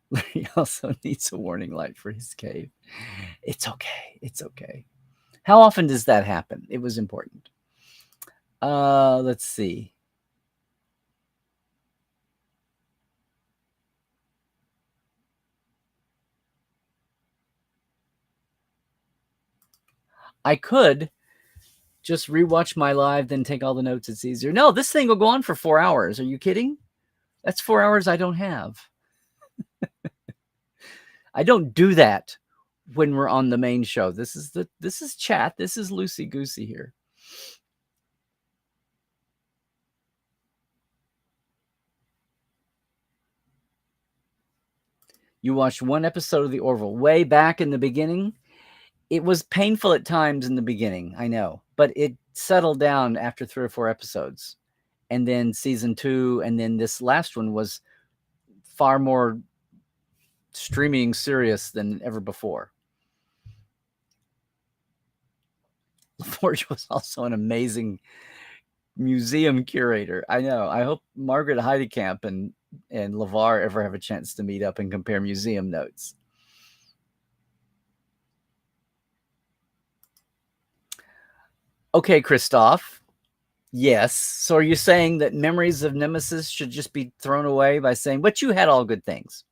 Larry also needs a warning light for his cave. It's okay. It's okay. How often does that happen? It was important. Let's see. I could just rewatch my live, then take all the notes. It's easier. No, this thing will go on for 4 hours. Are you kidding? That's 4 hours I don't have. I don't do that when we're on the main show. This is chat. This is loosey goosey here. You watched one episode of The Orville way back in the beginning. It was painful at times in the beginning, I know, but it settled down after 3 or 4 episodes. And then season 2, and then this last one was far more streaming serious than ever before. LaForge was also an amazing museum curator. I know. I hope Margaret Heidekamp and LeVar ever have a chance to meet up and compare museum notes. Okay, Christoph. Yes. So are you saying that Memories of Nemesis should just be thrown away by saying, but you had all good things?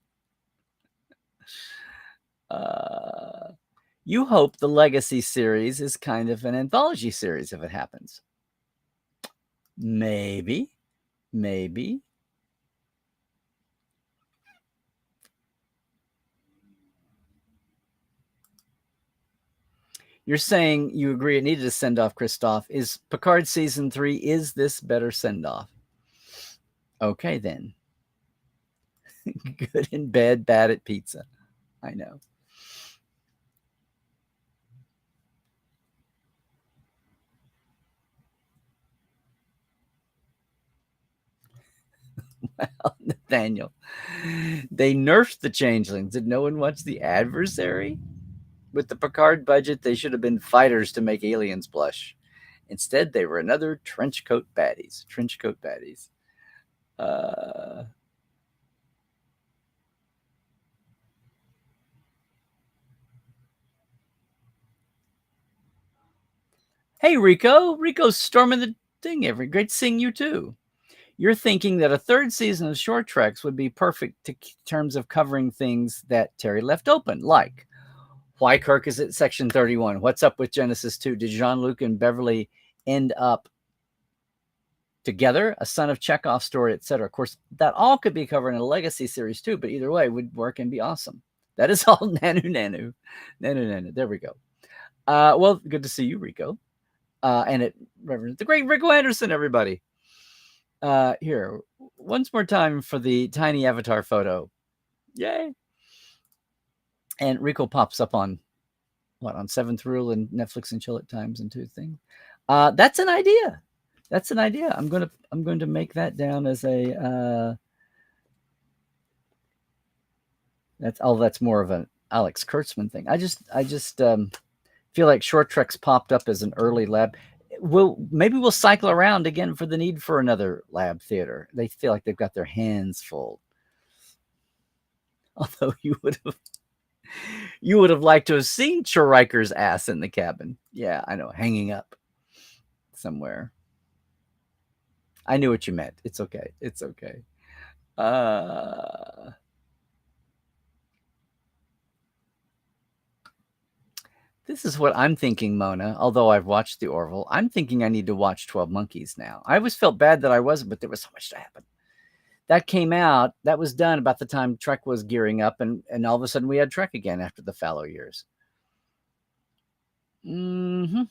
You hope the Legacy series is kind of an anthology series if it happens. Maybe. You're saying you agree it needed a send-off, Christoph. Is Picard season 3, is this better send-off? Okay, then. Good in bed, bad at pizza. I know. Well, Nathaniel, they nerfed the changelings. Did no one watch The Adversary? With the Picard budget, they should have been fighters to make aliens blush. Instead, they were another trench coat baddies. Hey, Rico. Rico's storming the thing every. Great seeing you, too. You're thinking that a 3rd season of Short Treks would be perfect in terms of covering things that Terry left open, like why Kirk is at Section 31, what's up with Genesis 2, did Jean-Luc and Beverly end up together, a Son of Chekhov story, etc. Of course, that all could be covered in a Legacy series too, but either way would work and be awesome. That is all nanu. There we go. Well, good to see you, Rico. And it Reverend the great Rico Anderson, everybody. Here, once more time for the tiny avatar photo. Yay. And Rico pops up on on 7th Rule and Netflix and Chill at Times and 2 thing. That's an idea. I'm going to make that down as a that's more of an Alex Kurtzman thing. I just feel like Short Treks popped up as an early lab. Maybe we'll cycle around again for the need for another lab theater. They feel like they've got their hands full. Although you would have liked to have seen Riker's ass in the cabin. Yeah, I know, hanging up somewhere. I knew what you meant. It's okay. This is what I'm thinking, Mona. Although I've watched The Orville, I'm thinking I need to watch 12 Monkeys now. I always felt bad that I wasn't, but there was so much to happen. That came out, that was done about the time Trek was gearing up, and all of a sudden we had Trek again after the fallow years. Mm-hmm.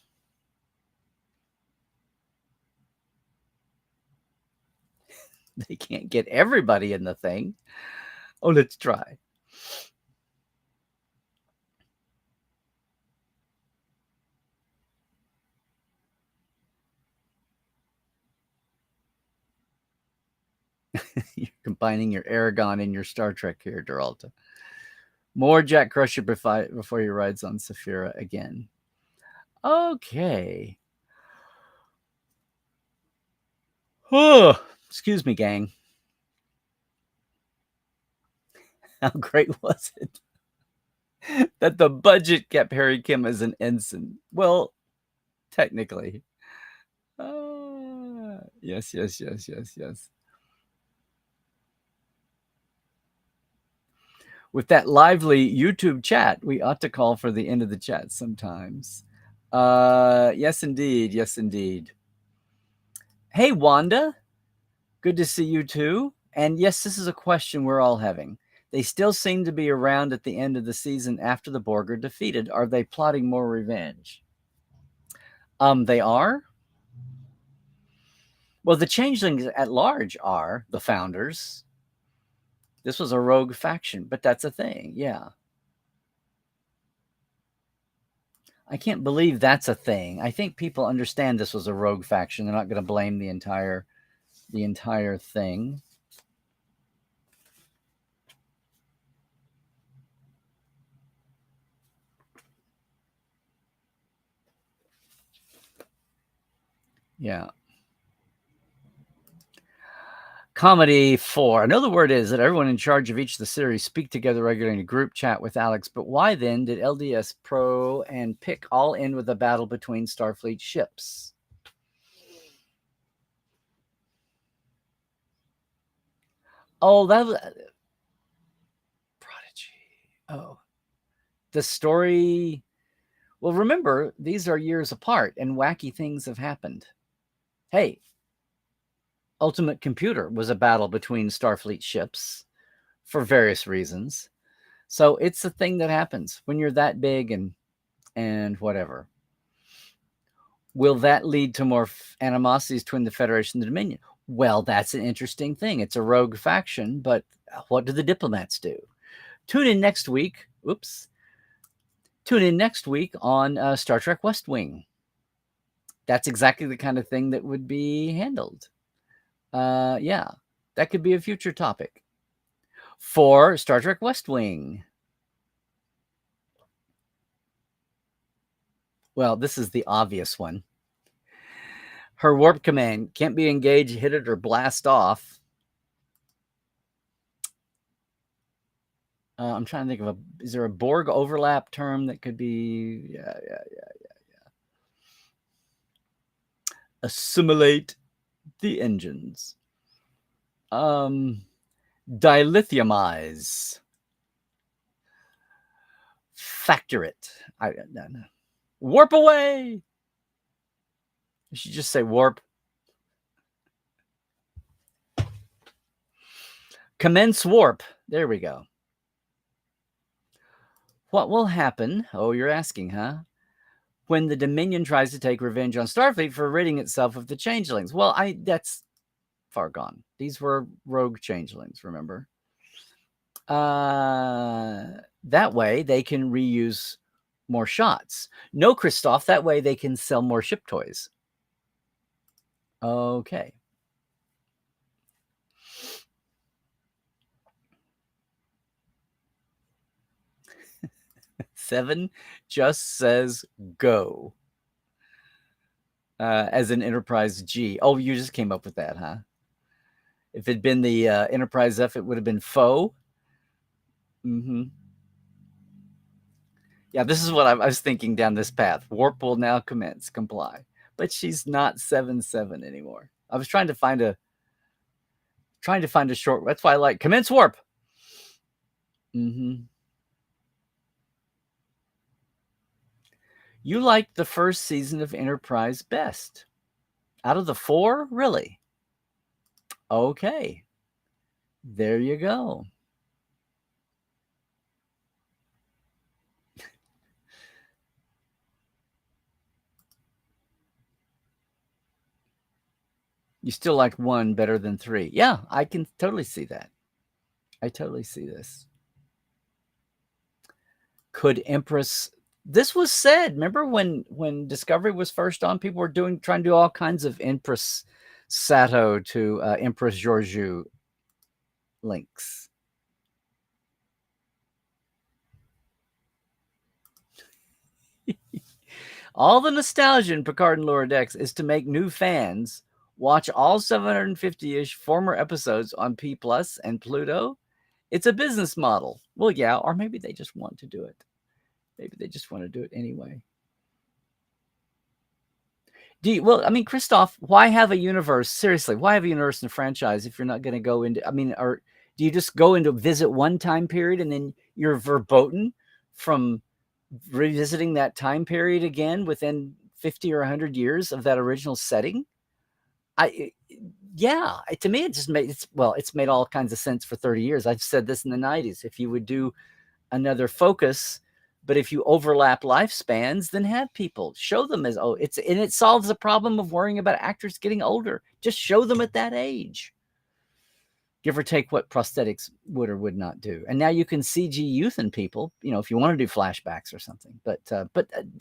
They can't get everybody in the thing. Oh, let's try. You're combining your Aragon and your Star Trek here, Duralta. More Jack Crusher before he rides on Saphira again. Okay. Oh, excuse me, gang. How great was it that the budget kept Harry Kim as an ensign? Well, technically. Yes. With that lively YouTube chat, we ought to call for the end of the chat sometimes. Yes, indeed. Yes, indeed. Hey, Wanda. Good to see you too. And yes, this is a question we're all having. They still seem to be around at the end of the season after the Borg are defeated. Are they plotting more revenge? They are. Well, the changelings at large are the founders. This was a rogue faction, but that's a thing. Yeah. I can't believe that's a thing. I think people understand this was a rogue faction. They're not going to blame the entire thing. Yeah. Comedy 4. I know the word is that everyone in charge of each of the series speak together regularly in a group chat with Alex, but why then did LDS, Pro, and Pick all end with a battle between Starfleet ships? Oh, that was Prodigy. Oh, the story. Well, remember, these are years apart and wacky things have happened. Hey, Ultimate Computer was a battle between Starfleet ships for various reasons. So it's a thing that happens when you're that big and whatever. Will that lead to more animosities between the Federation and the Dominion? Well, that's an interesting thing. It's a rogue faction, but what do the diplomats do? Tune in next week. Tune in next week on Star Trek West Wing. That's exactly the kind of thing that would be handled. Yeah, that could be a future topic for Star Trek West Wing. Well, this is the obvious one. Her warp command can't be engaged, hit it, or blast off. I'm trying to think of is there a Borg overlap term that could be? Yeah. Assimilate the engines. Dilithiumize. Factor it. No. Warp away. You should just say warp. Commence warp. There we go. What will happen? Oh, you're asking, huh? When the Dominion tries to take revenge on Starfleet for ridding itself of the changelings. Well, that's far gone. These were rogue changelings, remember? That way they can reuse more shots. No, Christoph, that way they can sell more ship toys. Okay. Seven just says go. As an Enterprise G. Oh, you just came up with that, huh? If it'd been the Enterprise F, it would have been foe. Mm-hmm. Yeah, this is what I was thinking down this path. Warp will now commence. Comply. But she's not 7-7 anymore. I was trying to find a short. That's why I like commence warp. Mm-hmm. You liked the first season of Enterprise best. Out of the 4? Really? Okay. There you go. You still like 1 better than 3. Yeah, I can totally see that. I totally see this. Could Empress... This was said. Remember when Discovery was first on, people were trying to do all kinds of Empress Sato to Empress Georgiou links. All the nostalgia in Picard and Lower Decks is to make new fans watch all 750-ish former episodes on P Plus and Pluto. It's a business model. Well, yeah, or maybe they just want to do it. Maybe they just want to do it anyway. Well, I mean, Christoph, why have a universe? Seriously, why have a universe in a franchise if you're not going to go into? I mean, or do you just go into visit one time period and then you're verboten from revisiting that time period again within 50 or 100 years of that original setting. To me, it just it's made all kinds of sense for 30 years. I've said this in the 90s. If you would do another focus, but if you overlap lifespans, then have people show them as, it solves the problem of worrying about actors getting older. Just show them at that age. Give or take what prosthetics would or would not do. And now you can CG youth in people, if you want to do flashbacks or something. But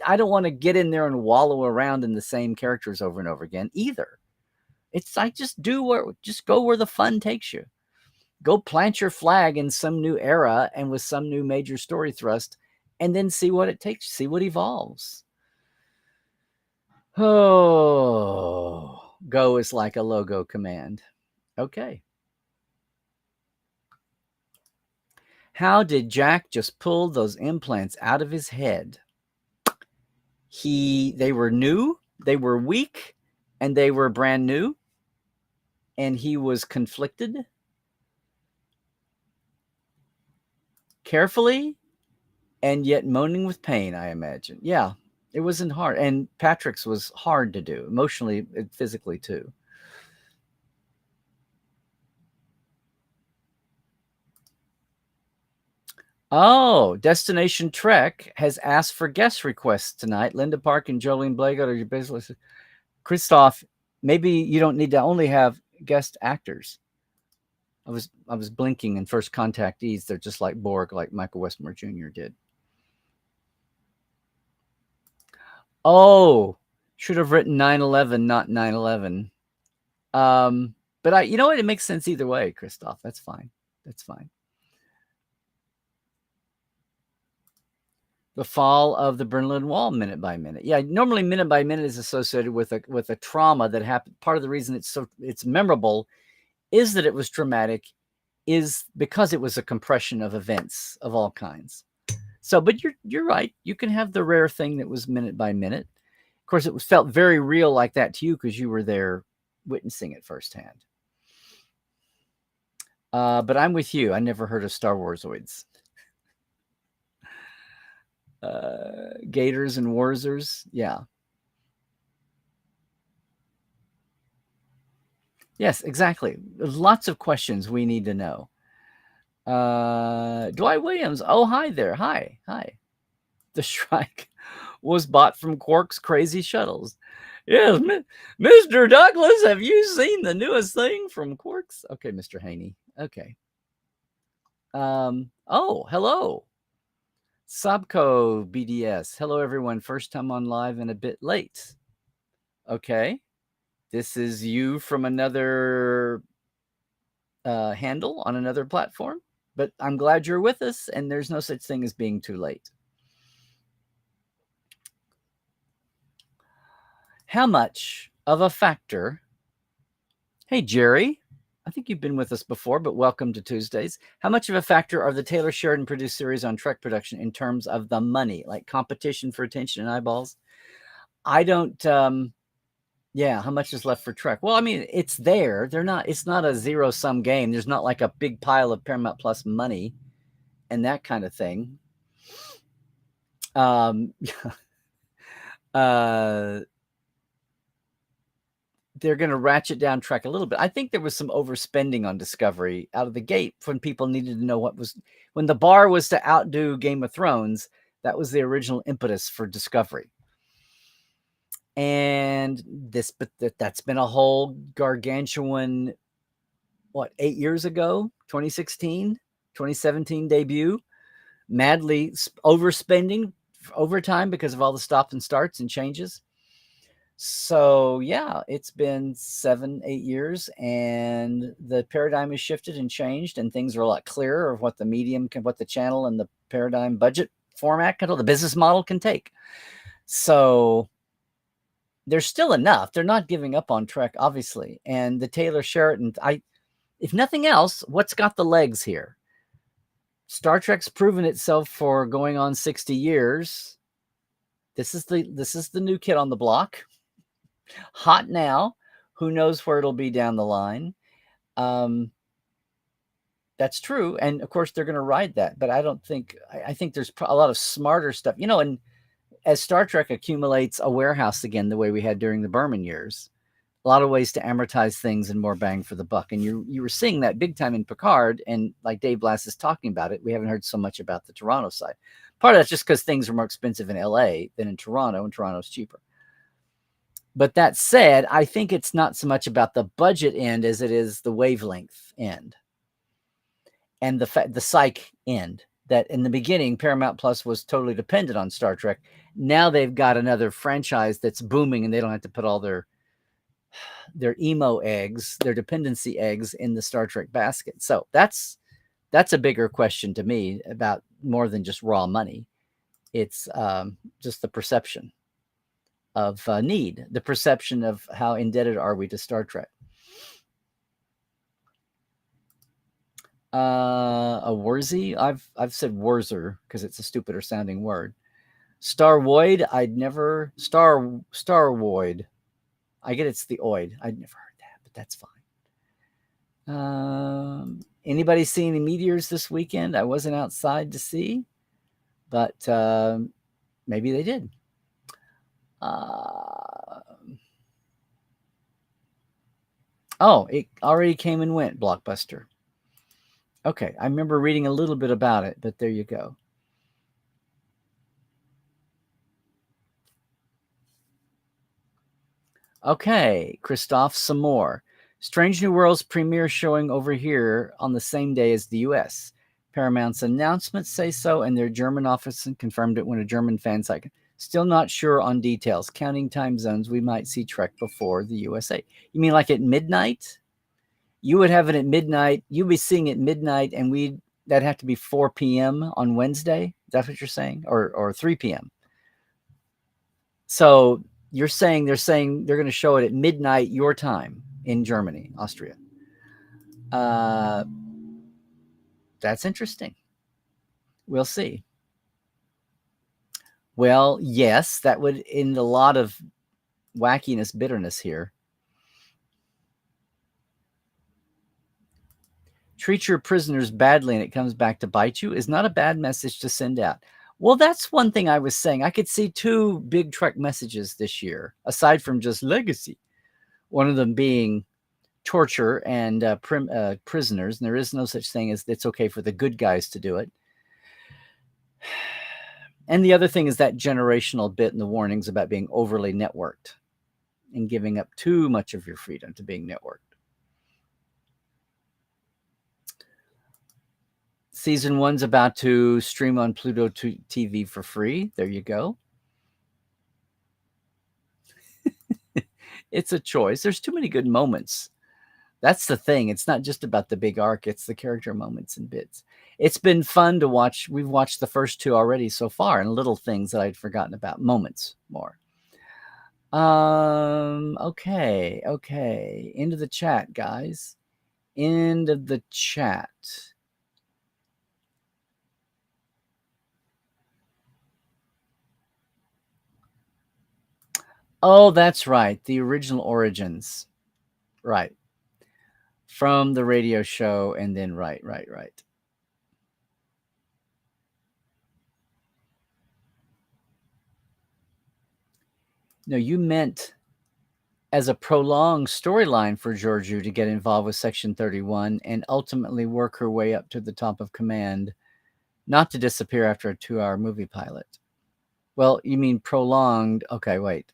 I don't want to get in there and wallow around in the same characters over and over again either. It's like, just go where the fun takes you. Go plant your flag in some new era and with some new major story thrust, and then see what it takes, see what evolves. Oh, go is like a logo command. Okay. How did Jack just pull those implants out of his head? They were new, they were weak, and they were brand new, and he was conflicted. Carefully, and yet moaning with pain, I imagine. Yeah, it wasn't hard. And Patrick's was hard to do, emotionally and physically too. Oh, Destination Trek has asked for guest requests tonight. Linda Park and Jolene Blago are your business. Christoph, maybe you don't need to only have guest actors. I was blinking in First Contactees. They're just like Borg, like Michael Westmore Jr. did. Oh, should have written 9/11, not 9/11. But you know what? It makes sense either way, Christoph. That's fine. That's fine. The fall of the Berlin Wall, minute by minute. Yeah, normally minute by minute is associated with a trauma that happened. Part of the reason it's memorable is that it was dramatic, is because it was a compression of events of all kinds. So, but you're right. You can have the rare thing that was minute by minute. Of course, it felt very real like that to you because you were there witnessing it firsthand. But I'm with you. I never heard of Star Warsoids. Gators and Warzers. Yeah. Yes, exactly. There's lots of questions we need to know. Dwight Williams. Oh, hi there. Hi. The Shrike was bought from Quark's Crazy Shuttles. Yes, Mr. Douglas, have you seen the newest thing from Quark's? Okay, Mr. Haney. Okay. Oh, hello. Sabco BDS. Hello, everyone. First time on live and a bit late. Okay. This is you from another handle on another platform, but I'm glad you're with us, and there's no such thing as being too late. How much of a factor? Hey, Jerry, I think you've been with us before, but welcome to Tuesdays. How much of a factor are the Taylor Sheridan produced series on Trek production in terms of the money, like competition for attention and eyeballs? I don't, how much is left for Trek? Well, I mean, it's there. It's not a zero-sum game. There's not like a big pile of Paramount Plus money and that kind of thing. They're going to ratchet down Trek a little bit. I think there was some overspending on Discovery out of the gate when people needed to know when the bar was to outdo Game of Thrones. That was the original impetus for Discovery. And that's been a whole gargantuan, 8 years ago, 2016, 2017 debut, madly overspending overtime because of all the stops and starts and changes. So yeah, it's been 7-8 years, and the paradigm has shifted and changed, and things are a lot clearer of what the medium can, what the channel and the paradigm budget format can, the business model can take. So there's still enough. They're not giving up on Trek, obviously. And the Taylor Sheridan, if nothing else, what's got the legs here? Star Trek's proven itself for going on 60 years. This is the new kid on the block. Hot now. Who knows where it'll be down the line? That's true, and of course they're going to ride that. But I don't think. I think there's a lot of smarter stuff, and as Star Trek accumulates a warehouse again, the way we had during the Berman years, a lot of ways to amortize things and more bang for the buck. And you were seeing that big time in Picard, and like Dave Blass is talking about it, we haven't heard so much about the Toronto side. Part of that's just because things are more expensive in LA than in Toronto, and Toronto's cheaper. But that said, I think it's not so much about the budget end as it is the wavelength end and the psych end. That in the beginning, Paramount Plus was totally dependent on Star Trek. Now they've got another franchise that's booming, and they don't have to put all their emo eggs, their dependency eggs, in the Star Trek basket. So that's a bigger question to me, about more than just raw money. It's just the perception of need, the perception of how indebted are we to Star Trek. A Wurzy? I've said Wurzer because it's a stupider sounding word. Starwoid? I'd never Starwoid. I get it's the oid. I'd never heard that, but that's fine. Anybody see any meteors this weekend? I wasn't outside to see, but maybe they did. It already came and went, Blockbuster. Okay, I remember reading a little bit about it, but there you go. Okay, Christoph, some more. Strange New Worlds premiere showing over here on the same day as the US. Paramount's announcements say so, and their German office confirmed it when a German fan site. Still not sure on details. Counting time zones, we might see Trek before the USA. You mean like at midnight? You would have it at midnight. You'd be seeing it at midnight, and that'd have to be 4 p.m. on Wednesday. Is that what you're saying? Or 3 p.m. So they're saying they're going to show it at midnight your time in Germany, Austria. That's interesting. We'll see. Well, yes, that would end a lot of wackiness, bitterness here. Treat your prisoners badly and it comes back to bite you is not a bad message to send out. Well, that's one thing I was saying. I could see two big Trek messages this year, aside from just legacy. One of them being torture and prisoners, and there is no such thing as it's okay for the good guys to do it. And the other thing is that generational bit in the warnings about being overly networked and giving up too much of your freedom to being networked. Season 1's about to stream on Pluto TV for free. There you go. It's a choice. There's too many good moments. That's the thing. It's not just about the big arc. It's the character moments and bits. It's been fun to watch. We've watched the first two already so far, and little things that I'd forgotten about. Moments more. Okay. End of the chat, guys. End of the chat. Oh, that's right. The original origins. Right. From the radio show, and then right. No, you meant as a prolonged storyline for Georgiou to get involved with Section 31 and ultimately work her way up to the top of command, not to disappear after a 2-hour movie pilot. Well, you mean prolonged. Okay, wait.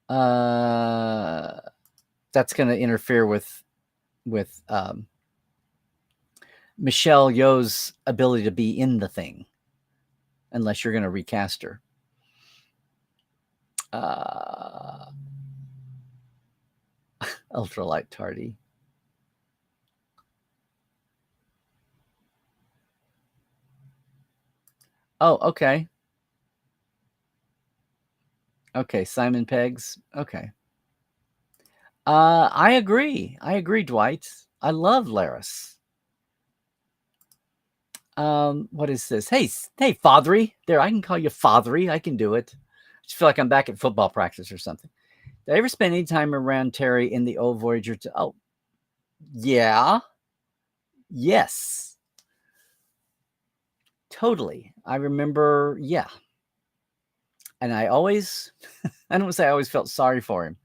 That's going to interfere with Michelle Yeoh's ability to be in the thing, unless you're going to recast her. Ultralight tardy. Oh, okay. Okay, Simon Peggs. Okay. I agree. Dwight. I love Laris. What is this? Hey, Fathery. There, I can call you Fathery. I can do it. I just feel like I'm back at football practice or something. Did I ever spend any time around Terry in the old Voyager? Oh, yeah. Yes, totally. I remember, yeah. And I always, I don't say I always felt sorry for him,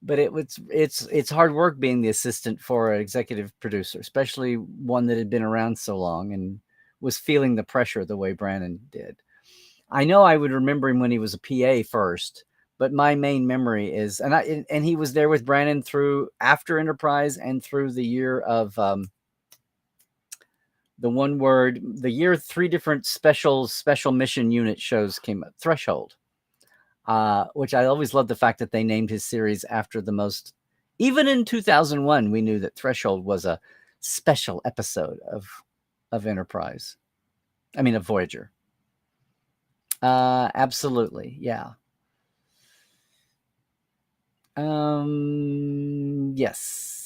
but it's hard work being the assistant for an executive producer, especially one that had been around so long and was feeling the pressure the way Brannon did. I know I would remember him when he was a PA first, but my main memory is, and he was there with Brannon through after Enterprise and through the year of the year 3 different special mission unit shows came up. Threshold, which I always loved the fact that they named his series after the most. Even in 2001, we knew that Threshold was a special episode of Enterprise. I mean, of Voyager. Absolutely, yeah. Yes.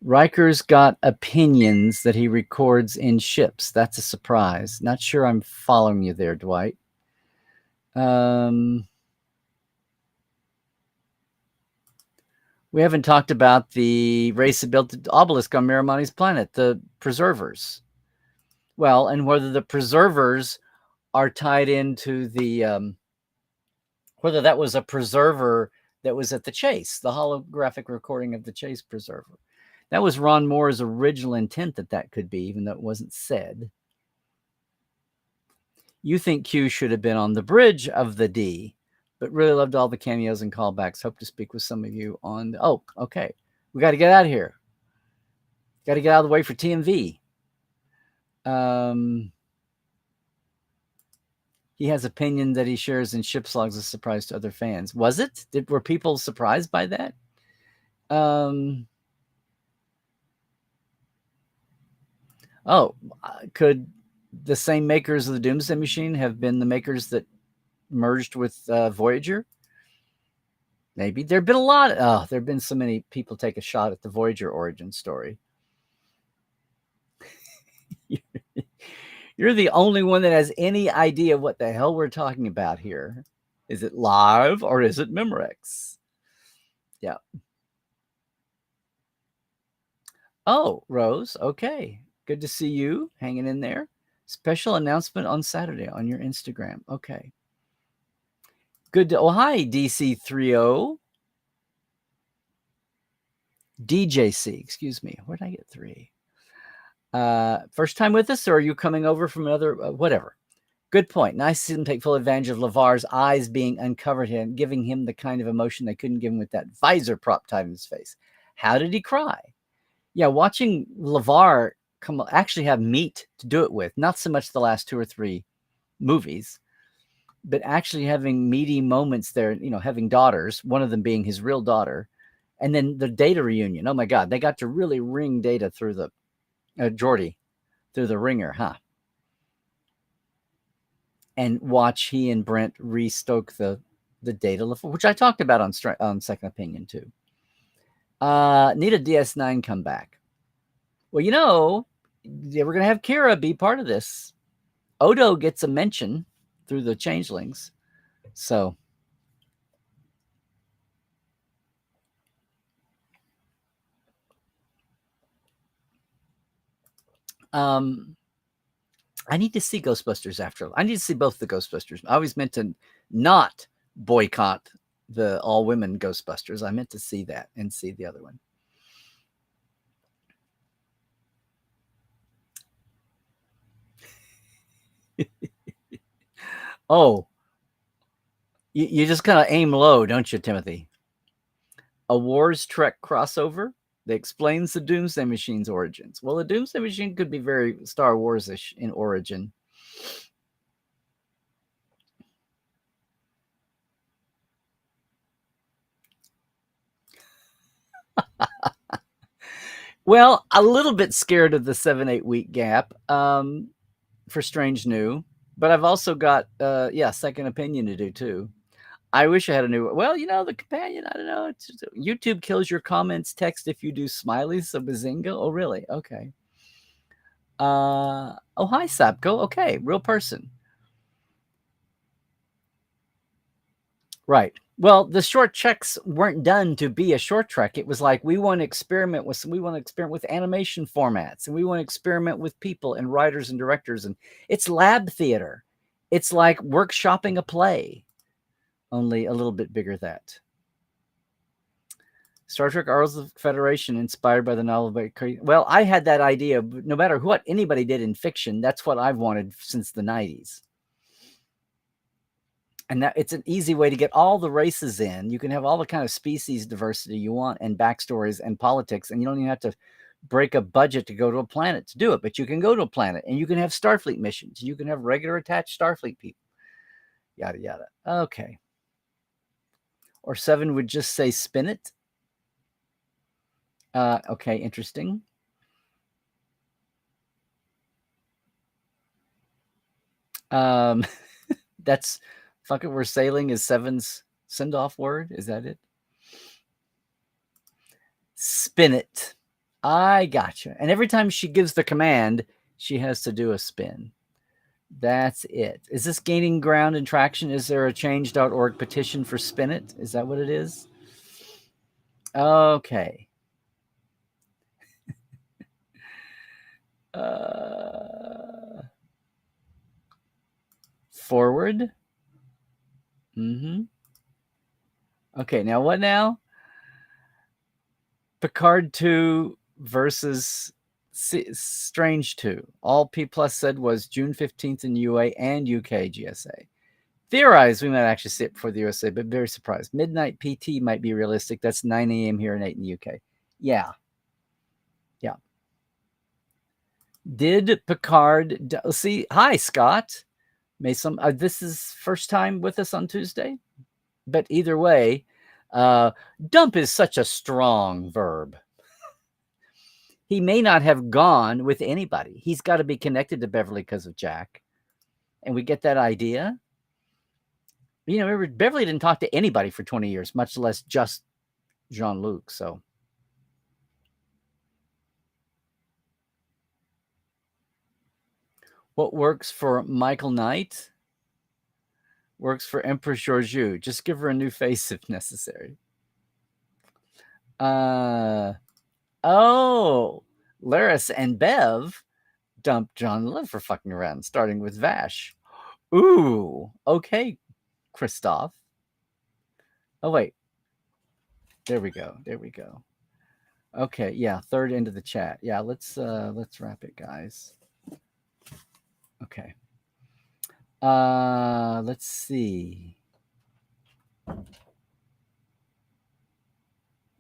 Riker's got opinions that he records in ships. That's a surprise. Not sure I'm following you there, Dwight. We haven't talked about the race that built the obelisk on Miramani's planet, the Preservers. Well, and whether the Preservers are tied into the whether that was a preserver that was at the Chase, the holographic recording of the Chase preserver. That was Ron Moore's original intent that could be, even though it wasn't said. You think Q should have been on the bridge of the D, but really loved all the cameos and callbacks. Hope to speak with some of you on. Oh, okay. We got to get out of here. Got to get out of the way for TMV. He has opinion that he shares in ship's logs as a surprise to other fans. Was it? Were people surprised by that? Could the same makers of the Doomsday Machine have been the makers that merged with Voyager? Maybe. There have been a lot. There have been so many people take a shot at the Voyager origin story. You're the only one that has any idea what the hell we're talking about here. Is it live or is it Memorex? Yeah. Oh, Rose. Okay. Good to see you hanging in there. Special announcement on Saturday on your Instagram. Okay. Good. Hi, DC30. DJC. Excuse me. Where did I get 3? First time with us, or are you coming over from another? Whatever. Good point. Nice to see them take full advantage of LeVar's eyes being uncovered and giving him the kind of emotion they couldn't give him with that visor prop tied in his face. How did he cry? Yeah, watching LeVar actually have meat to do it with, not so much the last 2 or 3 movies, but actually having meaty moments there, having daughters, one of them being his real daughter, and then the Data reunion. Oh my God, they got to really ring Data through the Geordi through the ringer, huh? And watch he and Brent restoke the Data, which I talked about on Second Opinion too. Need a DS9 comeback. Well, we're going to have Kira be part of this. Odo gets a mention through the changelings. So I need to see Ghostbusters after. I need to see both the Ghostbusters. I always meant to not boycott the all-women Ghostbusters. I meant to see that and see the other one. Oh, you just kind of aim low, don't you, Timothy? A Wars Trek crossover that explains the Doomsday Machine's origins. Well, the Doomsday Machine could be very Star Wars-ish in origin. Well, a little bit scared of the 7-8 week gap for Strange New, but I've also got Second Opinion to do too. I wish I had a new. Well, the companion. I don't know. It's just, YouTube kills your comments text if you do smileys. So bazinga. Oh, really? Okay. Oh, hi, Sapko. Okay, real person. Right. Well, the short treks weren't done to be a short trek. It was like we want to experiment with animation formats, and we want to experiment with people and writers and directors, and it's lab theater. It's like workshopping a play, only a little bit bigger. That Star Trek: Arls of the Federation, inspired by the novel by well, I had that idea. No matter what anybody did in fiction, that's what I've wanted since the 90s. And that it's an easy way to get all the races in. You can have all the kind of species diversity you want, and backstories and politics, and you don't even have to break a budget to go to a planet to do it. But you can go to a planet, and you can have Starfleet missions. You can have regular attached Starfleet people. Yada yada. Okay. Or 7 would just say spin it. Okay, interesting. That's fuck it. We're sailing is 7's send-off word. Is that it? Spin it. I gotcha. And every time she gives the command, she has to do a spin. That's it. Is this gaining ground and traction? Is there a change.org petition for spin it? Is that what it is? Okay. Forward. Okay, now what now? Picard 2 versus Strange 2. All P Plus said was June 15th in UA and UK GSA. Theorized we might actually see it before the USA, but very surprised. Midnight PT might be realistic. That's 9 a.m. here and 8 in the UK. Yeah. Did Picard see? Hi, Scott. This is first time with us on Tuesday, but either way, dump is such a strong verb. He may not have gone with anybody. He's got to be connected to Beverly because of Jack, and we get that idea. You know, remember, Beverly didn't talk to anybody for 20 years, much less just Jean-Luc. So. What works for Michael Knight works for Empress Georgiou. Just give her a new face if necessary. Oh, Laris and Bev dumped John Liv for fucking around, starting with Vash. Ooh, okay, Christoph. Oh, wait. There we go. Okay, yeah, third into the chat. Yeah, let's wrap it, guys. Okay. Let's see.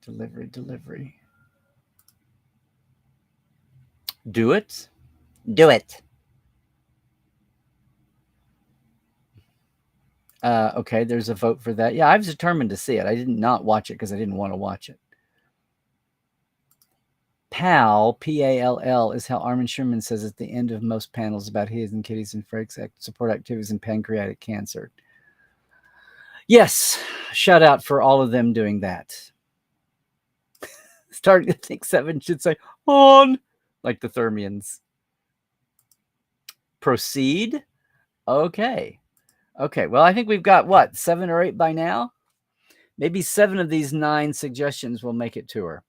Delivery. Do it. Okay, there's a vote for that. Yeah, I was determined to see it. I did not watch it because I didn't want to watch it. PAL, P-A-L-L, is how Armin Sherman says at the end of most panels about his and Kitty's and Frank's support activities in pancreatic cancer. Yes, shout out for all of them doing that. Starting to think 7 should say, on, like the Thermians. Proceed. Okay, well, I think we've got, what, 7 or 8 by now? Maybe 7 of these 9 suggestions will make it to her.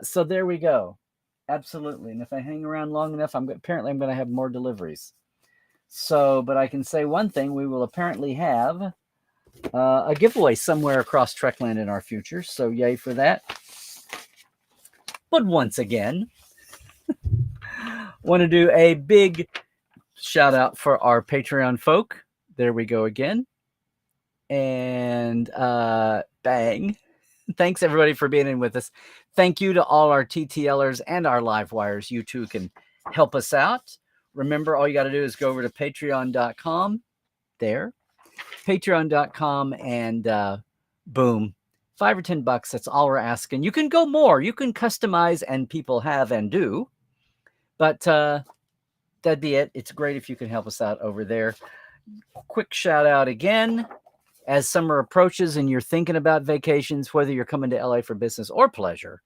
So there we go. Absolutely. And if I hang around long enough, apparently I'm going to have more deliveries. So, but I can say one thing, we will apparently have a giveaway somewhere across Trekland in our future. So yay for that. But once again, want to do a big shout out for our Patreon folk. There we go again. And bang. Thanks everybody for being in with us. Thank you to all our TTLers and our live wires. You too can help us out. Remember, all you got to do is go over to patreon.com there, patreon.com, and boom, $5 or $10. That's all we're asking. You can go more. You can customize, and people have and do. But that'd be it. It's great if you can help us out over there. Quick shout out again. As summer approaches and you're thinking about vacations, whether you're coming to LA for business or pleasure,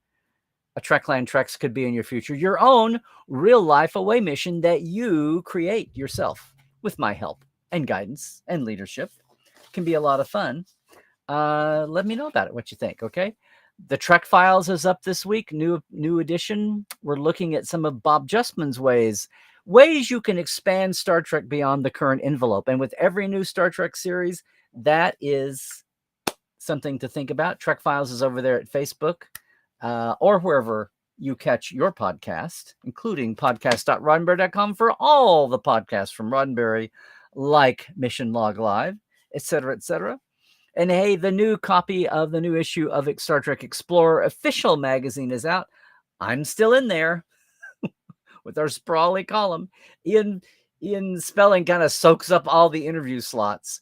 a Trekland Treks could be in your future. Your own real-life away mission that you create yourself with my help and guidance and leadership. Can be a lot of fun. let me know about it, what you think, okay? The Trek Files is up this week, new edition. We're looking at some of Bob Justman's ways you can expand Star Trek beyond the current envelope. And with every new Star Trek series, that is something to think about. Trek Files is over there at Facebook or wherever you catch your podcast, including podcast.roddenberry.com for all the podcasts from Roddenberry, like Mission Log Live, etc., etc. And hey, the new copy of the new issue of Star Trek Explorer official magazine is out. I'm still in there with our sprawly column. Ian Spelling kind of soaks up all the interview slots,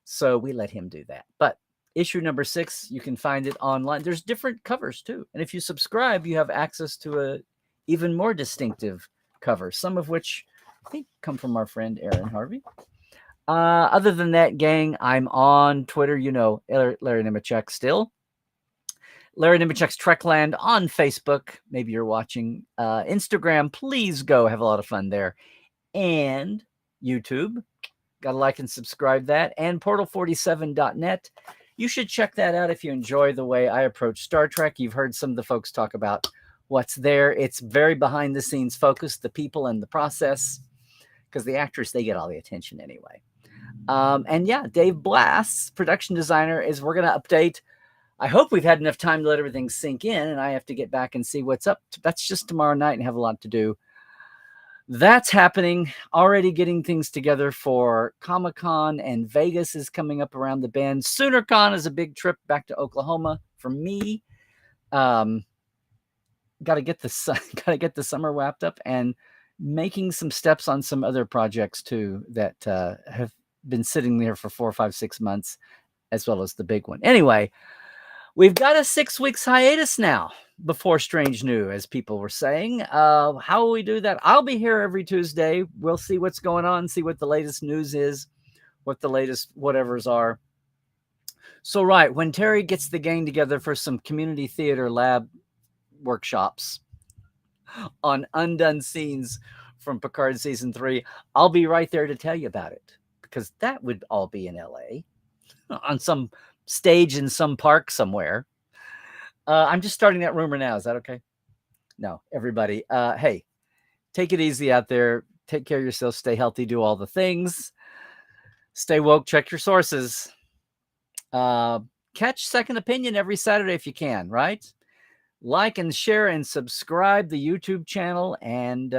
so we let him do that. But issue number 6, you can find it online. There's different covers too, and if you subscribe, you have access to a even more distinctive cover, some of which I think come from our friend Aaron Harvey. Other than that, gang, I'm on Twitter. You know, Larry Nemechek still. Larry Nemechek's Trekland on Facebook. Maybe you're watching. Instagram, please go have a lot of fun there. And YouTube, got to like and subscribe that. And portal47.net. You should check that out if you enjoy the way I approach Star Trek. You've heard some of the folks talk about what's there. It's very behind the scenes focused, the people and the process, because the actors, they get all the attention anyway. And yeah, Dave Blass, production designer, we're going to update. I hope we've had enough time to let everything sink in, and I have to get back and see what's up. That's just tomorrow night and have a lot to do. That's happening. Already getting things together for Comic-Con, and Vegas is coming up around the bend. SoonerCon is a big trip back to Oklahoma for me. Got to get the summer wrapped up and making some steps on some other projects too that have been sitting there for 4, 5, 6 months, as well as the big one. Anyway, we've got a 6 weeks hiatus now before Strange New, as people were saying. How will we do that? I'll be here every Tuesday. We'll see what's going on, see what the latest news is, what the latest whatevers are. So, right, when Terry gets the gang together for some community theater lab workshops on undone scenes from Picard Season 3, I'll be right there to tell you about it, because that would all be in LA on some stage in some park somewhere. I'm just starting that rumor now. Is that okay? No, everybody. Hey, take it easy out there. Take care of yourself. Stay healthy. Do all the things. Stay woke. Check your sources. Catch Second Opinion every Saturday if you can, right? Like and share and subscribe the YouTube channel, and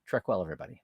trek well, everybody.